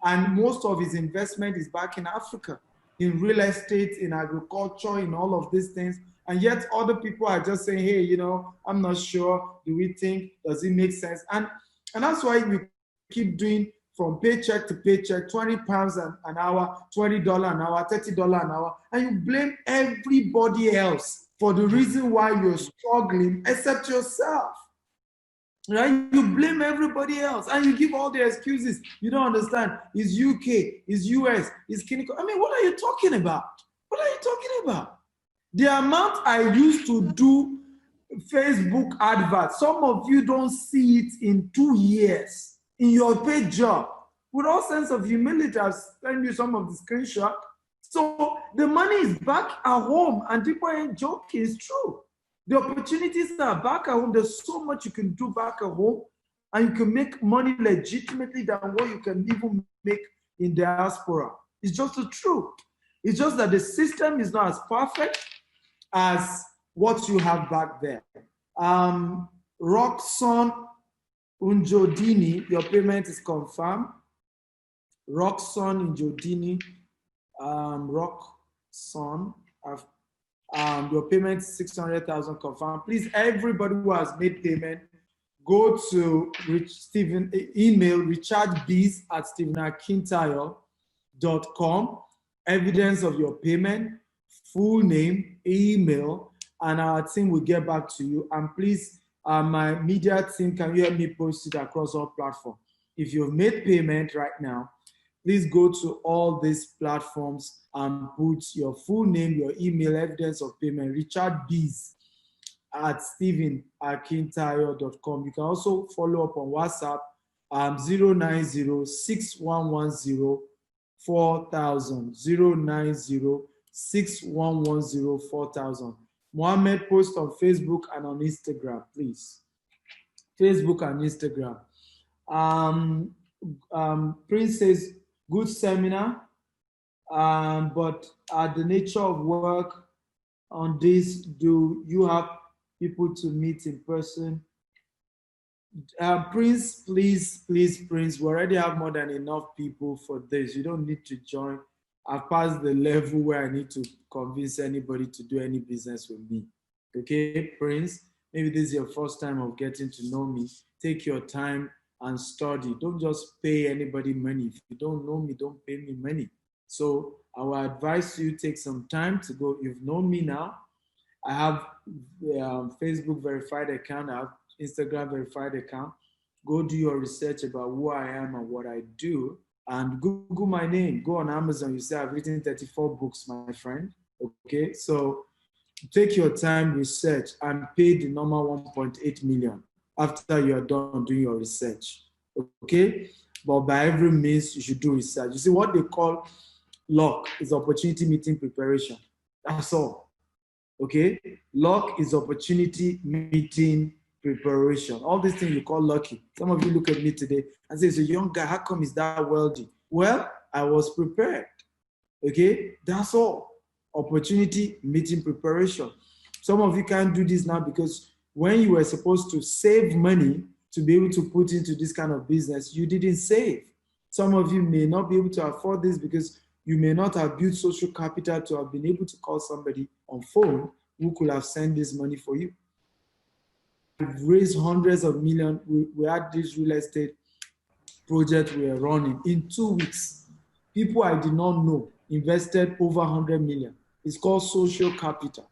And most of his investment is back in Africa, in real estate, in agriculture, in all of these things. And yet other people are just saying, hey, you know, I'm not sure. Do we think, does it make sense? And that's why we keep doing from paycheck to paycheck, 20 pounds an hour, $20 an hour, $30 an hour. And you blame everybody else for the reason why you're struggling, except yourself. Right? You blame everybody else and you give all the excuses. You don't understand. It's UK, it's US, it's clinical. I mean, what are you talking about? What are you talking about? The amount I used to do Facebook adverts, some of you don't see it in 2 years in your paid job. With all sense of humility, I'll send you some of the screenshots. So the money is back at home, and people ain't joking, it's true. The opportunities are back at home. There's so much you can do back at home, and you can make money legitimately than what you can even make in diaspora. It's just the truth. It's just that the system is not as perfect as what you have back there. Roxanne Unjodini, your payment is confirmed. Roxanne Unjodini, Roxanne, your payment is 600,000 confirmed. Please, everybody who has made payment, go to Stephen, email richardbees@stephenakintayo.com. Evidence of your payment, full name, email, and our team will get back to you. And please, my media team, can you help me post it across all platforms? If you've made payment right now, please go to all these platforms and put your full name, your email, evidence of payment, richardbees@stephenakintayo.com. You can also follow up on WhatsApp, 090-6110-4000, 61104000. Mohammed, post on Facebook and on Instagram, please. Facebook and Instagram. Prince says, good seminar, but the nature of work on this, do you have people to meet in person? Prince, please, Prince, we already have more than enough people for this. You don't need to join. I've passed the level where I need to convince anybody to do any business with me. Okay, Prince, maybe this is your first time of getting to know me. Take your time and study. Don't just pay anybody money. If you don't know me, don't pay me money. So I will advise you take some time to go. You've known me now. I have Facebook verified account. I have Instagram verified account. Go do your research about who I am and what I do, and Google my name. Go on Amazon. You say I've written 34 books, my friend. Okay, so take your time, research, and pay the normal 1.8 million after you are done doing your research. Okay, but by every means you should do research. You see, what they call luck is opportunity meeting preparation. That's all. Okay, luck is opportunity meeting preparation. All these things you call lucky. Some of you look at me today and say, it's a young guy, how come he's that wealthy? Well, I was prepared. Okay, that's all. Opportunity meeting preparation. Some of you can't do this now because when you were supposed to save money to be able to put into this kind of business, you didn't save. Some of you may not be able to afford this because you may not have built social capital to have been able to call somebody on phone who could have sent this money for you. We've raised hundreds of millions. We had this real estate project we are running. In 2 weeks, people I did not know invested over 100 million. It's called social capital.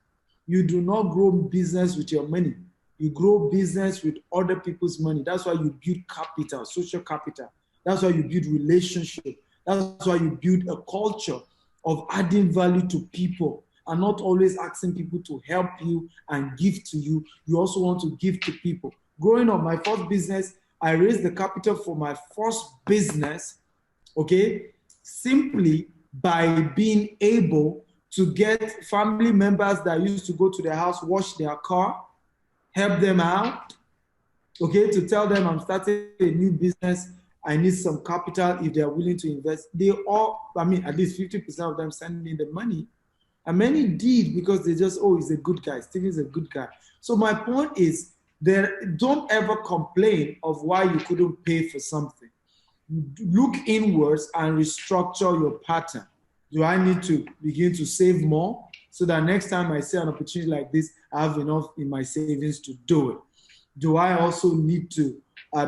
You do not grow business with your money. You grow business with other people's money. That's why you build capital, social capital. That's why you build relationship. That's why you build a culture of adding value to people and not always asking people to help you and give to you. You also want to give to people. Growing up, my first business, I raised the capital for my first business, okay, simply by being able to get family members that used to go to their house, wash their car, help them out, okay, to tell them I'm starting a new business, I need some capital if they're willing to invest. They all, I mean, at least 50% of them send me the money. And many did because they just, oh, he's a good guy. Steven's a good guy. So my point is, don't ever complain of why you couldn't pay for something. Look inwards and restructure your pattern. Do I need to begin to save more so that next time I see an opportunity like this, I have enough in my savings to do it? Do I also need to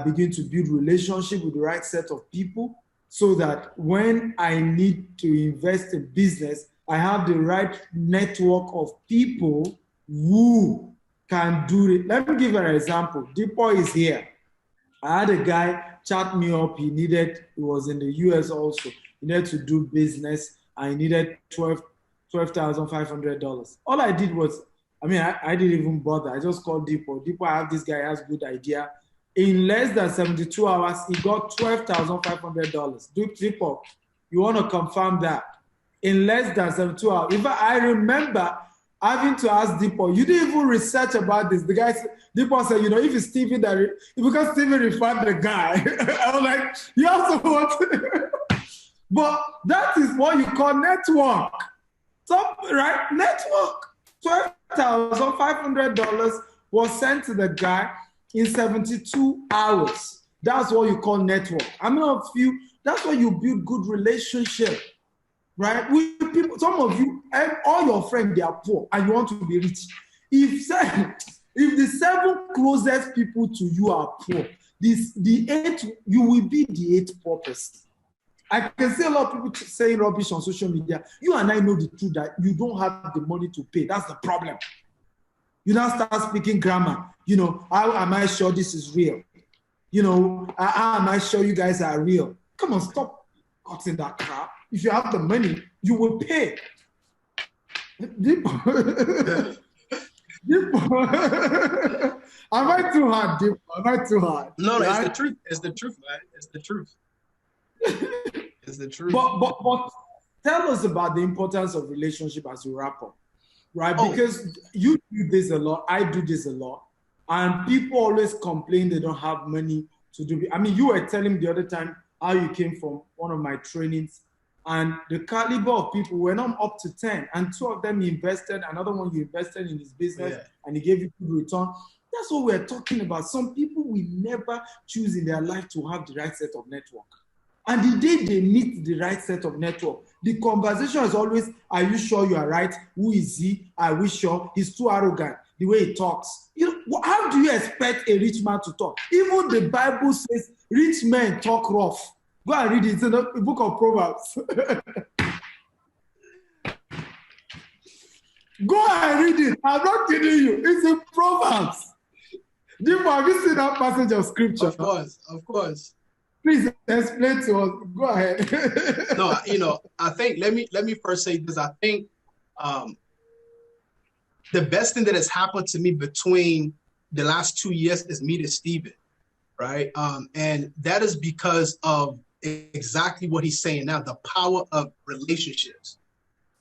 begin to build relationship with the right set of people so that when I need to invest in business, I have the right network of people who can do it. Let me give an example. Deepo is here. I had a guy chat me up. He was in the US also. He needed to do business. I needed $12,500. All I did was, I didn't even bother. I just called Deepo. Deepo, I have this guy, has a good idea. In less than 72 hours, he got $12,500. Deepo, you want to confirm that? In less than 72 hours. In fact, I remember having to ask Deepo, you didn't even research about this. The guy, Deepo said, if it's Steven, because Steven referred the guy. I was like, you also want But that is what you call network. Right? Network. $12,500 was sent to the guy in 72 hours. That's what you call network. That's why you build good relationship. Right? With people, some of you, all your friends, they are poor and you want to be rich. If the 7 closest people to you are poor, the 8, you will be the 8th poor person. I can see a lot of people saying rubbish on social media. You and I know the truth that you don't have the money to pay. That's the problem. You now start speaking grammar. How am I sure this is real? How am I sure you guys are real? Come on, stop cutting that crap. If you have the money, you will pay. Am I too hard, Deep? Am I too hard? No, it's the truth. It's the truth, man. It's the truth. It's the truth. But tell us about the importance of relationship as we wrap up, right? Oh. Because you do this a lot, I do this a lot, and people always complain they don't have money to do. I mean, you were telling me the other time how you came from one of my trainings, and the caliber of people were not up to 10, and 2 of them you invested, another one you invested in his business, and he gave you good return. That's what we're talking about. Some people will never choose in their life to have the right set of network. And the day they meet the right set of network, the conversation is always, are you sure you are right? Who is he? Are we sure? He's too arrogant, the way he talks. You know, how do you expect a rich man to talk? Even the Bible says rich men talk rough. Go and read it. It's in the book of Proverbs. Go and read it. I'm not kidding you. It's in Proverbs. Jimbo, have you seen that passage of scripture? Of course, of course. Please explain to us. Go ahead. No, you know, I think let me first say this. I think the best thing that has happened to me between the last 2 years is meeting Steven, right? And that is because of exactly what he's saying now, the power of relationships.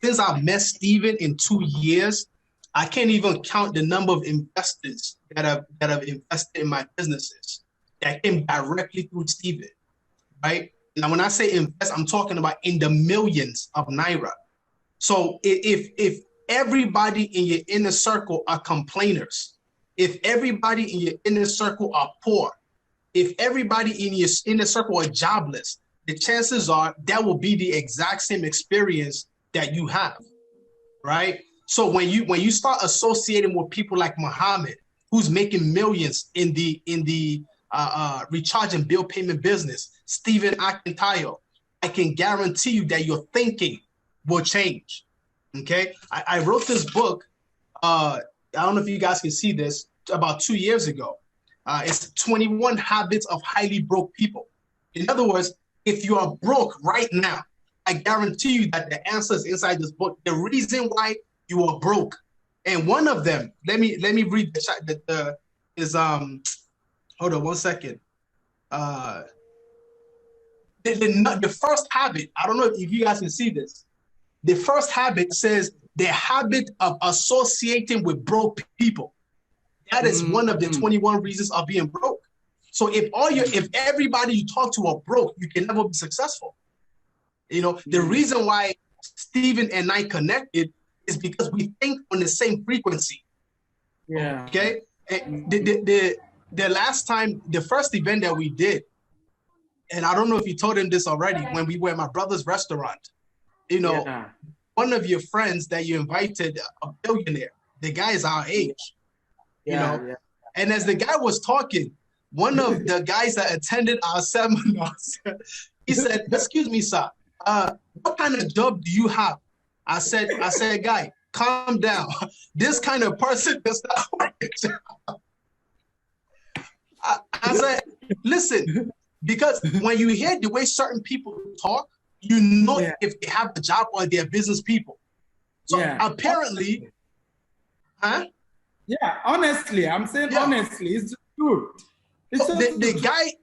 Since I've met Steven in 2 years, I can't even count the number of investors that have invested in my businesses that came directly through Steven, right? Now, when I say invest, I'm talking about in the millions of Naira. So if everybody in your inner circle are complainers, if everybody in your inner circle are poor, if everybody in your inner circle are jobless, the chances are that will be the exact same experience that you have, right? So when you start associating with people like Muhammad, who's making millions in the recharge and bill payment business, Stephen Akintayo, I can guarantee you that your thinking will change. Okay, I wrote this book. I don't know if you guys can see this. About 2 years ago, it's 21 Habits of Highly Broke People. In other words, if you are broke right now, I guarantee you that the answer is inside this book. The reason why you are broke, and one of them. Let me read the is hold on one second. The first habit. I don't know if you guys can see this. The first habit says the habit of associating with broke people. That is one of the 21 reasons of being broke. So if everybody you talk to are broke, you can never be successful. You know, the reason why Stephen and I connected is because we think on the same frequency. Yeah. Okay. And the last time, the first event that we did, and I don't know if you told him this already, when we were at my brother's restaurant, you know, one of your friends that you invited, a billionaire, the guy is our age, you know, and as the guy was talking, one of the guys that attended our seminars, he said, "Excuse me, sir, what kind of job do you have?" I said, "Guy, calm down. This kind of person does not work a job." I said, "Listen, because when you hear the way certain people talk, you know if they have a job or they're business people." So apparently, huh? Yeah, honestly, I'm saying honestly, it's true. It's so the guy.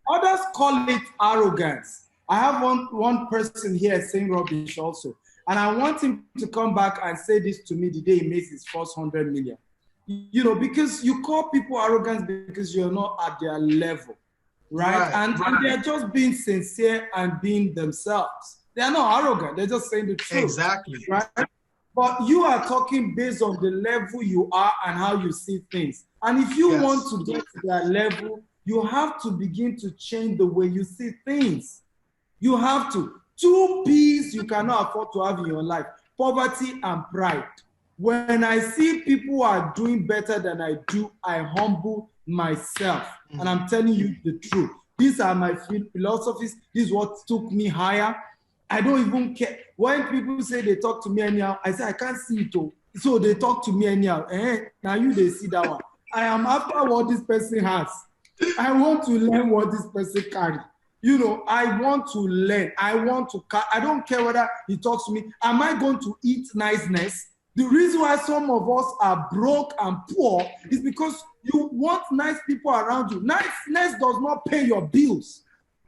Others call it arrogance. I have one person here saying rubbish also, and I want him to come back and say this to me the day he makes his first 100 million. You know, because you call people arrogant because you're not at their level, right? And they're just being sincere and being themselves. They're not arrogant. They're just saying the truth. Exactly. Right? But you are talking based on the level you are and how you see things. And if you want to get to that level, you have to begin to change the way you see things. You have to. 2 P's you cannot afford to have in your life: poverty and pride. When I see people who are doing better than I do, I humble myself. And I'm telling you the truth. These are my philosophies. This is what took me higher. I don't even care. When people say they talk to me anyhow, I say, I can't see it all. So they talk to me anyhow. Now they see that one. I am after what this person has. I want to learn what this person carries. You know, I want to learn. I don't care whether he talks to me. Am I going to eat niceness? The reason why some of us are broke and poor is because you want nice people around you. Niceness does not pay your bills.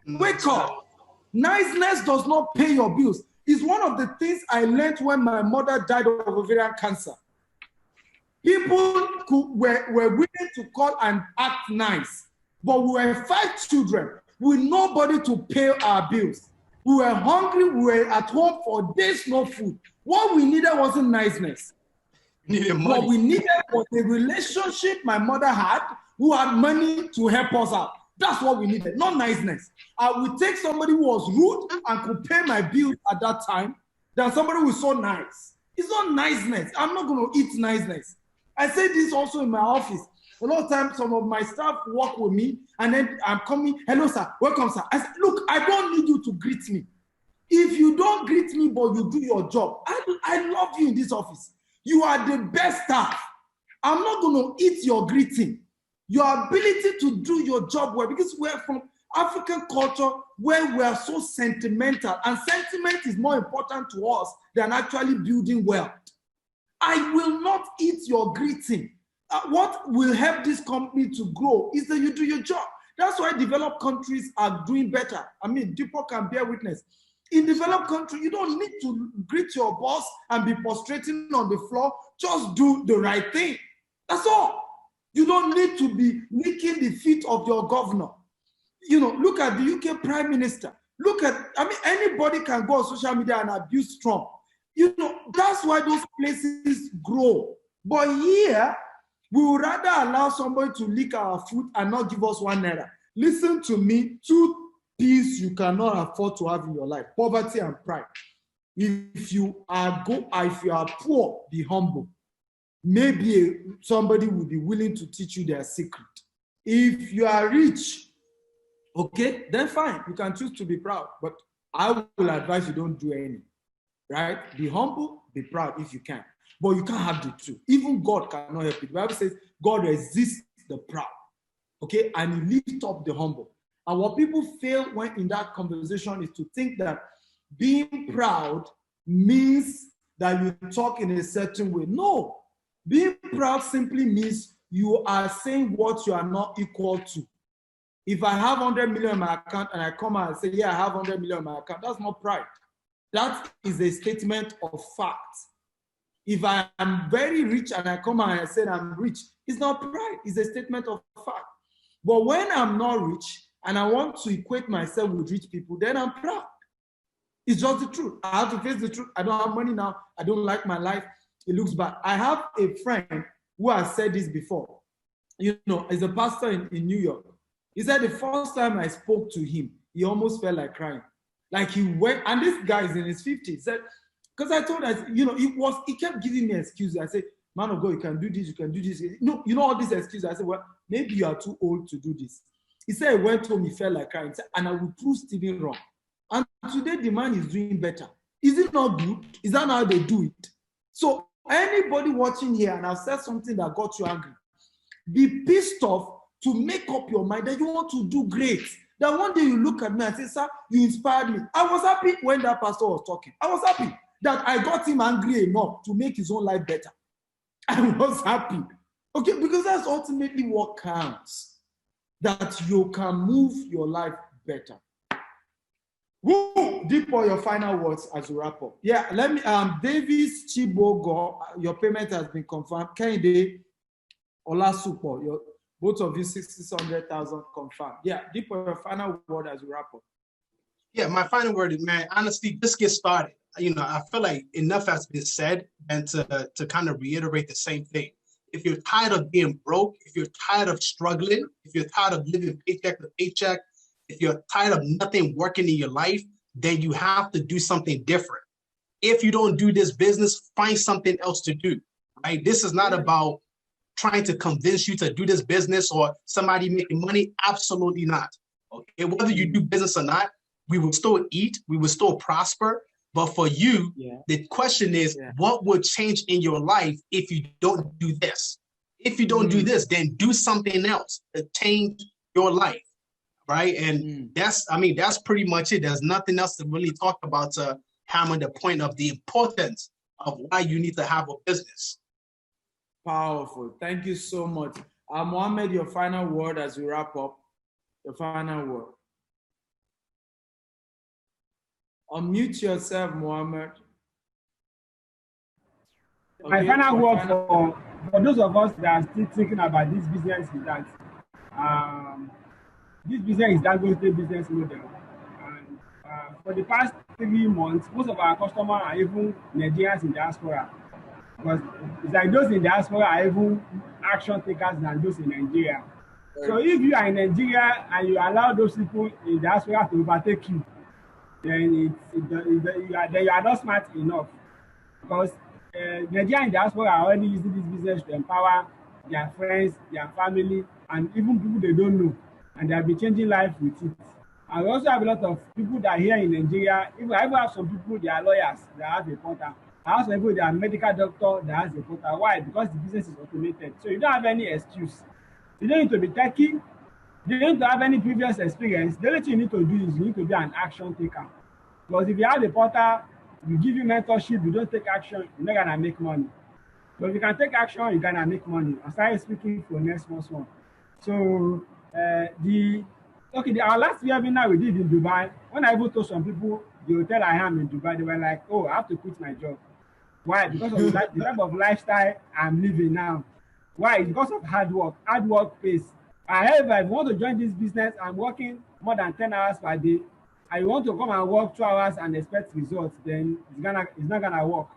Wake up. Niceness does not pay your bills. It's one of the things I learned when my mother died of ovarian cancer. People were willing to call and act nice, but we were 5 children with nobody to pay our bills. We were hungry, we were at home for days, no food. What we needed wasn't niceness. What we needed was a relationship my mother had who had money to help us out. That's what we needed, not niceness. I would take somebody who was rude and could pay my bills at that time than somebody who was so nice. It's not niceness. I'm not going to eat niceness. I say this also in my office. A lot of times, some of my staff work with me, and then I'm coming, hello, sir, welcome, sir. I say, look, I don't need you to greet me. If you don't greet me, but you do your job, I love you in this office. You are the best staff. I'm not going to eat your greeting. Your ability to do your job well, because we're from African culture where we are so sentimental, and sentiment is more important to us than actually building wealth. I will not eat your greeting. What will help this company to grow is that you do your job. That's why developed countries are doing better. I mean, people can bear witness. In developed countries, you don't need to greet your boss and be prostrating on the floor. Just do the right thing. That's all. You don't need to be licking the feet of your governor. You know, look at the UK Prime Minister. Look at, I mean, anybody can go on social media and abuse Trump. You know, that's why those places grow. But here, we would rather allow somebody to lick our foot and not give us 1 naira. Listen to me, 2 things you cannot afford to have in your life: poverty and pride. If you are poor, be humble. Maybe somebody will be willing to teach you their secret. If you are rich, okay, then fine, you can choose to be proud. But I will advise you don't do any. Right? Be humble, be proud if you can. But you can't have the two. Even God cannot help it. The Bible says God resists the proud. Okay? And he lifts up the humble. And what people fail when in that conversation is to think that being proud means that you talk in a certain way. No. Being proud simply means you are saying what you are not equal to. If I have 100 million in my account and I come out and say, yeah, I have 100 million in my account, that's not pride. That is a statement of fact. If I am very rich and I come out and I say I'm rich, it's not pride, it's a statement of fact. But when I'm not rich and I want to equate myself with rich people, then I'm proud. It's just the truth. I have to face the truth. I don't have money now. I don't like my life. It looks bad. I have a friend who has said this before. You know, he's a pastor in New York. He said the first time I spoke to him, he almost felt like crying. Like he went, and this guy is in his 50s. He said, because I told him, you know, he kept giving me excuses. I said, man of God, you can do this, you can do this. No, you know all these excuses. I said, well, maybe you are too old to do this. He said he went home, he felt like crying. He said, and I will prove Stephen wrong. And today the man is doing better. Is it not good? Is that how they do it? So anybody watching here, and I've said something that got you angry, be pissed off to make up your mind that you want to do great. That one day you look at me and say, sir, you inspired me. I was happy when that pastor was talking. I was happy that I got him angry enough to make his own life better. I was happy. Okay, because that's ultimately what counts. That you can move your life better. Woo! Deepo, your final words as we wrap up. Yeah, let me, Davis Chibogo, your payment has been confirmed. Kende Olasupo, both of you 600,000 confirmed. Yeah, Deepo, your final word as we wrap up. Yeah, my final word is, man, honestly, just get started. You know, I feel like enough has been said, and to kind of reiterate the same thing. If you're tired of being broke, if you're tired of struggling, if you're tired of living paycheck to paycheck, if you're tired of nothing working in your life, then you have to do something different. If you don't do this business, find something else to do, right? This is not about trying to convince you to do this business or somebody making money. Absolutely not. Okay, whether you do business or not, we will still eat, we will still prosper. But for you, the question is, what will change in your life if you don't do this? If you don't do this, then do something else to change your life, right? And that's pretty much it. There's nothing else to really talk about to hammer the point of the importance of why you need to have a business. Powerful. Thank you so much. Mohammed, your final word as we wrap up. Your final word. Unmute yourself, Mohammed. My final word for those of us that are still thinking about this business is that um, this business is Dangote business model. And for the past 3 months, most of our customers are even Nigerians in diaspora. Because it's like those in diaspora are even action takers than those in Nigeria. So if you are in Nigeria and you allow those people in diaspora to overtake you, then you are not smart enough. Because Nigerian diaspora are already using this business to empower their friends, their family, and even people they don't know, and they have been changing life with it. And we also have a lot of people that are here in Nigeria. I even have some people, they are lawyers that have a portal. I have some people that are medical doctor that has a portal. Why? Because the business is automated. So you don't have any excuse. You don't need to be techie. You don't need to have any previous experience. The only thing you need to do is you need to be an action taker. Because if you have a portal, we give you mentorship, you don't take action, you're not gonna make money. But if you can take action, you're gonna make money. I started speaking for next month's one. So our last webinar we did in Dubai, when I even told some people the hotel I am in Dubai, they were like, oh, I have to quit my job. Why? Because of the type of lifestyle I'm living now. Why? Because of hard work. Hard work pays. However, if you want to join this business, I'm working more than 10 hours per day. I want to come and work 2 hours and expect results, then it's not gonna work.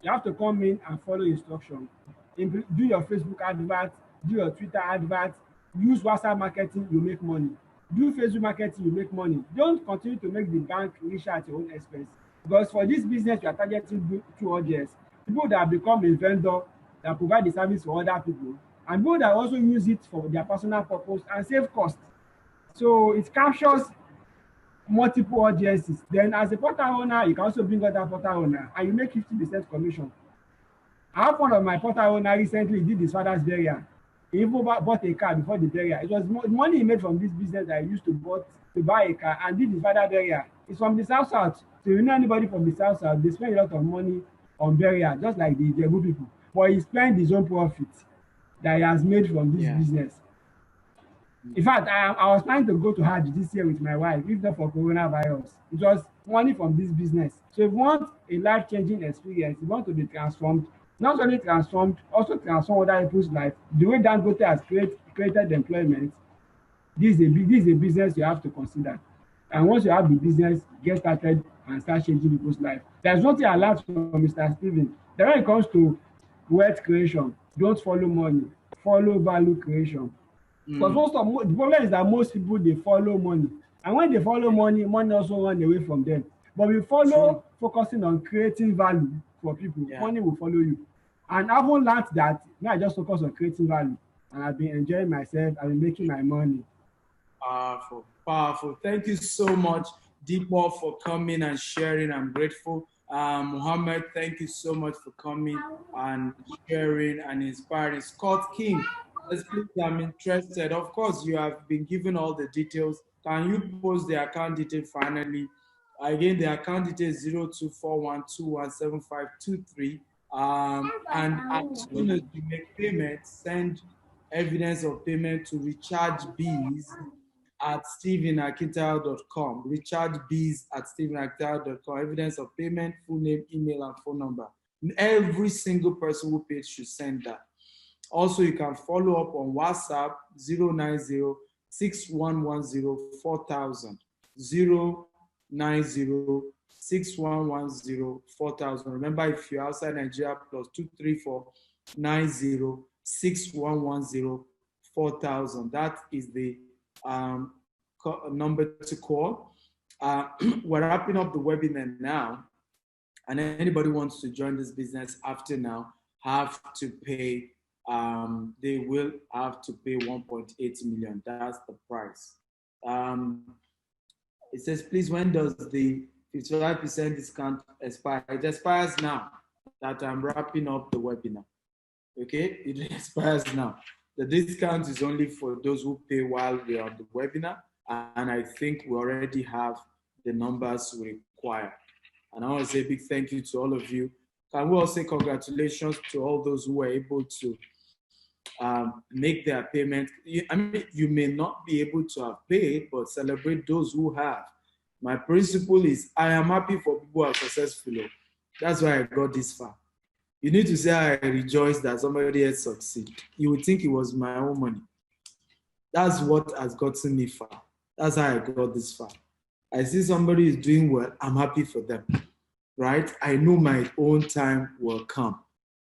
You have to come in and follow instruction. Do your Facebook advert, do your Twitter advert, use WhatsApp marketing, you make money. Do Facebook marketing, you make money. Don't continue to make the bank richer at your own expense. Because for this business, you are targeting two audience. People that have become a vendor that provide the service for other people, and people that also use it for their personal purpose and save costs. So it captures multiple audiences. Then as a portal owner, you can also bring other portal owner and you make 50% commission. I have one of my portal owner recently did his father's burial. He even bought a car before the burial. It was money he made from this business that he used to buy a car and did his father burial. It's from the South. So you know anybody from the South, they spend a lot of money on burial, just like the Jebu people. But he spent his own profit that he has made from this business. In fact, I was planning to go to Hajj this year with my wife, if not for coronavirus. It was money from this business. So if you want a life-changing experience, you want to be transformed, not only transformed, also transform other people's life. The way Dangote has created employment, this is a business you have to consider. And once you have the business, get started and start changing people's life. There's nothing I learned from Mr. Steven. Then when it comes to wealth creation, don't follow money, follow value creation. Because the problem is that most people, they follow money. And when they follow money, money also run away from them. But we follow focusing on creating value for people, money will follow you. And I've learned that now I just focus on creating value. And I've been enjoying myself, I've been making my money. Powerful, powerful. Thank you so much, Deepak, for coming and sharing. I'm grateful. Mohammed, thank you so much for coming and sharing and inspiring. Scott King, please, I'm interested. Of course, you have been given all the details. Can you post the account detail finally? Again, the account detail is 0241217523. And as soon as you make payment, send evidence of payment to rechargebees@stephenakintayo.com. rechargebees@stephenakintayo.com. Evidence of payment, full name, email, and phone number. Every single person who paid should send that. Also, you can follow up on WhatsApp 090-6110-4000. 090-6110-4000. Remember, if you're outside Nigeria, +234-90-6110-4000. That is the number to call. We're wrapping up the webinar now, and anybody wants to join this business after now have to pay. They will have to pay 1.8 million. That's the price. It says, please, when does the 55% discount expire? It expires now that I'm wrapping up the webinar. Okay, it expires now. The discount is only for those who pay while we're on the webinar, and I think we already have the numbers we require. And I want to say a big thank you to all of you. Can we all say congratulations to all those who were able to make their payment? I mean, you may not be able to have paid, but celebrate those who have. My principle is I am happy for people who are successful. That's why I got this far. You need to say I rejoice that somebody else succeed. You would think it was my own money. That's what has gotten me far. That's how I got this far. I see somebody is doing well, I'm happy for them, right? I know my own time will come.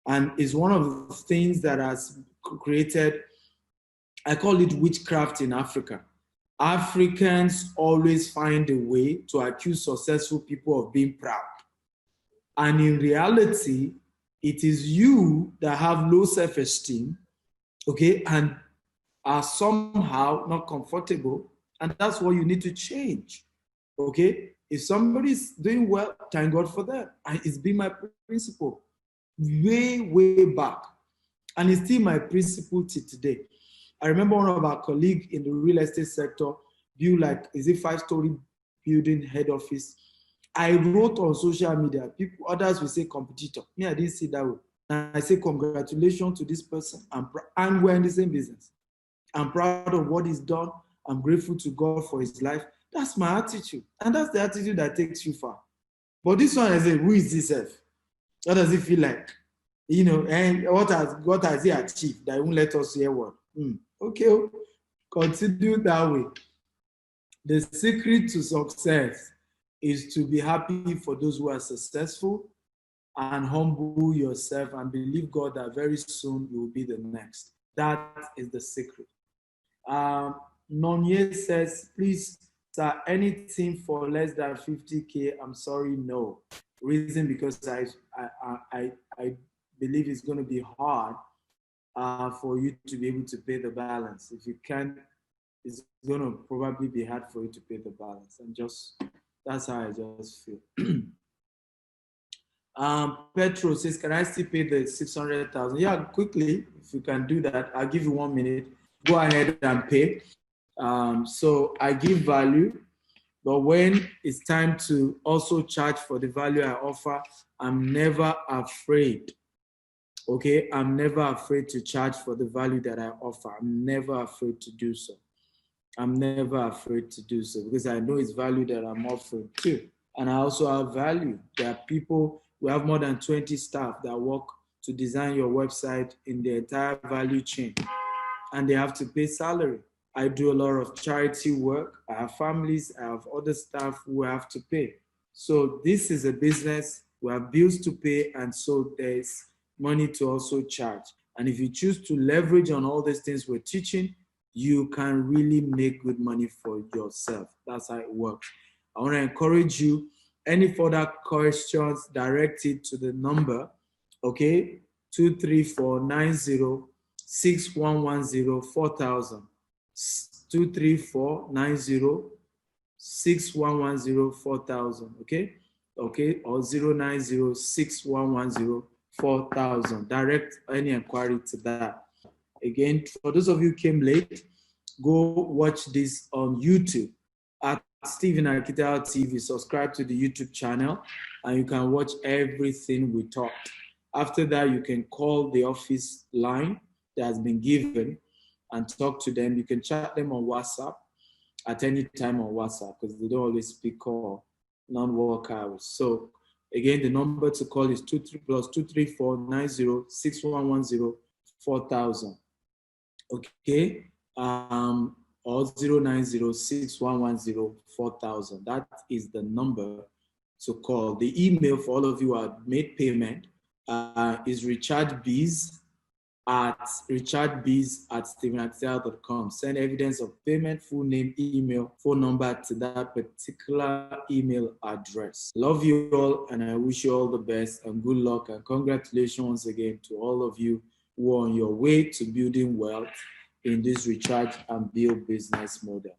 And it's one of the things that has created, I call it witchcraft in Africa. Africans always find a way to accuse successful people of being proud. And in reality, it is you that have low self-esteem, okay, and are somehow not comfortable, and that's what you need to change, okay? If somebody's doing well, thank God for that. And it's been my principle way back, and it's still my principle till today. I remember one of our colleagues in the real estate sector built like, is it 5-story building head office? I wrote on social media, people, others will say competitor. Me, I didn't see that way. And I say, congratulations to this person, and we're in the same business. I'm proud of what he's done. I'm grateful to God for his life. That's my attitude. And that's the attitude that takes you far. But this one, I say, who is this self? What does it feel like? You know, and what has he achieved that won't let us hear what? Okay, continue that way. The secret to success is to be happy for those who are successful and humble yourself and believe God that very soon you will be the next. That is the secret. Nonye says, please, sir, anything for less than 50K, I'm sorry, no. Reason because I believe it's going to be hard for you to be able to pay the balance. If you can't, it's going to probably be hard for you to pay the balance. And just, that's how I just feel. Petro says, can I still pay the 600,000? Yeah, quickly, if you can do that, I'll give you 1 minute. Go ahead and pay. So I give value, but when it's time to also charge for the value I offer, I'm never afraid. Okay, I'm never afraid to charge for the value that I offer. I'm never afraid to do so. I'm never afraid to do so because I know it's value that I'm offering too. And I also have value. There are people, we have more than 20 staff that work to design your website in the entire value chain, and they have to pay salary. I do a lot of charity work. I have families, I have other staff who have to pay. So this is a business, we have bills to pay, and so there's money to also charge. And if you choose to leverage on all these things we're teaching, you can really make good money for yourself. That's how it works. I want to encourage you, any further questions, direct it to the number, okay, 23490-6110-4000. 23490-6110-4000, okay? Okay, or 090-6110-4000. Direct any inquiry to that. Again, for those of you who came late, go watch this on YouTube at Stephen Akitao TV. Subscribe to the YouTube channel and you can watch everything we talked. After that, you can call the office line that has been given and talk to them. You can chat them on WhatsApp at any time on WhatsApp because they don't always speak call non-work hours. So again, the number to call is +23490-6110-4000. Okay, or 090-6110-4000. That is the number to call. The email for all of you who have made payment is richardbees@stephenakitao.com. Send evidence of payment, full name, email, phone number to that particular email address. Love you all, and I wish you all the best and good luck, and congratulations once again to all of you who are on your way to building wealth in this recharge and build business model.